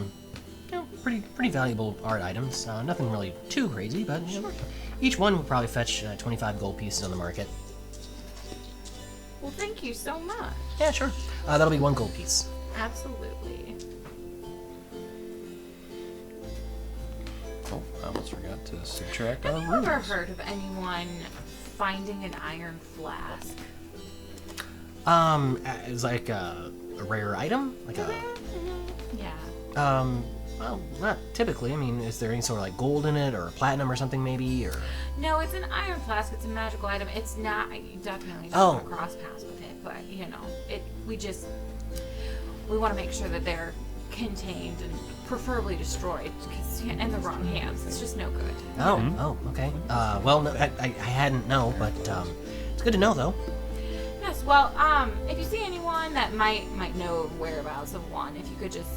[SPEAKER 7] pretty valuable art items. Nothing really too crazy, but each one would probably fetch 25 gold pieces on the market.
[SPEAKER 3] Well, thank you so much.
[SPEAKER 7] Yeah, sure. That'll be 1 gold piece.
[SPEAKER 3] Absolutely.
[SPEAKER 4] Oh, I almost forgot to subtract
[SPEAKER 3] Have
[SPEAKER 4] our
[SPEAKER 3] you ever
[SPEAKER 4] runes.
[SPEAKER 3] heard of anyone finding an iron flask?
[SPEAKER 7] It's like a rare item? Like a,
[SPEAKER 3] Yeah.
[SPEAKER 7] well, not typically. I mean, is there any sort of like gold in it or platinum or something maybe, or?
[SPEAKER 3] No, it's an iron flask. It's a magical item. It's not. You definitely
[SPEAKER 7] Oh.
[SPEAKER 3] don't cross paths with it, but we want to make sure that they're contained and preferably destroyed, because in the wrong hands, it's just no good.
[SPEAKER 7] Oh, okay. Well, no, I hadn't know, but it's good to know though.
[SPEAKER 3] Yes. Well, if you see anyone that might know whereabouts of one, if you could just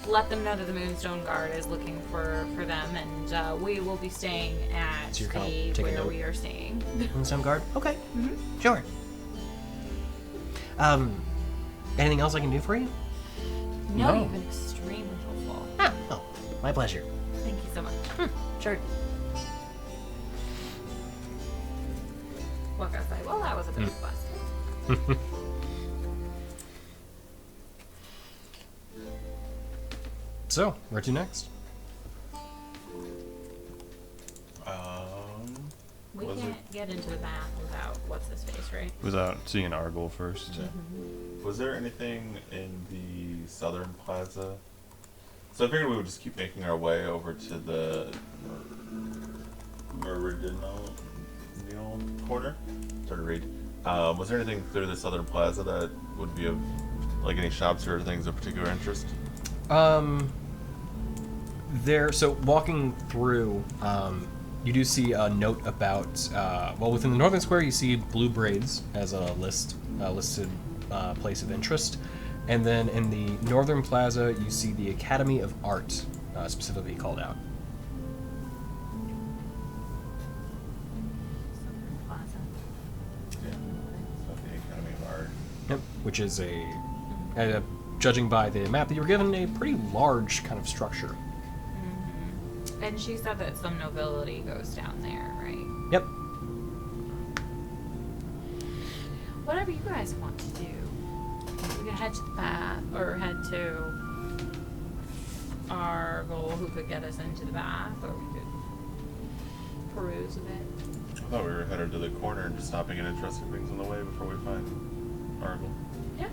[SPEAKER 3] let them know that the Moonstone Guard is looking for them, and we will be staying at
[SPEAKER 7] So you're gonna
[SPEAKER 3] the
[SPEAKER 7] take a
[SPEAKER 3] where
[SPEAKER 7] note?
[SPEAKER 3] we are staying.
[SPEAKER 7] Moonstone Guard. Okay. Sure. Anything else I can do for you?
[SPEAKER 3] No,
[SPEAKER 4] No.
[SPEAKER 3] you've been extremely helpful.
[SPEAKER 7] Ah, oh, my pleasure.
[SPEAKER 3] Thank you so much.
[SPEAKER 7] Sure.
[SPEAKER 3] What can I say? Well, that was a big bust.
[SPEAKER 5] So, where to next?
[SPEAKER 3] We
[SPEAKER 2] Was
[SPEAKER 3] can't get into the bath without what's his face, right?
[SPEAKER 4] Without seeing Argol first.
[SPEAKER 2] Was there anything in the southern plaza? So I figured we would just keep making our way over to the Meridional corner. Sorry to read. Was there anything through the southern plaza that would be of, like, any shops or things of particular interest?
[SPEAKER 5] So walking through,
[SPEAKER 1] you do see a note about, within the northern square, you see Blue Braids as a listed place of interest. And then in the northern plaza, you see the Academy of Art specifically called out.
[SPEAKER 3] Plaza.
[SPEAKER 2] Yeah. So the Academy of Art.
[SPEAKER 1] Yep. Which is judging by the map that you were given, a pretty large kind of structure.
[SPEAKER 3] And she said that some nobility goes down there, right?
[SPEAKER 1] Yep.
[SPEAKER 3] Whatever you guys want to do. We could head to the bath, or head to our goal who could get us into the bath, or we could peruse a bit.
[SPEAKER 2] I thought we were headed to the corner and just stopping at interesting things on the way before we find Argyle.
[SPEAKER 3] Yeah.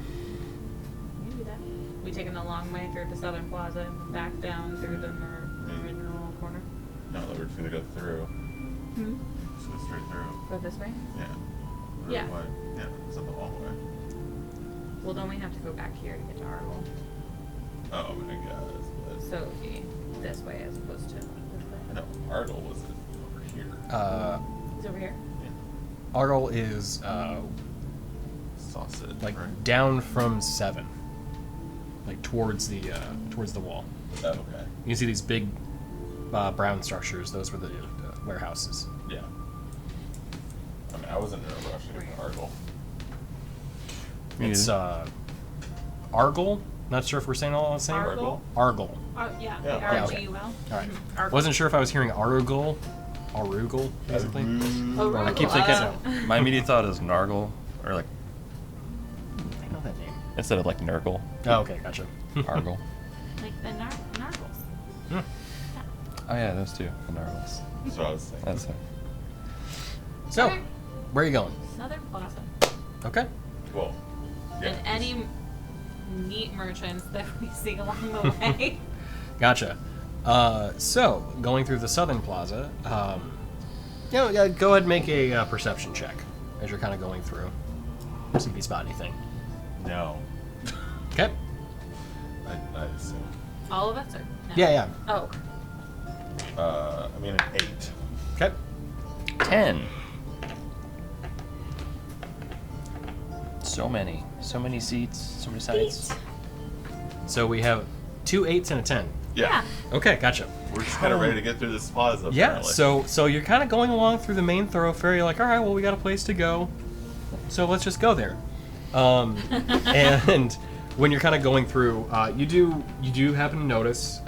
[SPEAKER 3] We can do that. We taking the long way through the southern plaza and back down through the original corner?
[SPEAKER 2] No, that we're just gonna go through.
[SPEAKER 3] Hmm?
[SPEAKER 2] Just go straight through.
[SPEAKER 3] Go this way?
[SPEAKER 2] Yeah.
[SPEAKER 3] Yeah.
[SPEAKER 2] Right way. Yeah, it's not the long way.
[SPEAKER 3] Well, don't we have to go back here to get to Argyle?
[SPEAKER 2] Oh, I guess. But
[SPEAKER 3] So it would be this way as opposed to this way.
[SPEAKER 2] no, Argyle was over here.
[SPEAKER 3] It's over here?
[SPEAKER 1] Argyle is
[SPEAKER 2] Sausage.
[SPEAKER 1] like
[SPEAKER 2] right?
[SPEAKER 1] down from 7, like towards the wall.
[SPEAKER 2] Oh, okay.
[SPEAKER 1] You can see these big brown structures. Those were the warehouses.
[SPEAKER 2] Yeah. I mean, I wasn't in a rush to get to Argyle.
[SPEAKER 1] It's Argyle. Not sure if we're saying all the same.
[SPEAKER 3] Argyle?
[SPEAKER 1] Argyle.
[SPEAKER 3] Yeah,
[SPEAKER 2] Yeah,
[SPEAKER 1] yeah, okay.
[SPEAKER 3] Argyle.
[SPEAKER 1] All right.
[SPEAKER 3] Argyle.
[SPEAKER 1] Wasn't sure if I was hearing Arugul, basically.
[SPEAKER 3] Oh,
[SPEAKER 1] I keep thinking.
[SPEAKER 4] My immediate thought is Nargle, or like
[SPEAKER 1] I know that name.
[SPEAKER 4] instead of like Nurgle,
[SPEAKER 1] Oh, okay, gotcha.
[SPEAKER 4] Argle.
[SPEAKER 3] Like the Nargles.
[SPEAKER 4] Oh yeah, those two, the Nargles.
[SPEAKER 2] That's what I was saying.
[SPEAKER 4] That's it.
[SPEAKER 1] So,
[SPEAKER 3] Okay.
[SPEAKER 1] where are you going?
[SPEAKER 3] Southern Plaza.
[SPEAKER 1] Okay.
[SPEAKER 2] Well, yeah.
[SPEAKER 3] And any neat merchants that we see along the way.
[SPEAKER 1] Gotcha. So, going through the southern plaza, go ahead and make a perception check as you're kind of going through. See if you spot anything.
[SPEAKER 2] No.
[SPEAKER 1] Okay.
[SPEAKER 2] I assume.
[SPEAKER 3] All of us are? No.
[SPEAKER 1] Yeah.
[SPEAKER 3] Oh.
[SPEAKER 2] I mean, an 8.
[SPEAKER 1] Okay.
[SPEAKER 4] 10. So many seats, so many sites.
[SPEAKER 1] So we have 2 8s and a 10.
[SPEAKER 2] Yeah.
[SPEAKER 1] Okay, gotcha.
[SPEAKER 2] We're just kind of ready to get through this plaza.
[SPEAKER 1] Yeah,
[SPEAKER 2] apparently.
[SPEAKER 1] so you're kind of going along through the main thoroughfare. You're like, all right, well, we got a place to go, so let's just go there. And when you're kind of going through, you do happen to notice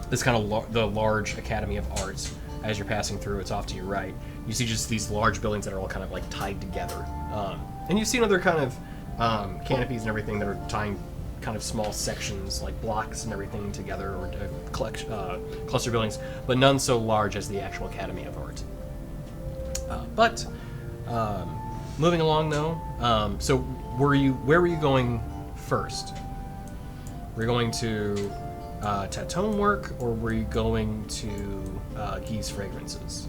[SPEAKER 1] this kind of the large Academy of Arts as you're passing through. It's off to your right. You see just these large buildings that are all kind of like tied together, and you've seen other kind of canopies and everything that are tying kind of small sections like blocks and everything together, or cluster buildings, but none so large as the actual Academy of Art. But moving along though, so where were you going first? Were you going to Tatone work, or were you going to Geese Fragrances?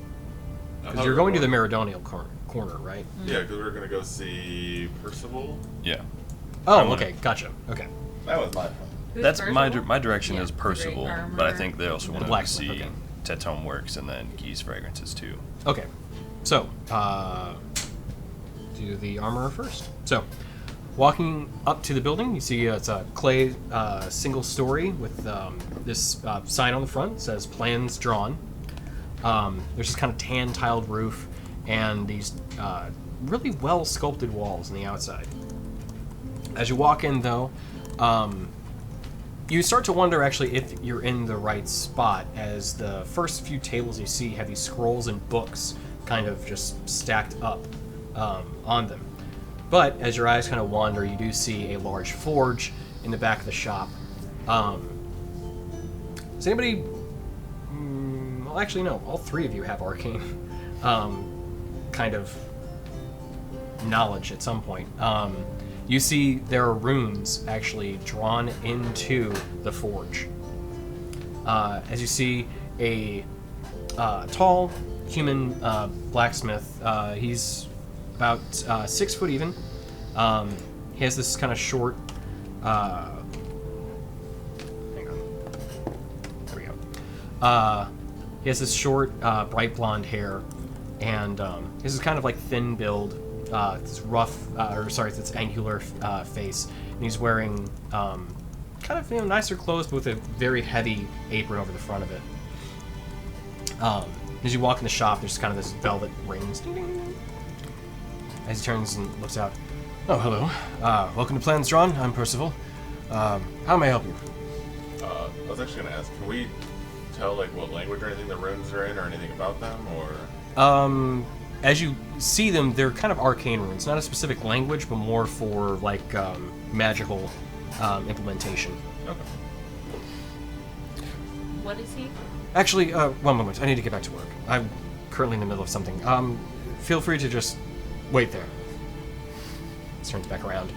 [SPEAKER 1] Because you're going to the Meridonial corner, right?
[SPEAKER 2] Yeah, because we're gonna go see Percival.
[SPEAKER 4] Yeah.
[SPEAKER 1] Oh, okay, gotcha. Okay.
[SPEAKER 2] That was my plan.
[SPEAKER 3] Who's
[SPEAKER 4] That's
[SPEAKER 3] Percival?
[SPEAKER 4] my direction
[SPEAKER 3] Yeah,
[SPEAKER 4] is
[SPEAKER 3] the great
[SPEAKER 4] Percival,
[SPEAKER 3] armor.
[SPEAKER 4] but I think they also wanted to
[SPEAKER 1] blacksmith,
[SPEAKER 4] see
[SPEAKER 1] okay.
[SPEAKER 4] Tatone Works and then Geese Fragrances too.
[SPEAKER 1] Okay, so do the armorer first. So, walking up to the building, you see it's a clay single story with this sign on the front that says "Plans Drawn." There's this kind of tan tiled roof and these really well sculpted walls on the outside. As you walk in, though, you start to wonder actually if you're in the right spot, as the first few tables you see have these scrolls and books kind of just stacked up on them. But as your eyes kind of wander, you do see a large forge in the back of the shop. Does anybody... well, actually, no. All three of you have arcane kind of knowledge at some point. You see there are runes actually drawn into the forge. As you see a tall human blacksmith, he's about 6 foot even. He has this kind of short. Hang on. There we go. He has this short, bright blonde hair, and this is kind of like thin build, this rough, this angular face, and he's wearing kind of nicer clothes, but with a very heavy apron over the front of it. As you walk in the shop, there's kind of this velvet rings. Ding, ding, ding. As he turns and looks out. Oh, hello. Welcome to Plans Drawn. I'm Percival. How may I help you?
[SPEAKER 2] I was actually going to ask, can we tell like what language or anything the runes are in, or anything about them, or?
[SPEAKER 1] As you see them, they're kind of arcane runes. Not a specific language, but more for like magical implementation.
[SPEAKER 2] Okay.
[SPEAKER 3] What is he?
[SPEAKER 1] Actually, one moment. I need to get back to work. I'm currently in the middle of something. Feel free to just wait there. He turns back around.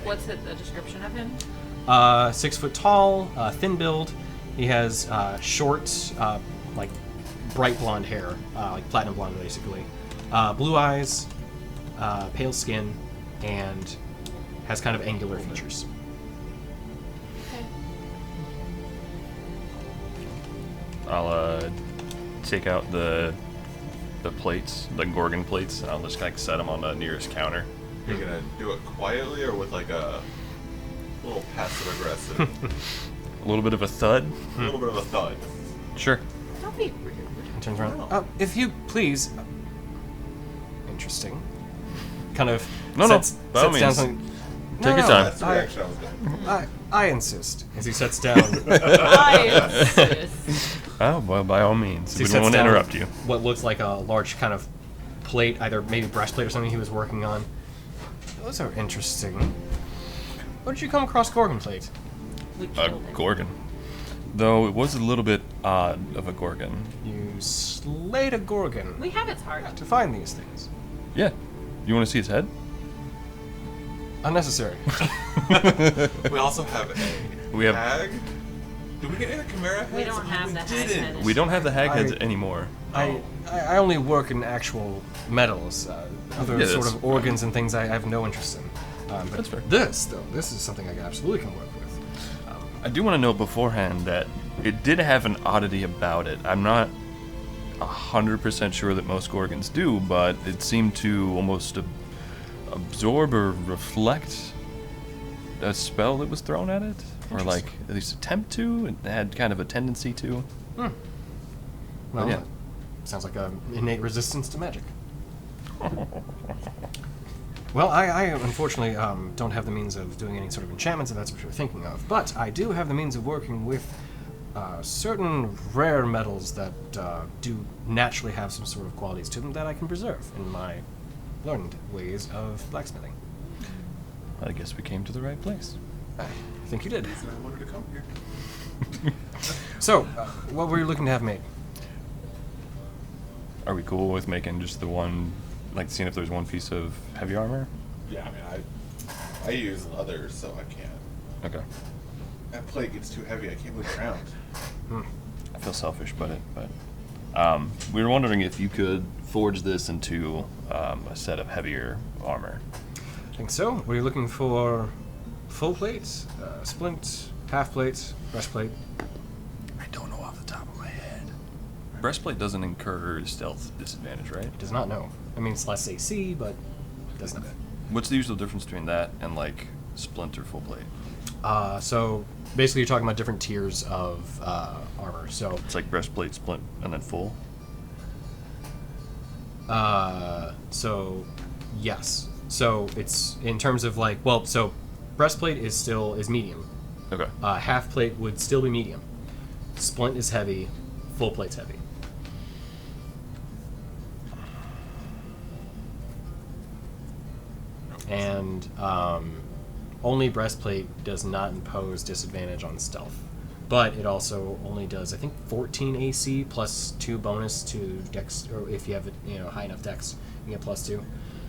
[SPEAKER 3] What's the description of him?
[SPEAKER 1] 6 foot tall, thin build. He has short, like bright blonde hair, like platinum blonde, basically. Blue eyes, pale skin, and has kind of angular features.
[SPEAKER 4] I'll take out the plates, the Gorgon plates, and I'll just like set them on the nearest counter.
[SPEAKER 2] Are you gonna do it quietly or with like a little passive aggressive?
[SPEAKER 4] A little bit of a thud.
[SPEAKER 2] A little bit of a thud.
[SPEAKER 4] Sure.
[SPEAKER 3] Don't be rude.
[SPEAKER 1] He turns around. If you please. Interesting. Kind of
[SPEAKER 4] No,
[SPEAKER 1] sets
[SPEAKER 4] by all
[SPEAKER 1] down
[SPEAKER 4] means.
[SPEAKER 1] something.
[SPEAKER 4] Take your time.
[SPEAKER 2] That's the reaction I was getting.
[SPEAKER 1] I insist. As he sets down.
[SPEAKER 3] I insist.
[SPEAKER 4] Oh, well, by all means.
[SPEAKER 1] He
[SPEAKER 4] We
[SPEAKER 1] sets
[SPEAKER 4] don't want to
[SPEAKER 1] down
[SPEAKER 4] interrupt you.
[SPEAKER 1] What looks like a large kind of plate, either maybe breastplate or something he was working on. Those are interesting. Where did you come across Gorgon plate?
[SPEAKER 3] We
[SPEAKER 4] A
[SPEAKER 3] killed it.
[SPEAKER 4] Gorgon. Though it was a little bit odd of a Gorgon.
[SPEAKER 1] You slayed a Gorgon
[SPEAKER 3] We have its heart.
[SPEAKER 1] to find these things.
[SPEAKER 4] Yeah. You want to see his head?
[SPEAKER 1] Unnecessary.
[SPEAKER 2] We also have a
[SPEAKER 4] We have-
[SPEAKER 2] hag. Did we get any Chimera heads?
[SPEAKER 3] We don't have the hag
[SPEAKER 2] didn't.
[SPEAKER 3] head.
[SPEAKER 4] We don't have the hag heads
[SPEAKER 1] I-
[SPEAKER 4] anymore.
[SPEAKER 1] I only work in actual metals. Other
[SPEAKER 4] Yeah,
[SPEAKER 1] sort
[SPEAKER 4] that's
[SPEAKER 1] of organs and things I have no interest in. But
[SPEAKER 4] That's fair.
[SPEAKER 1] this is something I absolutely can work with.
[SPEAKER 4] I do want to note beforehand that it did have an oddity about it. I'm not 100% sure that most Gorgons do, but it seemed to almost absorb or reflect a spell that was thrown at it, or like at least attempt to. It had kind of a tendency to.
[SPEAKER 1] Well,
[SPEAKER 4] yeah.
[SPEAKER 1] sounds like an innate resistance to magic. Well, I unfortunately don't have the means of doing any sort of enchantments, if that's what you're thinking of. But I do have the means of working with certain rare metals that do naturally have some sort of qualities to them that I can preserve in my learned ways of blacksmithing.
[SPEAKER 4] I guess we came to the right place.
[SPEAKER 1] I think you did.
[SPEAKER 2] So I wanted to come here.
[SPEAKER 1] So, what were you looking to have made?
[SPEAKER 4] Are we cool with making just the one, like seeing if there's one piece of heavy armor?
[SPEAKER 2] Yeah, I mean, I use leather, so I can't.
[SPEAKER 4] Okay.
[SPEAKER 2] That plate gets too heavy. I can't move around.
[SPEAKER 4] I feel selfish about it, but we were wondering if you could forge this into a set of heavier armor.
[SPEAKER 1] I think so. Were you looking for full plates, splint, half plates, breastplate?
[SPEAKER 4] I don't know off the top of my head. Breastplate doesn't incur stealth disadvantage, right?
[SPEAKER 1] It does not know. I mean, it's less AC, but it does not.
[SPEAKER 4] What's the usual difference between that and like splint or full plate?
[SPEAKER 1] So basically, you're talking about different tiers of armor. So,
[SPEAKER 4] It's like breastplate, splint, and then full.
[SPEAKER 1] Yes. So it's in terms of like, well, so breastplate is medium.
[SPEAKER 4] Okay.
[SPEAKER 1] Half plate would still be medium. Splint is heavy. Full plate's heavy. And only breastplate does not impose disadvantage on stealth, but it also only does, I think, 14 AC plus 2 bonus to dex, or if you have high enough dex, you get plus 2.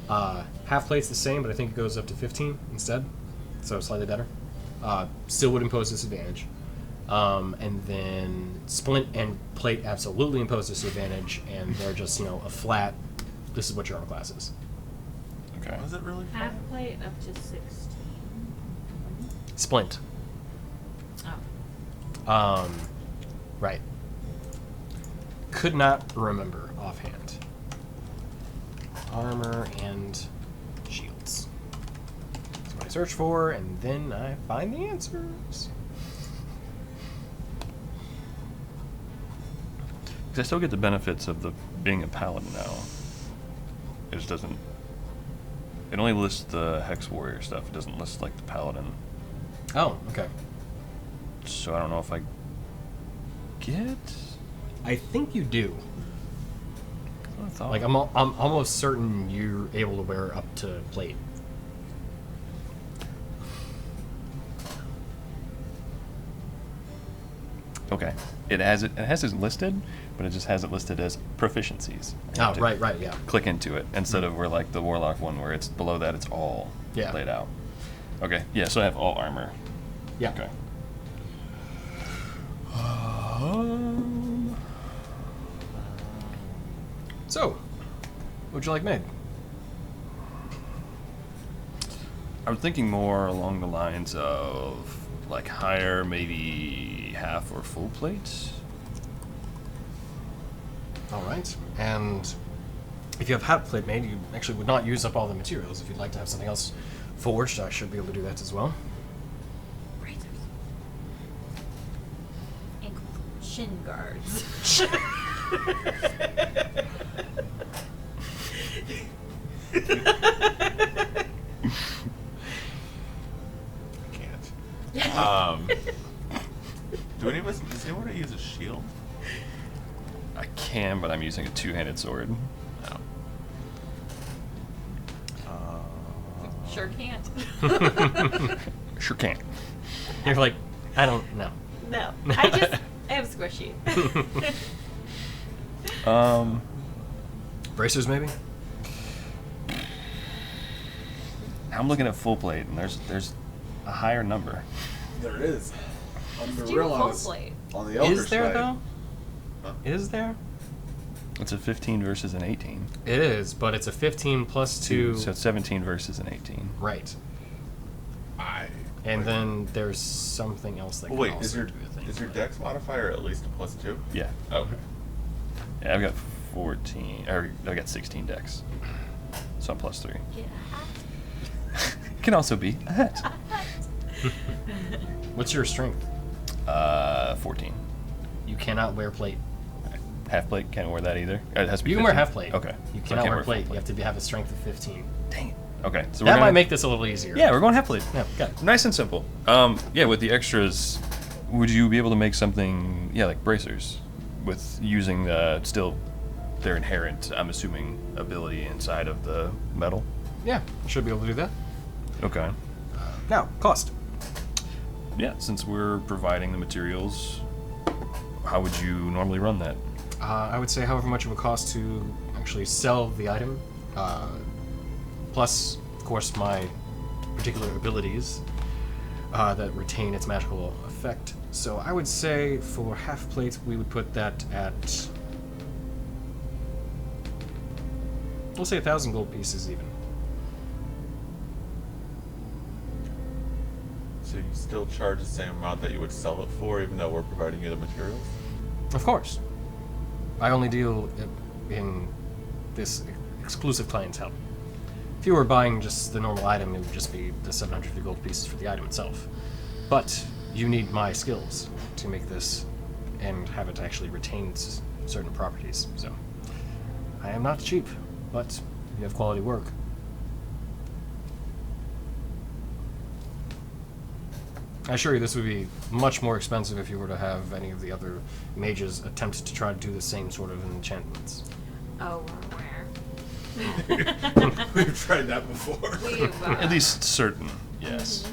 [SPEAKER 1] Half plate's the same, but I think it goes up to 15 instead, so slightly better. Still would impose disadvantage. And then splint and plate absolutely impose disadvantage, and they're just a flat. This is what your armor class is.
[SPEAKER 4] Okay.
[SPEAKER 2] Was it really?
[SPEAKER 3] Half plate up to 16.
[SPEAKER 1] Splint.
[SPEAKER 3] Oh.
[SPEAKER 1] Right. Could not remember offhand. Armor and shields. That's what I search for, and then I find the answers.
[SPEAKER 4] Because I still get the benefits of the being a paladin now. It just doesn't. It only lists the Hex Warrior stuff. It doesn't list like the paladin.
[SPEAKER 1] Oh, okay.
[SPEAKER 4] So I don't know if I get.
[SPEAKER 1] I think you do.
[SPEAKER 4] I thought.
[SPEAKER 1] Like, I'm almost certain you're able to wear up to plate.
[SPEAKER 4] Okay. It has it listed, but it just has it listed as proficiencies. I have
[SPEAKER 1] Oh,
[SPEAKER 4] to
[SPEAKER 1] right, yeah.
[SPEAKER 4] Click into it instead of where like the warlock one where it's below that it's all
[SPEAKER 1] Yeah.
[SPEAKER 4] laid out. Okay. Yeah. So I have all armor.
[SPEAKER 1] Yeah.
[SPEAKER 4] Okay.
[SPEAKER 1] So, what would you like made?
[SPEAKER 4] I'm thinking more along the lines of like higher, maybe half or full plate.
[SPEAKER 1] All right. And if you have half plate made, you actually would not use up all the materials. If you'd like to have something else forged, I should be able to do that as well.
[SPEAKER 3] Razors. Ankle. Shin guards.
[SPEAKER 2] Can't. Does anyone use a shield?
[SPEAKER 4] I can, but I'm using a two-handed sword.
[SPEAKER 2] No.
[SPEAKER 3] Sure can't.
[SPEAKER 4] Sure can.
[SPEAKER 1] You're like, I don't know.
[SPEAKER 3] No. I am squishy.
[SPEAKER 1] Bracers, maybe?
[SPEAKER 4] I'm looking at full plate, and there's a higher number.
[SPEAKER 2] There it is. On the
[SPEAKER 3] Do
[SPEAKER 2] real
[SPEAKER 3] full
[SPEAKER 2] honest-
[SPEAKER 3] plate.
[SPEAKER 2] On the elder
[SPEAKER 1] Is there,
[SPEAKER 2] side.
[SPEAKER 1] though?
[SPEAKER 2] Huh?
[SPEAKER 1] Is there?
[SPEAKER 4] It's a 15 versus an 18.
[SPEAKER 1] It is, but it's a 15 plus 2.
[SPEAKER 4] So it's 17 versus an 18.
[SPEAKER 1] Right. And then there's something else that can
[SPEAKER 2] Wait,
[SPEAKER 1] also
[SPEAKER 2] is your
[SPEAKER 1] do the thing.
[SPEAKER 2] is your dex modifier at least a +2?
[SPEAKER 4] Yeah.
[SPEAKER 2] Okay.
[SPEAKER 4] Yeah, I've got 14, or I've got 16 decks. So I'm +3.
[SPEAKER 3] Get a hat.
[SPEAKER 4] Can also be a hat.
[SPEAKER 1] What's your strength?
[SPEAKER 4] 14.
[SPEAKER 1] You cannot wear plate.
[SPEAKER 4] Half plate, can't wear that either. It has to be
[SPEAKER 1] You can wear
[SPEAKER 4] 15.
[SPEAKER 1] half plate.
[SPEAKER 4] Okay.
[SPEAKER 1] You
[SPEAKER 4] So I
[SPEAKER 1] cannot
[SPEAKER 4] can't
[SPEAKER 1] wear plate.
[SPEAKER 4] full
[SPEAKER 1] You have to have a strength of 15.
[SPEAKER 4] Dang it. Okay, so
[SPEAKER 1] That
[SPEAKER 4] we're
[SPEAKER 1] might
[SPEAKER 4] gonna,
[SPEAKER 1] make this a little easier.
[SPEAKER 4] Yeah, we're going half plate.
[SPEAKER 1] Yeah, got it.
[SPEAKER 4] Nice and simple. Yeah, with the extras, would you be able to make something, like bracers, with using still their inherent, I'm assuming, ability inside of the metal?
[SPEAKER 1] Yeah, should be able to do that.
[SPEAKER 4] Okay.
[SPEAKER 1] Now, cost.
[SPEAKER 4] Yeah, since we're providing the materials, how would you normally run that?
[SPEAKER 1] I would say however much it would cost to actually sell the item, plus, of course, my particular abilities that retain its magical effect. So I would say for half plate, we would put that at, we'll say 1,000 gold pieces even.
[SPEAKER 2] So you still charge the same amount that you would sell it for, even though we're providing you the materials?
[SPEAKER 1] Of course. I only deal in this exclusive clientele. If you were buying just the normal item, it would just be the 750 gold pieces for the item itself. But you need my skills to make this and have it actually retain certain properties. So I am not cheap, but you have quality work. I assure you this would be much more expensive if you were to have any of the other mages attempt to try to do the same sort of enchantments.
[SPEAKER 3] Oh, we're aware.
[SPEAKER 2] We've tried that before.
[SPEAKER 3] We've,
[SPEAKER 4] At least certain, yes.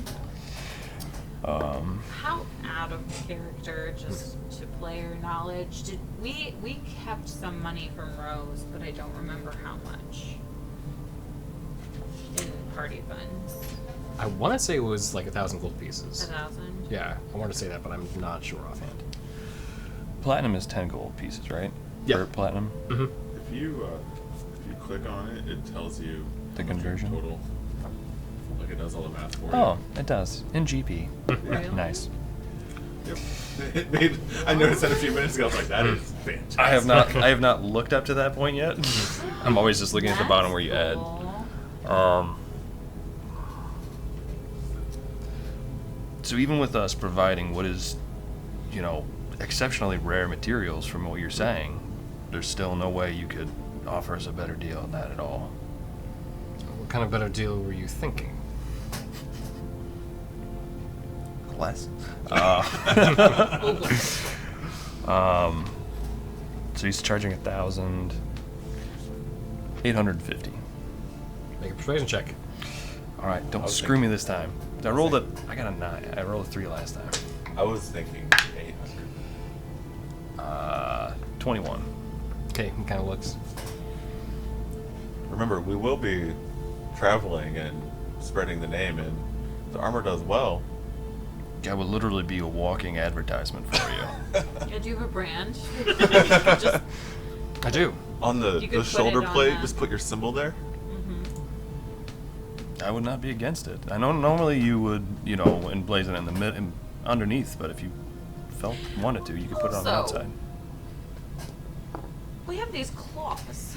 [SPEAKER 3] How out of character, just to player knowledge, did we kept some money from Rose, but I don't remember how much in party funds.
[SPEAKER 1] I want to say it was like 1,000 gold pieces.
[SPEAKER 3] 1,000.
[SPEAKER 1] Yeah, I want to say that, but I'm not sure offhand.
[SPEAKER 4] Platinum is 10 gold pieces, right?
[SPEAKER 1] Yeah.
[SPEAKER 4] For platinum?
[SPEAKER 1] Mm-hmm.
[SPEAKER 2] If you click on it, it tells you
[SPEAKER 4] The
[SPEAKER 2] how much your
[SPEAKER 4] conversion?
[SPEAKER 2] total. Like it does all the math for you.
[SPEAKER 4] Oh, it does. In GP.
[SPEAKER 3] Really?
[SPEAKER 4] Nice.
[SPEAKER 2] Yep. I noticed that a few minutes ago. I was like, that is fantastic.
[SPEAKER 4] I have not looked up to that point yet. I'm always just looking at the bottom where you add. So even with us providing what is, exceptionally rare materials from what you're saying, there's still no way you could offer us a better deal than that at all.
[SPEAKER 1] What kind of better deal were you thinking?
[SPEAKER 4] Less. So he's charging 1,850.
[SPEAKER 1] Make a persuasion check.
[SPEAKER 4] All right, don't screw me this time. I got a 9. I rolled a 3 last time.
[SPEAKER 2] I was thinking 800.
[SPEAKER 4] 21.
[SPEAKER 1] Okay, he kind of looks.
[SPEAKER 2] Remember, we will be traveling and spreading the name, and the armor does well.
[SPEAKER 4] I would literally be a walking advertisement for you.
[SPEAKER 3] Yeah, do you have a brand?
[SPEAKER 1] I do.
[SPEAKER 2] On
[SPEAKER 3] You
[SPEAKER 2] the
[SPEAKER 3] could put
[SPEAKER 2] shoulder
[SPEAKER 3] it on
[SPEAKER 2] plate,
[SPEAKER 3] the-
[SPEAKER 2] just put your symbol there.
[SPEAKER 4] I would not be against it. I know normally you would, emblazon it in the underneath, but if you wanted to, you could put it on the
[SPEAKER 3] Also-
[SPEAKER 4] outside.
[SPEAKER 3] We have these claws.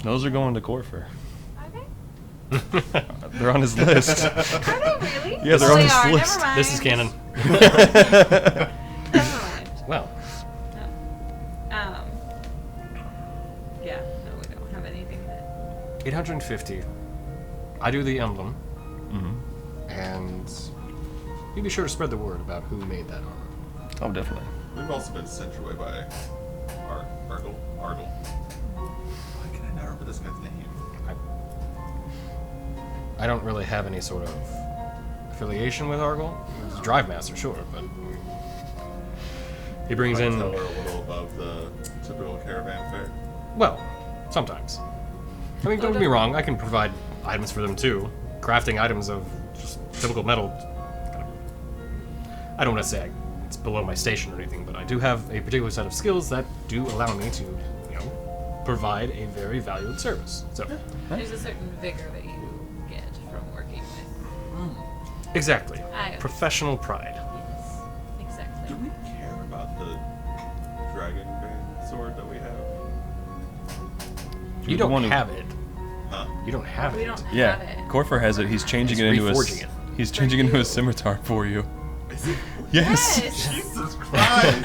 [SPEAKER 4] Those are going to Corfer.
[SPEAKER 3] Are they?
[SPEAKER 4] They're on his list.
[SPEAKER 3] Are they really?
[SPEAKER 4] Yeah, they're
[SPEAKER 3] Oh,
[SPEAKER 4] on
[SPEAKER 3] they
[SPEAKER 4] his
[SPEAKER 3] are.
[SPEAKER 4] list.
[SPEAKER 3] Never mind.
[SPEAKER 1] This is canon.
[SPEAKER 3] Never mind.
[SPEAKER 1] Well,
[SPEAKER 3] Yeah, no, we don't have anything that.
[SPEAKER 1] 850. I do the emblem,
[SPEAKER 4] Mm-hmm.
[SPEAKER 1] and you be sure to spread the word about who made that armor.
[SPEAKER 4] Oh, definitely.
[SPEAKER 2] We've also been sent away by Argle. Why can I not remember this guy's name?
[SPEAKER 1] I don't really have any sort of affiliation with Argle. He's a drive master, sure, but he brings in.
[SPEAKER 2] Tell her a little above the typical caravan fare.
[SPEAKER 1] Well, sometimes. I mean, don't get me wrong. I can provide items for them too. Crafting items of just typical metal. I don't want to say it's below my station or anything, but I do have a particular set of skills that do allow me to, provide a very valued service. So,
[SPEAKER 3] There's a certain vigor that you get from working with.
[SPEAKER 1] exactly.
[SPEAKER 3] I
[SPEAKER 1] Professional pride.
[SPEAKER 3] Yes, exactly.
[SPEAKER 2] Do we care about the dragon bane sword that we have?
[SPEAKER 1] You
[SPEAKER 4] the one
[SPEAKER 1] don't
[SPEAKER 4] who-
[SPEAKER 1] have it.
[SPEAKER 2] Huh?
[SPEAKER 1] You don't have
[SPEAKER 3] We
[SPEAKER 1] it.
[SPEAKER 3] don't have
[SPEAKER 4] Yeah,
[SPEAKER 3] it.
[SPEAKER 4] Corfer has it. He's changing
[SPEAKER 1] He's
[SPEAKER 4] it into
[SPEAKER 1] reforging it.
[SPEAKER 4] He's changing
[SPEAKER 3] For
[SPEAKER 4] into a
[SPEAKER 3] you.
[SPEAKER 4] scimitar for you.
[SPEAKER 2] Is it?
[SPEAKER 4] Yes.
[SPEAKER 3] Yes.
[SPEAKER 2] Jesus Christ!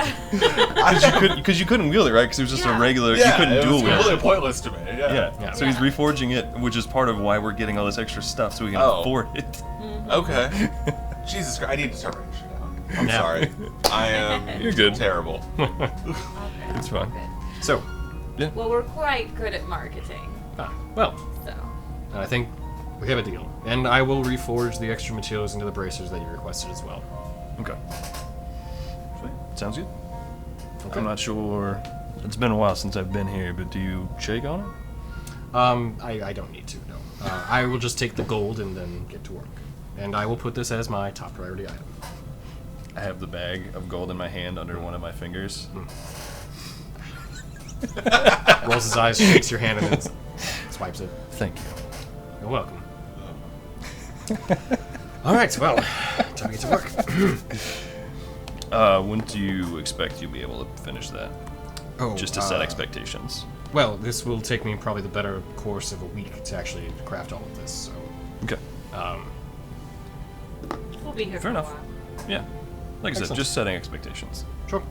[SPEAKER 4] Because you couldn't wield it, right? Because it was just
[SPEAKER 3] Yeah.
[SPEAKER 4] a regular.
[SPEAKER 2] Yeah,
[SPEAKER 4] you couldn't
[SPEAKER 2] it
[SPEAKER 4] dual
[SPEAKER 2] was
[SPEAKER 4] wield
[SPEAKER 2] completely
[SPEAKER 4] it.
[SPEAKER 2] pointless to me.
[SPEAKER 4] Yeah.
[SPEAKER 1] Yeah.
[SPEAKER 4] So he's reforging it, which is part of why we're getting all this extra stuff so we can
[SPEAKER 2] Oh.
[SPEAKER 4] afford it.
[SPEAKER 2] Okay. Jesus Christ! I need to start writing shit down. I'm
[SPEAKER 1] Yeah.
[SPEAKER 2] sorry. I am.
[SPEAKER 4] You're good.
[SPEAKER 2] Terrible.
[SPEAKER 3] Okay,
[SPEAKER 4] It's fine.
[SPEAKER 3] good.
[SPEAKER 1] So,
[SPEAKER 3] Well, we're quite good at marketing,
[SPEAKER 1] well,
[SPEAKER 3] so.
[SPEAKER 1] I think we have a deal. And I will reforge the extra materials into the bracers that you requested as well.
[SPEAKER 4] Okay. Sweet. Sounds good.
[SPEAKER 1] Okay.
[SPEAKER 4] I'm not sure. It's been a while since I've been here, but do you shake on it?
[SPEAKER 1] I don't need to, no. I will just take the gold and then get to work. And I will put this as my top priority item.
[SPEAKER 4] I have the bag of gold in my hand under one of my fingers.
[SPEAKER 1] Rolls his eyes, shakes your hand, and then swipes it.
[SPEAKER 4] Thank you.
[SPEAKER 1] You're welcome. All right, well, time to get to work.
[SPEAKER 4] When do you expect you'll be able to finish that?
[SPEAKER 1] Oh,
[SPEAKER 4] Just to set expectations.
[SPEAKER 1] Well, this will take me probably the better course of a week to actually craft all of this. So,
[SPEAKER 4] Okay.
[SPEAKER 3] We'll be here
[SPEAKER 4] Fair
[SPEAKER 3] for
[SPEAKER 4] enough.
[SPEAKER 3] a while.
[SPEAKER 4] Yeah. Like I said,
[SPEAKER 1] Excellent.
[SPEAKER 4] just setting expectations.
[SPEAKER 1] sure.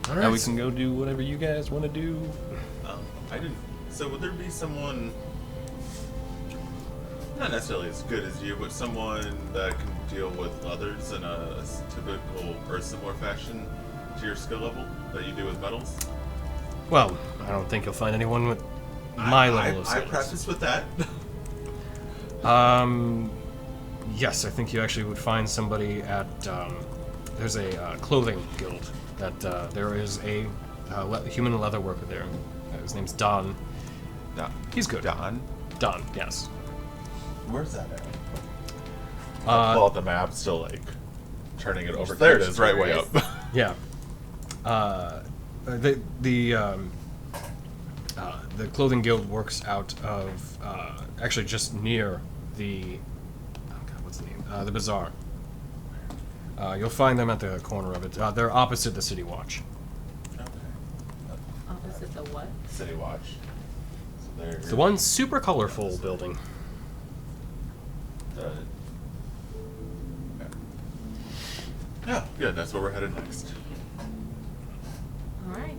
[SPEAKER 1] All
[SPEAKER 4] Now we can go do whatever you guys want to do.
[SPEAKER 2] I didn't. So would there be someone, not necessarily as good as you, but someone that can deal with others in a typical or similar fashion to your skill level that you do with metals?
[SPEAKER 1] Well, I don't think you'll find anyone with my level of
[SPEAKER 2] I
[SPEAKER 1] skills.
[SPEAKER 2] practice with that.
[SPEAKER 1] Yes, I think you actually would find somebody at. There's a clothing guild that there is a human leather worker there. His name's Don. He's good.
[SPEAKER 2] Don?
[SPEAKER 1] Don, yes.
[SPEAKER 2] Where's that at? Pull out the map, still like turning it over. There it is, right way up.
[SPEAKER 1] Yeah. The clothing guild works out of actually just near the. Oh God, what's
[SPEAKER 5] The bazaar. You'll find them at the corner of it. They're opposite the City Watch.
[SPEAKER 2] Okay.
[SPEAKER 3] Opposite the what?
[SPEAKER 2] City Watch. So there.
[SPEAKER 5] It's the one super colorful building.
[SPEAKER 2] Okay. Yeah, good. That's where we're headed next.
[SPEAKER 3] All right.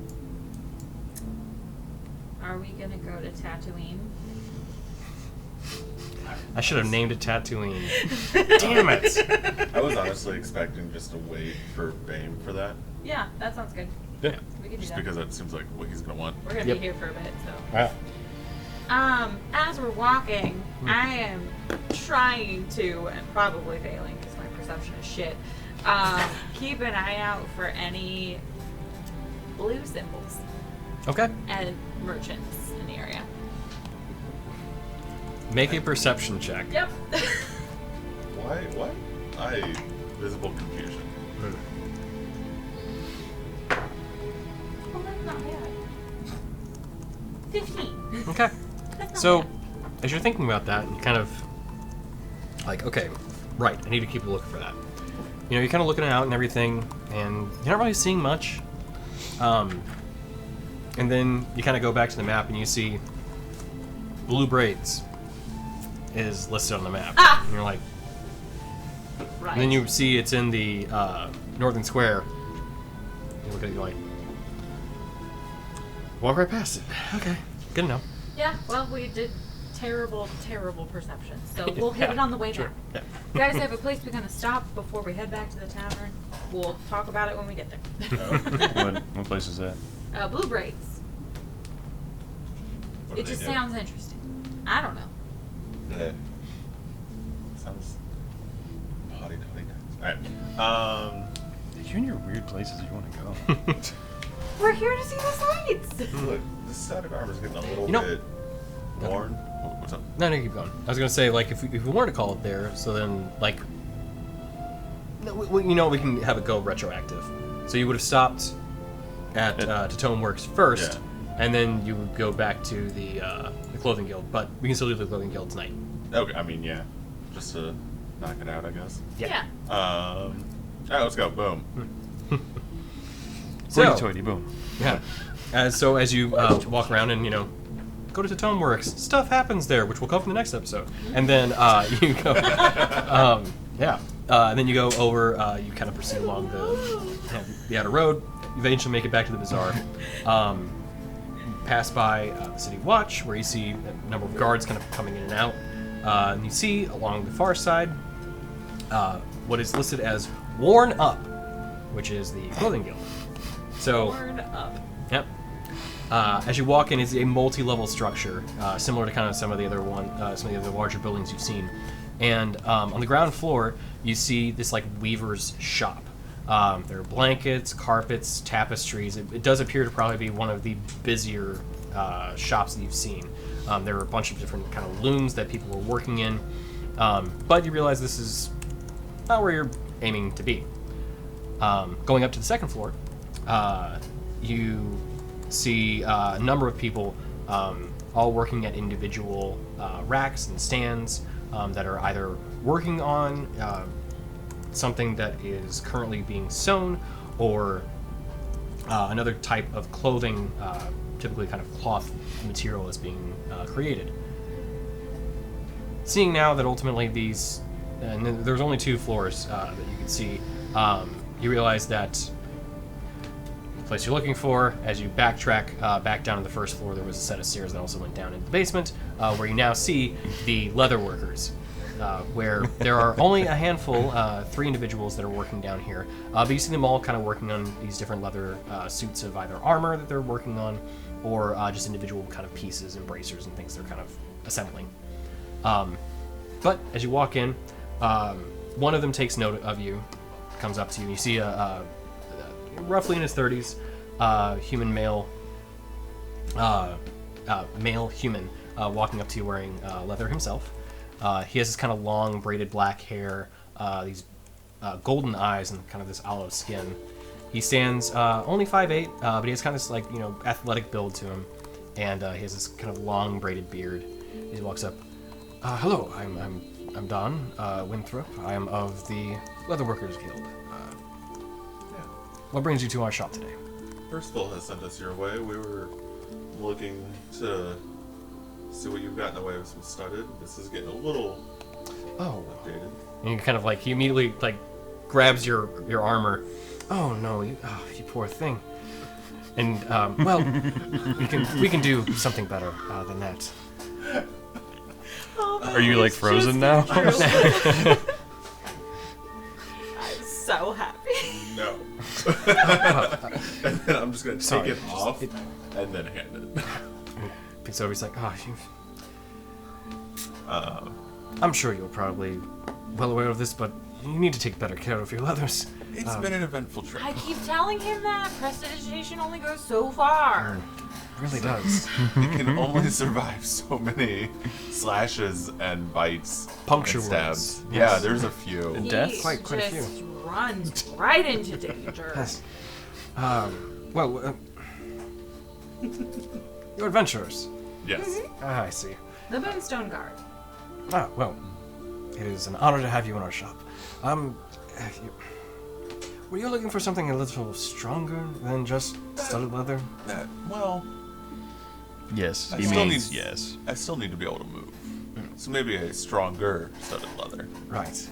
[SPEAKER 3] Are we gonna go to Tatooine?
[SPEAKER 1] I should have named it Tatooine. Damn it!
[SPEAKER 2] I was honestly expecting just to wait for Bame for that,
[SPEAKER 3] Yeah, that sounds good.
[SPEAKER 5] Yeah.
[SPEAKER 3] We can do
[SPEAKER 2] just
[SPEAKER 3] that.
[SPEAKER 2] because that seems like what he's gonna want.
[SPEAKER 3] We're gonna
[SPEAKER 1] Yep.
[SPEAKER 3] be here for a bit, so.
[SPEAKER 1] Alright.
[SPEAKER 3] As we're walking, I am trying to, and probably failing because my perception is shit, keep an eye out for any blue symbols
[SPEAKER 1] Okay.
[SPEAKER 3] and merchants in the area.
[SPEAKER 1] Make a perception check.
[SPEAKER 3] Yep.
[SPEAKER 2] Why? Visible confusion.
[SPEAKER 3] Well, that's not bad. 15.
[SPEAKER 1] Okay.
[SPEAKER 3] That's not
[SPEAKER 1] So,
[SPEAKER 3] bad.
[SPEAKER 1] as you're thinking about that, you kind of like, okay, right, I need to keep a look for that. You know, you're kind of looking out and everything, and you're not really seeing much. And then you kind of go back to the map and you see Blue Braids is listed on the map.
[SPEAKER 3] Ah!
[SPEAKER 1] And you're like,
[SPEAKER 3] Right.
[SPEAKER 1] and then you see it's in the Northern Square. You look at it, you're like, walk right past it. Okay, good enough.
[SPEAKER 3] Yeah, well, we did terrible perception, so we'll hit it on the way back.
[SPEAKER 1] Yeah.
[SPEAKER 3] You guys have a place we're gonna stop before we head back to the tavern? We'll talk about it when we get there.
[SPEAKER 4] What place is that?
[SPEAKER 3] Blue Braids.
[SPEAKER 2] What do
[SPEAKER 3] It
[SPEAKER 2] they
[SPEAKER 3] just
[SPEAKER 2] do?
[SPEAKER 3] sounds interesting. I don't know.
[SPEAKER 2] Yeah. Sounds potty toddy. Alright.
[SPEAKER 4] You and your weird places you want to go.
[SPEAKER 3] We're here to see the sights!
[SPEAKER 2] Look, this static armor's getting a little
[SPEAKER 1] You know-
[SPEAKER 2] bit worn. What's up?
[SPEAKER 1] No, keep going. I was gonna say, like, if we were to call it there, so then, like, no, you know, we can have it go retroactive. So you would have stopped at Tatone Works first, and then you would go back to the Clothing Guild. But we can still do the Clothing Guild tonight.
[SPEAKER 2] Okay, I mean, yeah. Just to knock it out, I guess.
[SPEAKER 3] Yeah.
[SPEAKER 2] Alright, let's go. Boom.
[SPEAKER 1] So,
[SPEAKER 4] Hoity-toity, boom.
[SPEAKER 1] yeah. So as you walk around and, you know, go to Tatone Works, stuff happens there, which will come from the next episode. And then you go, and then you go over, you kind of proceed along the outer road, eventually make it back to the bazaar. Pass by the City Watch, where you see a number of guards kind of coming in and out. And you see along the far side what is listed as Worn Up, which is the Clothing Guild. So,
[SPEAKER 3] Word up.
[SPEAKER 1] yep. As you walk in, it's a multi-level structure, similar to kind of some of the other larger buildings you've seen. And on the ground floor, you see this like weaver's shop. There are blankets, carpets, tapestries. It does appear to probably be one of the busier shops that you've seen. There are a bunch of different kind of looms that people were working in, but you realize this is not where you're aiming to be. Going up to the second floor, you see a number of people all working at individual racks and stands that are either working on something that is currently being sewn or another type of clothing, typically kind of cloth material, is being created. Seeing now that ultimately these, and there's only 2 floors that you can see, you realize that the place you're looking for, as you backtrack back down to the first floor, there was a set of stairs that also went down into the basement, where you now see the leather workers, where there are only a handful, 3 individuals that are working down here, but you see them all kind of working on these different leather suits of either armor that they're working on, or just individual kind of pieces and bracers and things they're kind of assembling. But as you walk in, one of them takes note of you, comes up to you, and you see a roughly in his 30s, human male human walking up to you wearing leather himself. He has this kind of long braided black hair, these golden eyes, and kind of this olive skin. He stands only 5'8", but he has kind of this like athletic build to him, and he has this kind of long braided beard. He walks up. Hello, I'm I'm Don Winthrop. I am of the Leatherworkers Guild. What brings you to our shop today?
[SPEAKER 2] Percival has sent us your way. We were looking to see what you've got in the way of some studded. This is getting a little updated.
[SPEAKER 1] And you kind of he immediately grabs your armor. Oh no, you poor thing. And well, we can do something better than that.
[SPEAKER 4] Are you frozen now?
[SPEAKER 3] I'm so happy.
[SPEAKER 2] No. And then I'm just gonna take it off and then hand it.
[SPEAKER 1] Picks it over. He's like, I'm sure you're probably well aware of this, but you need to take better care of your leathers.
[SPEAKER 2] It's been an eventful trip.
[SPEAKER 3] I keep telling him that prestidigitation only goes so far.
[SPEAKER 1] It really does.
[SPEAKER 2] It can only survive so many slashes and bites,
[SPEAKER 1] Puncture
[SPEAKER 2] and stabs.
[SPEAKER 1] wounds.
[SPEAKER 2] Yeah,
[SPEAKER 1] Yes.
[SPEAKER 2] there's a few.
[SPEAKER 3] He
[SPEAKER 1] Death? Quite a few.
[SPEAKER 3] just runs right into danger.
[SPEAKER 1] Yes. You're adventurers.
[SPEAKER 2] Yes.
[SPEAKER 1] I see.
[SPEAKER 3] The Moonstone Guard.
[SPEAKER 1] Well, it is an honor to have you in our shop. Were you looking for something a little stronger than just studded leather?
[SPEAKER 2] Well,
[SPEAKER 4] Yes,
[SPEAKER 2] I
[SPEAKER 4] he
[SPEAKER 2] still
[SPEAKER 4] means
[SPEAKER 2] need-
[SPEAKER 4] yes.
[SPEAKER 2] I still need to be able to move. So maybe a stronger studded leather.
[SPEAKER 1] Right.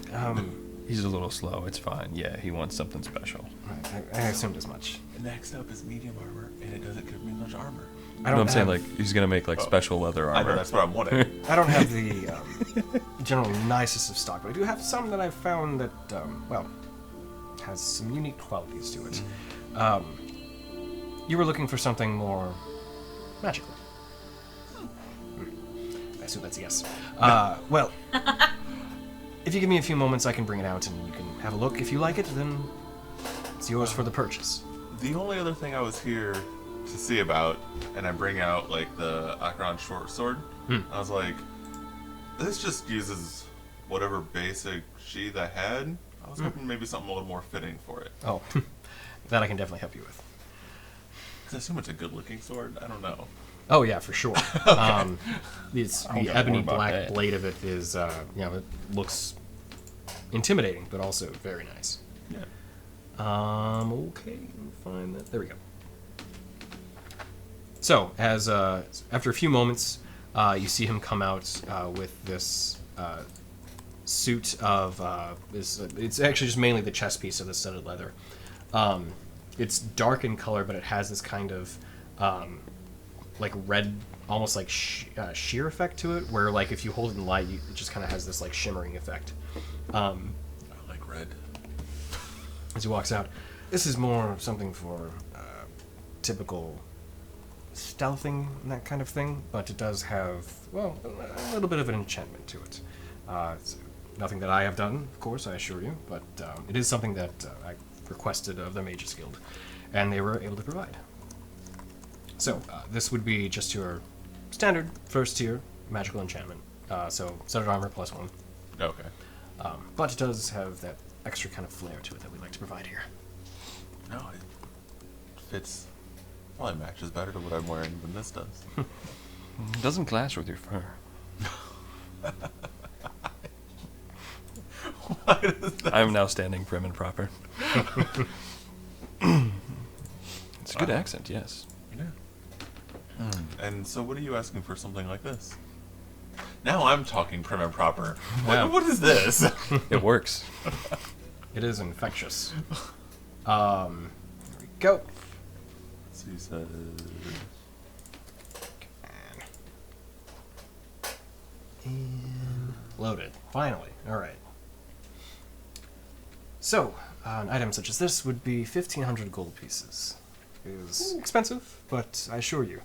[SPEAKER 4] He's a little slow. It's fine. Yeah, he wants something special.
[SPEAKER 1] Right. I assumed as much.
[SPEAKER 2] Next up is medium armor, and it doesn't give me much armor.
[SPEAKER 1] I
[SPEAKER 4] No,
[SPEAKER 1] don't
[SPEAKER 4] I'm saying
[SPEAKER 1] have-
[SPEAKER 4] he's gonna make special leather
[SPEAKER 2] I know,
[SPEAKER 4] armor.
[SPEAKER 2] that's what I'm wanting.
[SPEAKER 1] I don't have the generally nicest of stock, but I do have some that I've found that, has some unique qualities to it. You were looking for something more magical. I assume that's a yes. Well, if you give me a few moments, I can bring it out and you can have a look. If you like it, then it's yours for the purchase.
[SPEAKER 2] The only other thing I was here to see about, and I bring out the Akron short sword. I was like, this just uses whatever basic sheath I had. I was hoping maybe something a little more fitting for it.
[SPEAKER 1] Oh, that I can definitely help you with.
[SPEAKER 2] Because I assume it's a good-looking sword. I don't know.
[SPEAKER 1] Oh yeah, for sure. The
[SPEAKER 4] don't gotta
[SPEAKER 1] ebony
[SPEAKER 4] worry about
[SPEAKER 1] black
[SPEAKER 4] that.
[SPEAKER 1] blade of it is, it looks intimidating, but also very nice.
[SPEAKER 2] Yeah.
[SPEAKER 1] Okay, let me find that. There we go. So, as after a few moments, you see him come out with this suit of it's actually just mainly the chest piece of the studded leather. It's dark in color, but it has this kind of red, almost sheer effect to it, where if you hold it in light, it just kind of has this shimmering effect.
[SPEAKER 2] I like red.
[SPEAKER 1] As he walks out, this is more something for typical stealthing and that kind of thing, but it does have, a little bit of an enchantment to it. It's nothing that I have done, of course, I assure you, but it is something that I requested of the Mages Guild, and they were able to provide. So, this would be just your standard first tier magical enchantment. So, studded armor +1.
[SPEAKER 2] Okay.
[SPEAKER 1] But it does have that extra kind of flair to it that we like to provide here.
[SPEAKER 2] No, it fits. Probably matches better to what I'm wearing than this does.
[SPEAKER 4] It doesn't clash with your fur.
[SPEAKER 2] Why does that?
[SPEAKER 4] I am now standing prim and proper. It's a good accent, yes.
[SPEAKER 2] Yeah. And so, what are you asking for something like this? Now I'm talking prim and proper.
[SPEAKER 1] Yeah.
[SPEAKER 2] What is this?
[SPEAKER 4] It works.
[SPEAKER 1] It is infectious. There we go.
[SPEAKER 2] So you said.
[SPEAKER 1] And loaded. Finally. All right. So, an item such as this would be 1,500 gold pieces. It is expensive, but I assure you,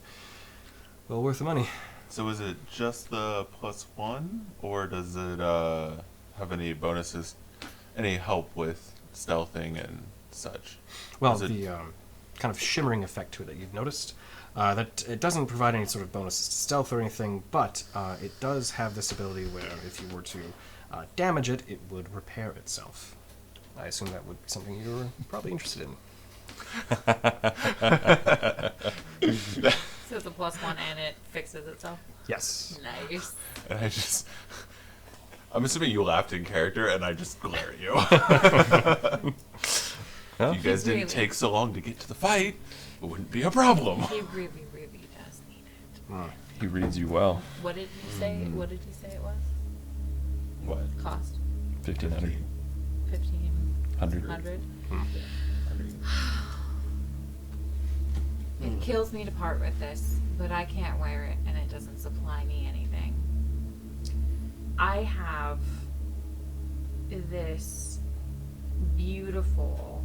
[SPEAKER 1] well worth the money.
[SPEAKER 2] So is it just the +1, or does it have any bonuses, any help with stealthing and such?
[SPEAKER 1] Well,
[SPEAKER 2] Is it-
[SPEAKER 1] the kind of shimmering effect to it that you've noticed, that it doesn't provide any sort of bonuses to stealth or anything, but it does have this ability where if you were to damage it, it would repair itself. I assume that would be something you're probably interested in.
[SPEAKER 3] So it's a +1 and it fixes itself.
[SPEAKER 1] Yes.
[SPEAKER 3] Nice.
[SPEAKER 2] And I just I'm assuming you laughed in character, and I just glare at you. If you guys didn't take so long to get to the fight, it wouldn't be a problem.
[SPEAKER 3] He really, really does need it.
[SPEAKER 4] He reads you well.
[SPEAKER 3] What did you say? What did you say it was?
[SPEAKER 2] What?
[SPEAKER 3] Cost
[SPEAKER 4] 1,500.
[SPEAKER 3] 1,500. It kills me to part with this, but I can't wear it, and it doesn't supply me anything. I have this beautiful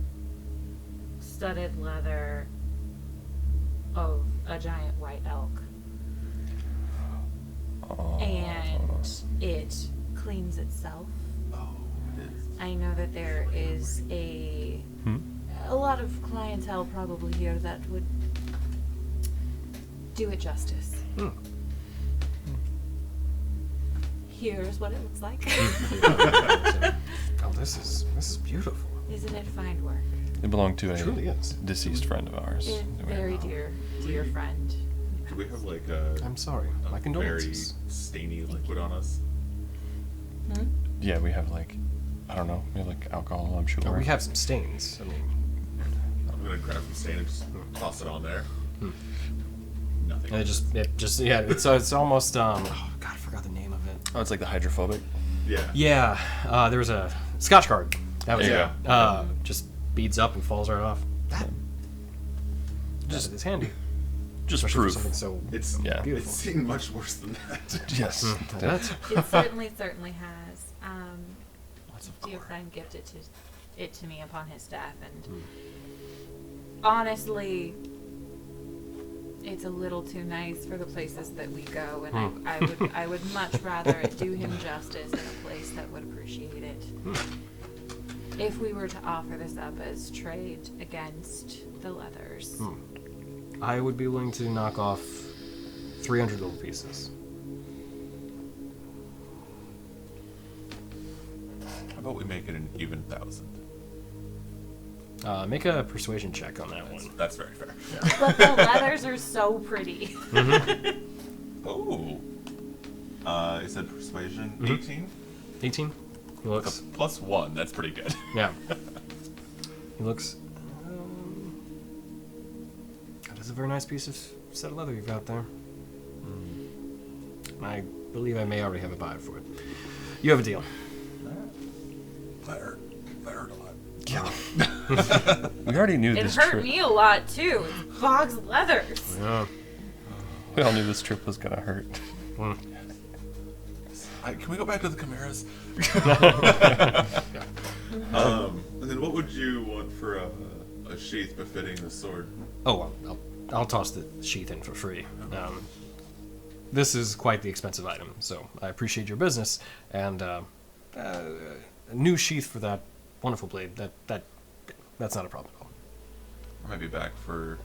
[SPEAKER 3] studded leather of a giant white elk. And it cleans itself.
[SPEAKER 2] Oh, it is.
[SPEAKER 3] I know that there is a lot of clientele probably here that would do it justice. Here's what it looks like.
[SPEAKER 1] Oh, this is beautiful.
[SPEAKER 3] Isn't it fine work?
[SPEAKER 4] It belonged to
[SPEAKER 1] It truly
[SPEAKER 4] a
[SPEAKER 1] is.
[SPEAKER 4] deceased friend of ours.
[SPEAKER 3] A very dear friend.
[SPEAKER 2] Do we have like a
[SPEAKER 1] I'm sorry. My
[SPEAKER 2] very
[SPEAKER 1] condolences.
[SPEAKER 2] stainy liquid on us?
[SPEAKER 4] Yeah, we have like, I don't know, we have like alcohol, I'm sure.
[SPEAKER 1] Oh, we have some stains. I mean,
[SPEAKER 2] I'm gonna grab some stain and just toss it on there. Nothing.
[SPEAKER 1] it just yeah. It's almost oh god, I forgot the name of it.
[SPEAKER 4] Oh, it's like the hydrophobic.
[SPEAKER 2] Yeah.
[SPEAKER 1] Yeah, there was a Scotch card. That was
[SPEAKER 2] There you
[SPEAKER 1] it. Just beads up and falls right off. It's handy.
[SPEAKER 4] Just
[SPEAKER 1] Especially for
[SPEAKER 4] proof.
[SPEAKER 1] something so
[SPEAKER 2] It's
[SPEAKER 4] Yeah.
[SPEAKER 1] beautiful.
[SPEAKER 2] It's seen much worse than that.
[SPEAKER 4] Yes.
[SPEAKER 1] That's
[SPEAKER 3] It certainly has.
[SPEAKER 2] Lots of
[SPEAKER 3] Dear
[SPEAKER 2] gore.
[SPEAKER 3] friend gifted it to me upon his death, and honestly, it's a little too nice for the places that we go, and I would much rather it do him justice in a place that would appreciate it. If we were to offer this up as trade against the leathers.
[SPEAKER 1] I would be willing to knock off 300 gold pieces.
[SPEAKER 2] How about we make it an even 1,000?
[SPEAKER 1] Make a persuasion check on that one.
[SPEAKER 2] That's very fair.
[SPEAKER 3] But the leathers are so pretty.
[SPEAKER 2] Oh. You said persuasion 18?
[SPEAKER 1] 18. He looks.
[SPEAKER 2] Plus 1. That's pretty good.
[SPEAKER 1] Yeah. He looks. That is a very nice piece of set of leather you've got there. I believe I may already have a buyer for it. You have a deal.
[SPEAKER 2] That hurt a lot.
[SPEAKER 4] We already knew
[SPEAKER 3] It
[SPEAKER 4] this
[SPEAKER 3] hurt
[SPEAKER 4] trip.
[SPEAKER 3] me a lot too. It's Bog's leathers.
[SPEAKER 1] Yeah.
[SPEAKER 4] We all knew this trip was gonna hurt.
[SPEAKER 2] Can we go back to the chimeras? And then what would you want for a sheath befitting the sword?
[SPEAKER 1] Oh, well, I'll toss the sheath in for free. This is quite the expensive item, so I appreciate your business, and a new sheath for that wonderful blade. That's not a problem at all.
[SPEAKER 2] I might be back for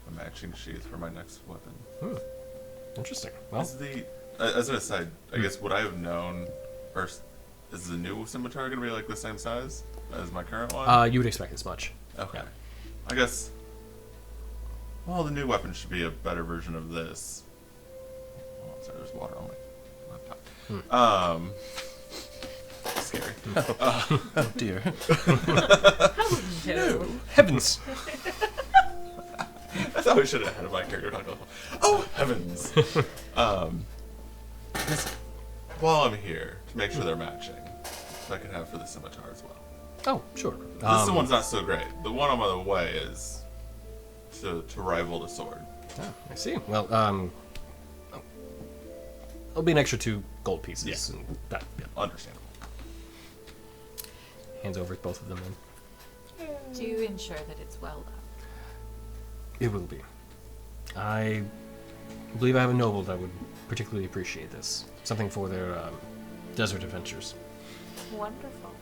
[SPEAKER 2] a matching sheath for my next weapon.
[SPEAKER 1] Interesting. Well,
[SPEAKER 2] As an aside, I guess would I have known, or is the new scimitar going to be like the same size as my current one?
[SPEAKER 1] you would expect as much.
[SPEAKER 2] Okay.
[SPEAKER 1] Yeah.
[SPEAKER 2] I guess. Well, the new weapon should be a better version of this. Oh, sorry, there's water on my laptop. Scary.
[SPEAKER 4] Oh dear.
[SPEAKER 3] No.
[SPEAKER 1] Heavens!
[SPEAKER 2] I thought we should have had my character talk. Oh heavens! Listen, while I'm here, to make sure they're matching, if I can have for the scimitar as well.
[SPEAKER 1] Oh, sure.
[SPEAKER 2] This one's not so great. The one on the way is to rival the sword.
[SPEAKER 1] I see. Well, it'll be an extra 2 gold pieces.
[SPEAKER 2] Yeah.
[SPEAKER 1] And that, yeah.
[SPEAKER 2] Understandable.
[SPEAKER 1] Hands over both of them then.
[SPEAKER 3] Do ensure that it's well done.
[SPEAKER 1] It will be. I believe I have a noble that would particularly appreciate this. Something for their desert adventures.
[SPEAKER 3] Wonderful.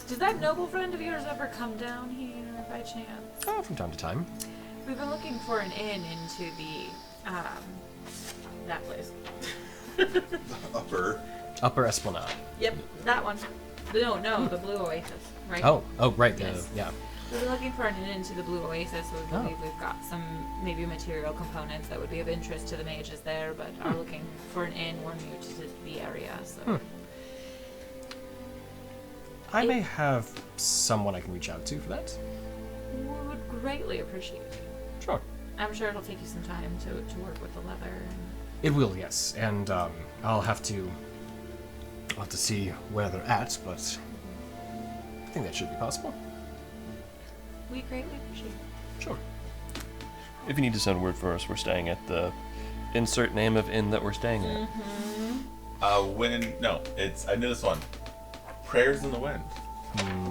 [SPEAKER 3] Does that noble friend of yours ever come down here by chance?
[SPEAKER 1] From time to time.
[SPEAKER 3] We've been looking for an inn into the, that place.
[SPEAKER 2] Upper.
[SPEAKER 1] Esplanade.
[SPEAKER 3] Yep, that one. No, the Blue Oasis, right?
[SPEAKER 1] Oh, right.
[SPEAKER 3] Yes.
[SPEAKER 1] Yeah.
[SPEAKER 3] We've been looking for an inn into the Blue Oasis. We believe we've got some maybe material components that would be of interest to the mages there, but are looking for an inn. We're new to the area, so
[SPEAKER 1] I may have someone I can reach out to for that.
[SPEAKER 3] We would greatly appreciate it.
[SPEAKER 1] Sure.
[SPEAKER 3] I'm sure it'll take you some time to work with the leather.
[SPEAKER 1] It will, yes, and I'll have to see where they're at, but I think that should be possible.
[SPEAKER 3] We greatly appreciate it.
[SPEAKER 1] Sure.
[SPEAKER 4] If you need to send word for us, we're staying at the insert name of inn that we're staying at.
[SPEAKER 2] I knew this one. Prayers in the Wind.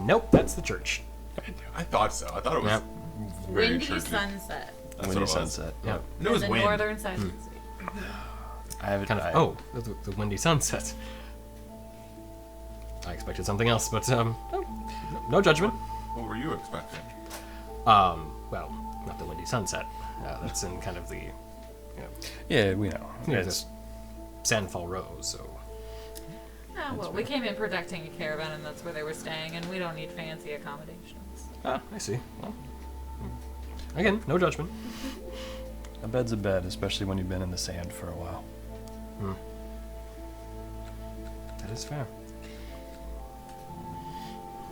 [SPEAKER 1] Nope, that's the church.
[SPEAKER 2] I thought so. I thought it was
[SPEAKER 1] Yep.
[SPEAKER 2] very
[SPEAKER 3] Windy
[SPEAKER 2] churchy.
[SPEAKER 3] sunset.
[SPEAKER 2] That's
[SPEAKER 4] Windy
[SPEAKER 2] what it was.
[SPEAKER 4] sunset.
[SPEAKER 1] Yeah.
[SPEAKER 2] I knew it was
[SPEAKER 3] the
[SPEAKER 2] wind.
[SPEAKER 3] northern side of the city.
[SPEAKER 4] I have it.
[SPEAKER 1] Kind of. The windy sunset. I expected something else, but no judgment.
[SPEAKER 2] What were you expecting?
[SPEAKER 1] Well, not the windy sunset. That's in kind of the,
[SPEAKER 4] Yeah, we know.
[SPEAKER 1] near
[SPEAKER 4] It's-
[SPEAKER 1] this Sandfall Row. So
[SPEAKER 3] Ah, well, we came in protecting a caravan, and that's where they were staying, and we don't need fancy accommodations.
[SPEAKER 1] I see. Well, again, no judgment.
[SPEAKER 4] A bed's a bed, especially when you've been in the sand for a while.
[SPEAKER 1] That is fair.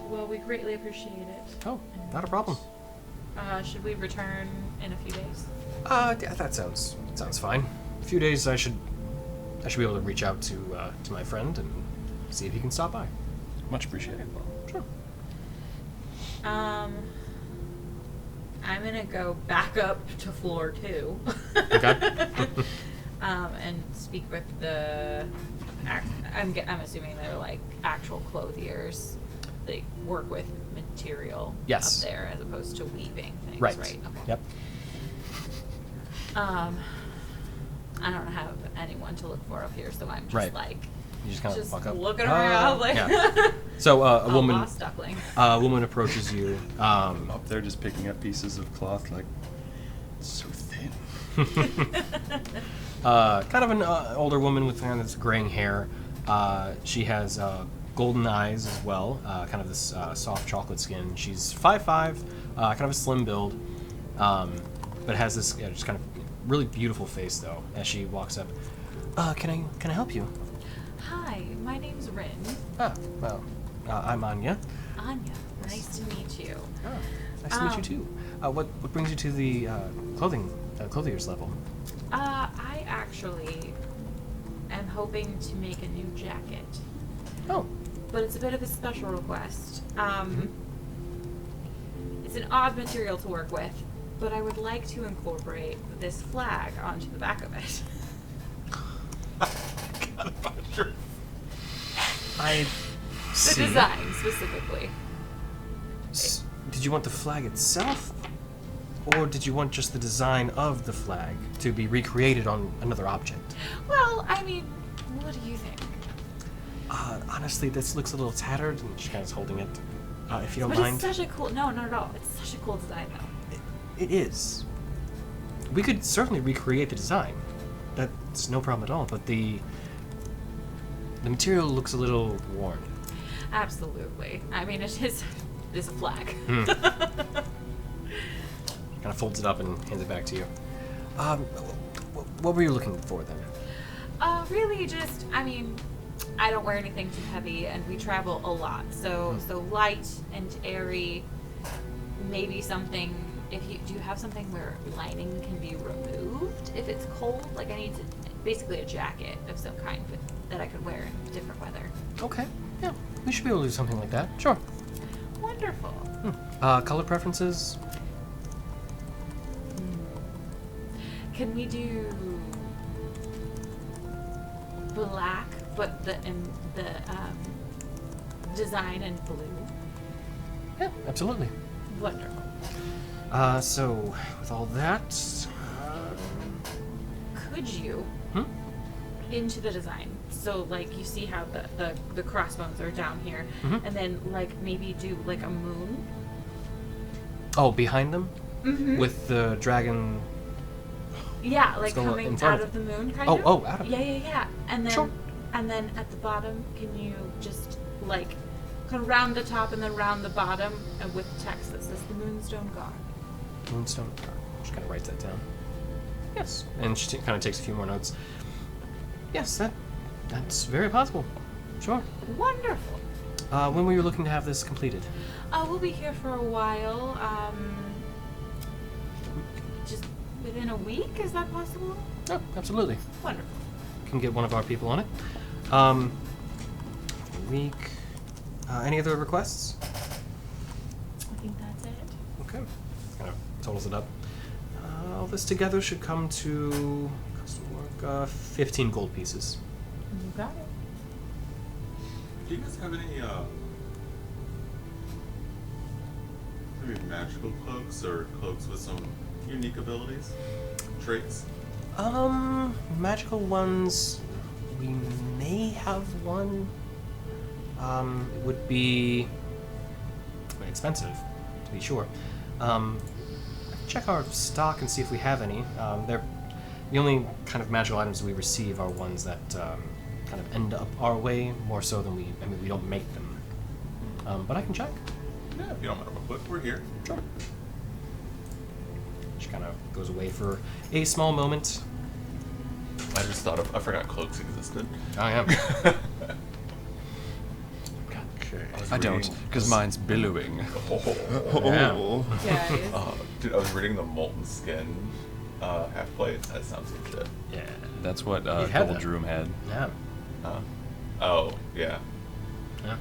[SPEAKER 3] Well, we greatly appreciate it.
[SPEAKER 1] Oh, not a problem.
[SPEAKER 3] Should we return in a few days?
[SPEAKER 1] Yeah, that sounds fine. A few days, I should be able to reach out to my friend and see if he can stop by.
[SPEAKER 4] Much appreciated.
[SPEAKER 1] Sure.
[SPEAKER 3] I'm gonna go back up to floor 2.
[SPEAKER 1] Okay.
[SPEAKER 3] And speak with the. I'm assuming they're like actual clothiers. They work with material
[SPEAKER 1] Yes.
[SPEAKER 3] up there as opposed to weaving things,
[SPEAKER 1] Right.
[SPEAKER 3] right? Okay.
[SPEAKER 1] Yep.
[SPEAKER 3] I don't have anyone to look for up here, so I'm just
[SPEAKER 1] Right.
[SPEAKER 3] like
[SPEAKER 1] You just kind of
[SPEAKER 3] just
[SPEAKER 1] fuck up.
[SPEAKER 3] looking around like
[SPEAKER 1] yeah. So a woman,
[SPEAKER 3] lost duckling.
[SPEAKER 1] a woman approaches you.
[SPEAKER 4] Up there just picking up pieces of cloth, like, it's so thin.
[SPEAKER 1] Kind of an older woman with kind of this graying hair. She has golden eyes as well. Kind of this soft chocolate skin. She's 5'5", kind of a slim build, but has this just kind of really beautiful face though. As she walks up, can I help you?
[SPEAKER 3] Hi, my name's Rin.
[SPEAKER 1] Well, I'm Anya.
[SPEAKER 3] Anya. Nice to meet you.
[SPEAKER 1] Nice to meet you too. What brings you to the clothier's level?
[SPEAKER 3] I actually am hoping to make a new jacket,
[SPEAKER 1] Oh,
[SPEAKER 3] but it's a bit of a special request. It's an odd material to work with, but I would like to incorporate this flag onto the back of it.
[SPEAKER 1] I
[SPEAKER 3] The
[SPEAKER 1] see.
[SPEAKER 3] design specifically.
[SPEAKER 1] Did you want the flag itself, or did you want just the design of the flag to be recreated on another object?
[SPEAKER 3] Well, I mean, what do you think?
[SPEAKER 1] Honestly, this looks a little tattered, and she kind of is holding it. If you don't
[SPEAKER 3] But
[SPEAKER 1] mind.
[SPEAKER 3] it's such a cool. No, not at all. It's such a cool design, though.
[SPEAKER 1] It is. We could certainly recreate the design. That's no problem at all. But the material looks a little worn.
[SPEAKER 3] Absolutely. I mean, it is a flag.
[SPEAKER 1] Kind of folds it up and hands it back to you. What were you looking for then?
[SPEAKER 3] Really, just I mean, I don't wear anything too heavy, and we travel a lot. So light and airy. Maybe something. Do you have something where lining can be removed if it's cold? Like I need basically a jacket of some kind that I could wear in different weather.
[SPEAKER 1] Okay. Yeah, we should be able to do something like that. Sure.
[SPEAKER 3] Wonderful.
[SPEAKER 1] Color preferences?
[SPEAKER 3] Can we do black, but the design in blue?
[SPEAKER 1] Yeah, absolutely.
[SPEAKER 3] Wonderful.
[SPEAKER 1] So with all that,
[SPEAKER 3] Could you into the design? So like you see how the crossbones are down here, and then like maybe do like a moon.
[SPEAKER 1] oh, behind them with the dragon.
[SPEAKER 3] Yeah, like
[SPEAKER 1] go
[SPEAKER 3] coming
[SPEAKER 1] in front
[SPEAKER 3] out
[SPEAKER 1] of
[SPEAKER 3] of the moon, kind
[SPEAKER 1] Oh,
[SPEAKER 3] of.
[SPEAKER 1] oh, out of it.
[SPEAKER 3] Yeah. And then,
[SPEAKER 1] Sure.
[SPEAKER 3] and then at the bottom, can you just like kind of round the top and then round the bottom, and with text that says the Moonstone God.
[SPEAKER 1] Moonstone. She kind of writes that down. Yes, and she kind of takes a few more notes. Yes, that's very possible. Sure.
[SPEAKER 3] Wonderful.
[SPEAKER 1] When were you looking to have this completed?
[SPEAKER 3] We'll be here for a while. Just within a week, is that possible?
[SPEAKER 1] Oh, absolutely.
[SPEAKER 3] Wonderful.
[SPEAKER 1] Can get one of our people on it. A week. Any other requests?
[SPEAKER 3] I think that's it.
[SPEAKER 1] Okay. Kind of totals it up. All this together should come to custom work 15 gold pieces.
[SPEAKER 3] You got it.
[SPEAKER 2] Do you guys have any maybe magical cloaks or cloaks with some unique abilities, traits?
[SPEAKER 1] Magical ones. We may have one. It would be quite expensive, to be sure. Check our stock and see if we have any. They're the only kind of magical items we receive are ones that kind of end up our way more so than we don't make them. But I can check.
[SPEAKER 2] Yeah, if you don't mind, but we're here.
[SPEAKER 1] Sure. She kind of goes away for a small moment.
[SPEAKER 2] I just thought I forgot cloaks existed.
[SPEAKER 1] I am.
[SPEAKER 2] Okay.
[SPEAKER 4] I don't, because mine's billowing.
[SPEAKER 2] Oh.
[SPEAKER 3] Guys.
[SPEAKER 2] Dude, I was reading the Molten Skin half plate. That sounds like shit.
[SPEAKER 1] Yeah.
[SPEAKER 4] That's what
[SPEAKER 1] had
[SPEAKER 4] Gold
[SPEAKER 1] that.
[SPEAKER 4] Droom had.
[SPEAKER 1] Yeah.
[SPEAKER 2] Oh, yeah.
[SPEAKER 1] Yeah.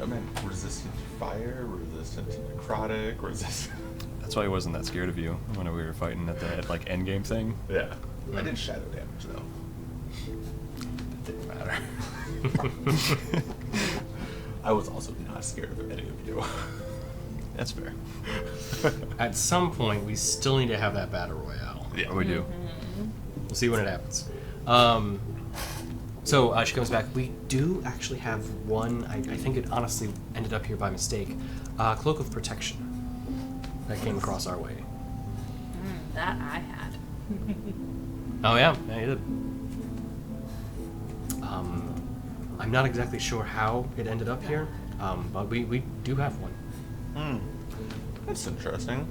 [SPEAKER 2] I mean, resistant to fire, resistant to necrotic, resistant.
[SPEAKER 4] That's why I wasn't that scared of you when we were fighting at the like endgame thing.
[SPEAKER 2] Yeah. I did shadow damage though.
[SPEAKER 4] It didn't matter.
[SPEAKER 2] I was also not scared of any of you.
[SPEAKER 4] That's fair.
[SPEAKER 1] At some point, we still need to have that battle royale.
[SPEAKER 2] Yeah.
[SPEAKER 4] We do.
[SPEAKER 1] We'll see when it happens. So she comes back. We do actually have one. I think it honestly ended up here by mistake. Cloak of Protection that came across our way.
[SPEAKER 3] That I had.
[SPEAKER 1] Oh yeah, yeah, you did. I'm not exactly sure how it ended up here, but we do have one.
[SPEAKER 2] That's interesting.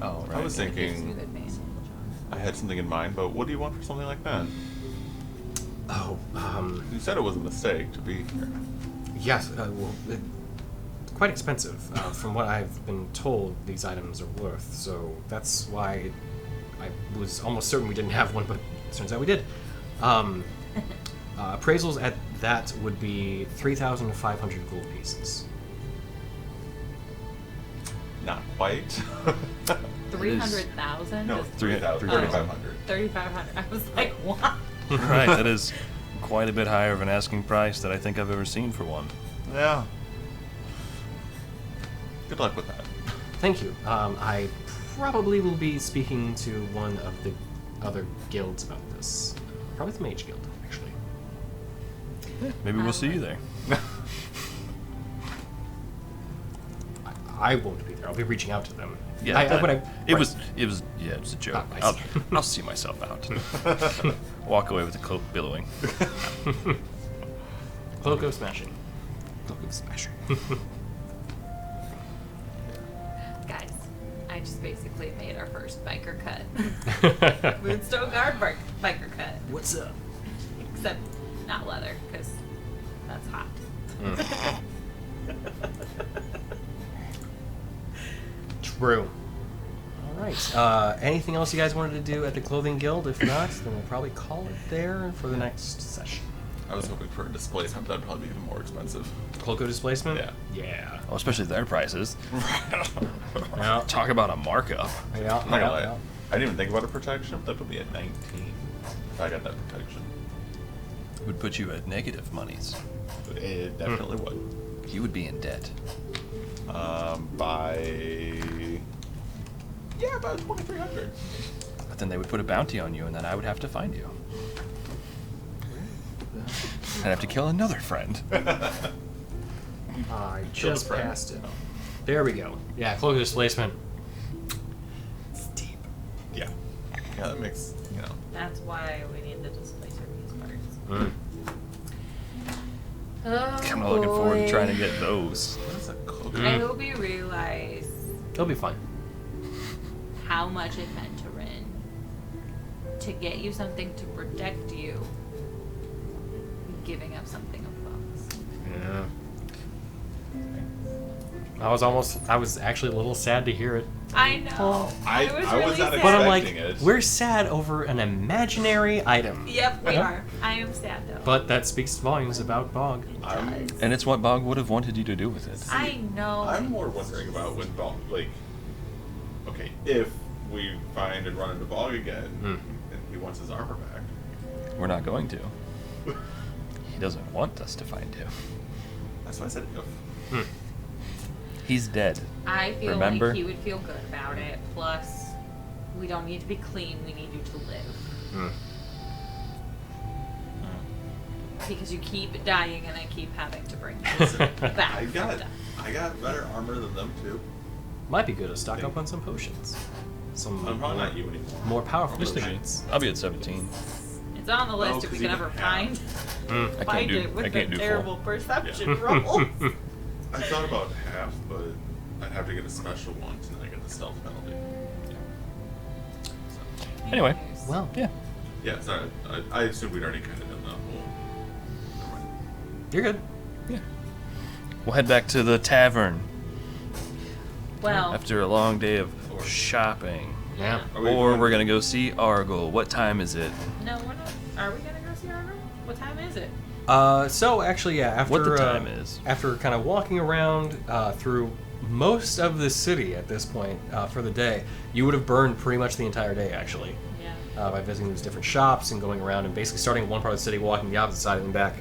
[SPEAKER 4] Oh, right.
[SPEAKER 2] I was
[SPEAKER 3] Gives you
[SPEAKER 2] thinking
[SPEAKER 3] advantage on-
[SPEAKER 2] I had something in mind, but what do you want for something like that?
[SPEAKER 1] Oh,
[SPEAKER 2] You said it was a mistake to be here.
[SPEAKER 1] yes. Well, quite expensive. From what I've been told, these items are worth. So that's why I was almost certain we didn't have one, but it turns out we did. Appraisals at that would be 3,500 gold pieces.
[SPEAKER 2] Not quite.
[SPEAKER 3] 300,000?
[SPEAKER 2] No,
[SPEAKER 3] Just
[SPEAKER 2] 3,500.
[SPEAKER 3] 3,500. I was like, what?
[SPEAKER 4] Right, that is quite a bit higher of an asking price that I think I've ever seen for one.
[SPEAKER 2] Yeah. Good luck with that.
[SPEAKER 1] Thank you. I probably will be speaking to one of the other guilds about this. Probably the Mage Guild, actually.
[SPEAKER 4] Maybe we'll see you there.
[SPEAKER 1] I won't be there. I'll be reaching out to them.
[SPEAKER 4] Yeah, it was a joke.
[SPEAKER 1] Oh, I see.
[SPEAKER 4] I'll see myself out. Walk away with the cloak billowing.
[SPEAKER 1] Cloak of Smashing. Cloak of Smashing.
[SPEAKER 3] Guys, I just basically made our first biker cut. Moonstone Guard biker cut.
[SPEAKER 1] What's up?
[SPEAKER 3] Except not leather, because that's hot.
[SPEAKER 1] True. All right. Anything else you guys wanted to do at the Clothing Guild? If not, then we'll probably call it there for the next session.
[SPEAKER 2] I was hoping for a displacement, that'd probably be even more expensive.
[SPEAKER 1] Cloak of Displacement?
[SPEAKER 2] Yeah.
[SPEAKER 1] Yeah.
[SPEAKER 4] Well, especially their prices.
[SPEAKER 1] Yeah.
[SPEAKER 4] Talk about a markup.
[SPEAKER 1] Yeah.
[SPEAKER 2] I'm not gonna lie. I didn't even think about a protection, but that would be at 19 if I got that protection.
[SPEAKER 4] Would put you at negative monies.
[SPEAKER 2] But it definitely would.
[SPEAKER 4] You would be in debt.
[SPEAKER 2] By 2,300.
[SPEAKER 4] But then they would put a bounty on you, and then I would have to find you. I'd have to kill another friend.
[SPEAKER 1] I
[SPEAKER 2] Kill
[SPEAKER 1] just
[SPEAKER 2] the friend.
[SPEAKER 1] passed it. There we go. Yeah, Cloak of Displacement. It's deep.
[SPEAKER 2] Yeah. Yeah, that makes,
[SPEAKER 3] That's why we need the displacer piece parts. Oh,
[SPEAKER 4] I'm not looking forward to
[SPEAKER 3] boy.
[SPEAKER 4] trying to get those.
[SPEAKER 2] What is a cloak?
[SPEAKER 3] I hope you realize
[SPEAKER 1] It'll be fun.
[SPEAKER 3] how much it meant to Rin to get you something to protect you, giving up something of Fox.
[SPEAKER 1] Yeah. I was actually a little sad to hear it.
[SPEAKER 3] I know.
[SPEAKER 2] I
[SPEAKER 3] was
[SPEAKER 2] was
[SPEAKER 3] really
[SPEAKER 2] not
[SPEAKER 3] sad.
[SPEAKER 1] But I'm
[SPEAKER 2] expecting
[SPEAKER 1] like,
[SPEAKER 2] it.
[SPEAKER 1] we're sad over an imaginary item.
[SPEAKER 3] Yep, we are. I am sad though.
[SPEAKER 1] But that speaks volumes about Bog.
[SPEAKER 4] And it's what Bog would have wanted you to do with it.
[SPEAKER 3] I know.
[SPEAKER 2] I'm more wondering about when Bog, like, okay, if we find and run into Bog again, and he wants his armor back.
[SPEAKER 4] We're not going to. He doesn't want us to find him.
[SPEAKER 2] That's why I said if.
[SPEAKER 4] He's dead.
[SPEAKER 3] I feel
[SPEAKER 4] Remember?
[SPEAKER 3] like he would feel good about it. Plus, we don't need to be clean. We need you to live. Because you keep dying, and I keep having to bring you back.
[SPEAKER 2] I got better armor than them too.
[SPEAKER 1] Might be good to stock up on some potions. Some
[SPEAKER 2] I'm probably not you anymore.
[SPEAKER 1] more powerful
[SPEAKER 4] Just
[SPEAKER 1] potions.
[SPEAKER 4] I'll be at 17.
[SPEAKER 3] It's on the list if we
[SPEAKER 2] 'cause
[SPEAKER 3] can
[SPEAKER 2] you
[SPEAKER 3] ever
[SPEAKER 2] don't have-
[SPEAKER 3] find
[SPEAKER 4] I
[SPEAKER 3] find
[SPEAKER 4] can't
[SPEAKER 3] it
[SPEAKER 4] do.
[SPEAKER 3] with
[SPEAKER 4] I
[SPEAKER 3] the
[SPEAKER 4] can't do
[SPEAKER 3] terrible
[SPEAKER 4] full.
[SPEAKER 3] perception rolls.
[SPEAKER 2] I thought about half, but I'd have to get a special one to not get the stealth penalty.
[SPEAKER 4] Anyway,
[SPEAKER 1] Well,
[SPEAKER 4] yeah.
[SPEAKER 2] Yeah, sorry. I assumed we'd already kind of done the whole. Never mind.
[SPEAKER 1] you're good.
[SPEAKER 4] We'll head back to the tavern
[SPEAKER 3] Well,
[SPEAKER 4] after a long day of shopping.
[SPEAKER 1] Yeah.
[SPEAKER 2] Are we
[SPEAKER 4] Or
[SPEAKER 2] going-
[SPEAKER 4] we're gonna go see Argyle. What time is it?
[SPEAKER 3] no, we're not. Are we gonna go see our girl? What time is it?
[SPEAKER 1] So actually, yeah. After
[SPEAKER 4] What the time is?
[SPEAKER 1] After kind of walking around through most of the city at this point for the day, you would have burned pretty much the entire day actually
[SPEAKER 3] Yeah.
[SPEAKER 1] by visiting these different shops and going around and basically starting in one part of the city, walking the opposite side and then back.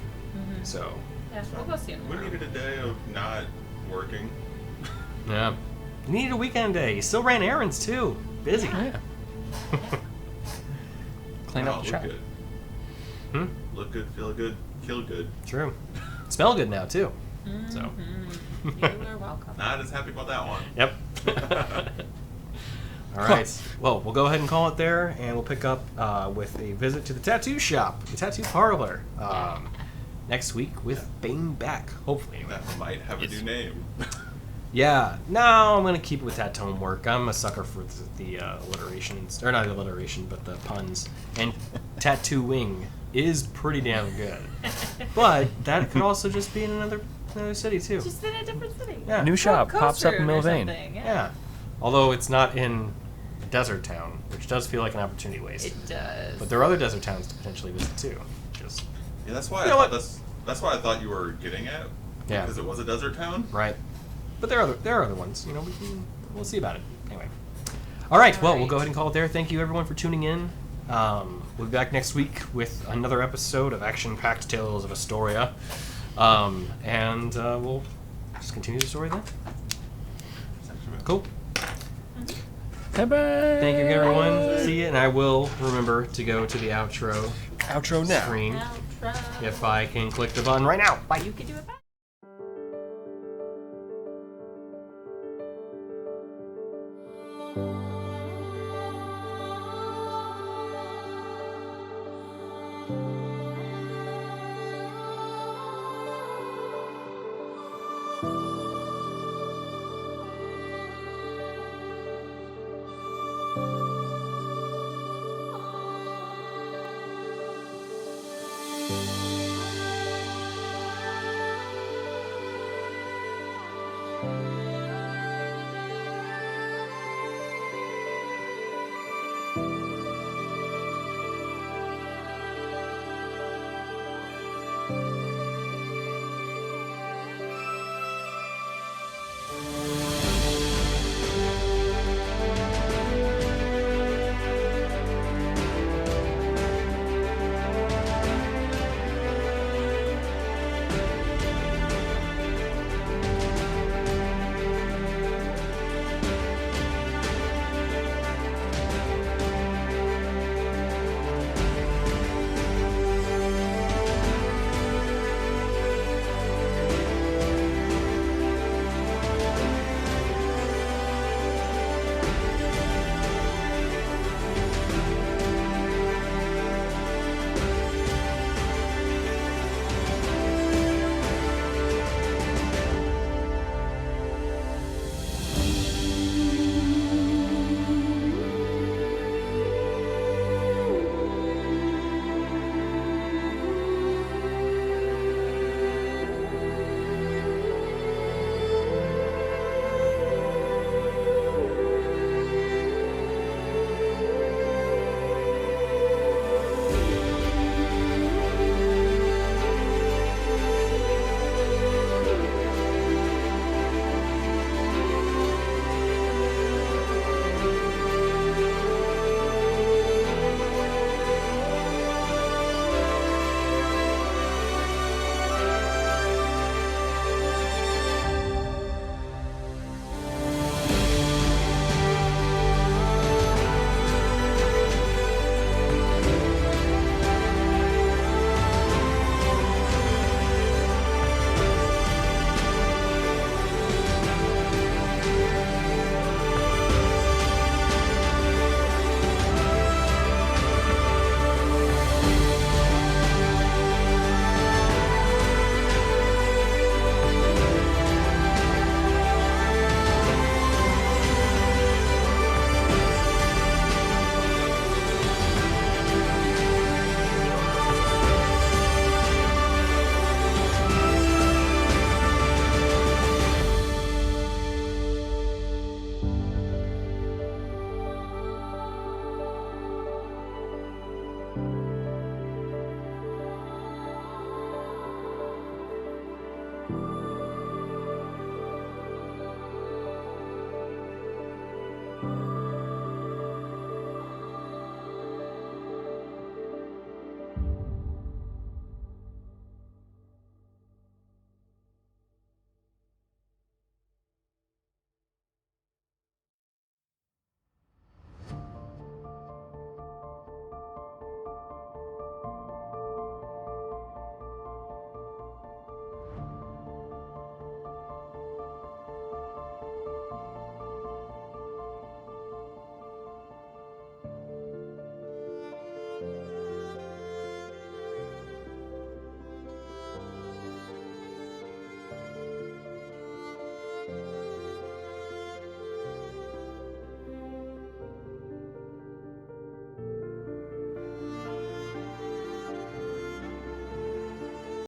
[SPEAKER 1] So
[SPEAKER 3] Yeah, we'll go see him
[SPEAKER 2] We
[SPEAKER 3] tomorrow.
[SPEAKER 2] needed a day of not working.
[SPEAKER 1] yeah, you needed a weekend day. You still ran errands too. Busy.
[SPEAKER 3] Yeah.
[SPEAKER 4] Clean
[SPEAKER 2] Wow,
[SPEAKER 4] up the
[SPEAKER 2] look
[SPEAKER 4] shop.
[SPEAKER 2] good. Look good, feel good, kill good.
[SPEAKER 1] True. Smell good now too. So.
[SPEAKER 3] You are welcome.
[SPEAKER 2] Not as happy about that one.
[SPEAKER 1] Yep. All right. Well, we'll go ahead and call it there, and we'll pick up with a visit to the tattoo shop, the tattoo parlor, next week with Bane back, hopefully. Anyway.
[SPEAKER 2] That might have a new name.
[SPEAKER 1] Yeah. No, I'm gonna keep it with tattoo work. I'm a sucker for the alliteration, or not alliteration, but the puns. And tattooing is pretty damn good. But that could also just be in another city too.
[SPEAKER 3] Just in a different city.
[SPEAKER 1] Yeah.
[SPEAKER 4] New shop
[SPEAKER 3] Coast
[SPEAKER 4] pops up in
[SPEAKER 3] Road or
[SPEAKER 4] Milvain.
[SPEAKER 3] something,
[SPEAKER 1] Yeah. Although it's not in a desert town, which does feel like an opportunity waste.
[SPEAKER 3] It does.
[SPEAKER 1] But there are other desert towns to potentially visit too. Just
[SPEAKER 2] Yeah, that's why
[SPEAKER 1] You know
[SPEAKER 2] I thought
[SPEAKER 1] what?
[SPEAKER 2] that's why I thought you were getting at.
[SPEAKER 1] Yeah.
[SPEAKER 2] Because it was a desert town.
[SPEAKER 1] right. But there are other ones. You know, we'll see about it. Anyway. All right. Well, we'll go ahead and call it there. Thank you everyone for tuning in. We'll be back next week with another episode of Action-Packed Tales of Istoria. And we'll just continue the story then. Cool.
[SPEAKER 4] Bye-bye.
[SPEAKER 1] Thank you, everyone. See you, and I will remember to go to the outro
[SPEAKER 4] Outro now.
[SPEAKER 1] screen
[SPEAKER 3] Outro.
[SPEAKER 1] if I can click the button right now. Bye.
[SPEAKER 3] You can do it back.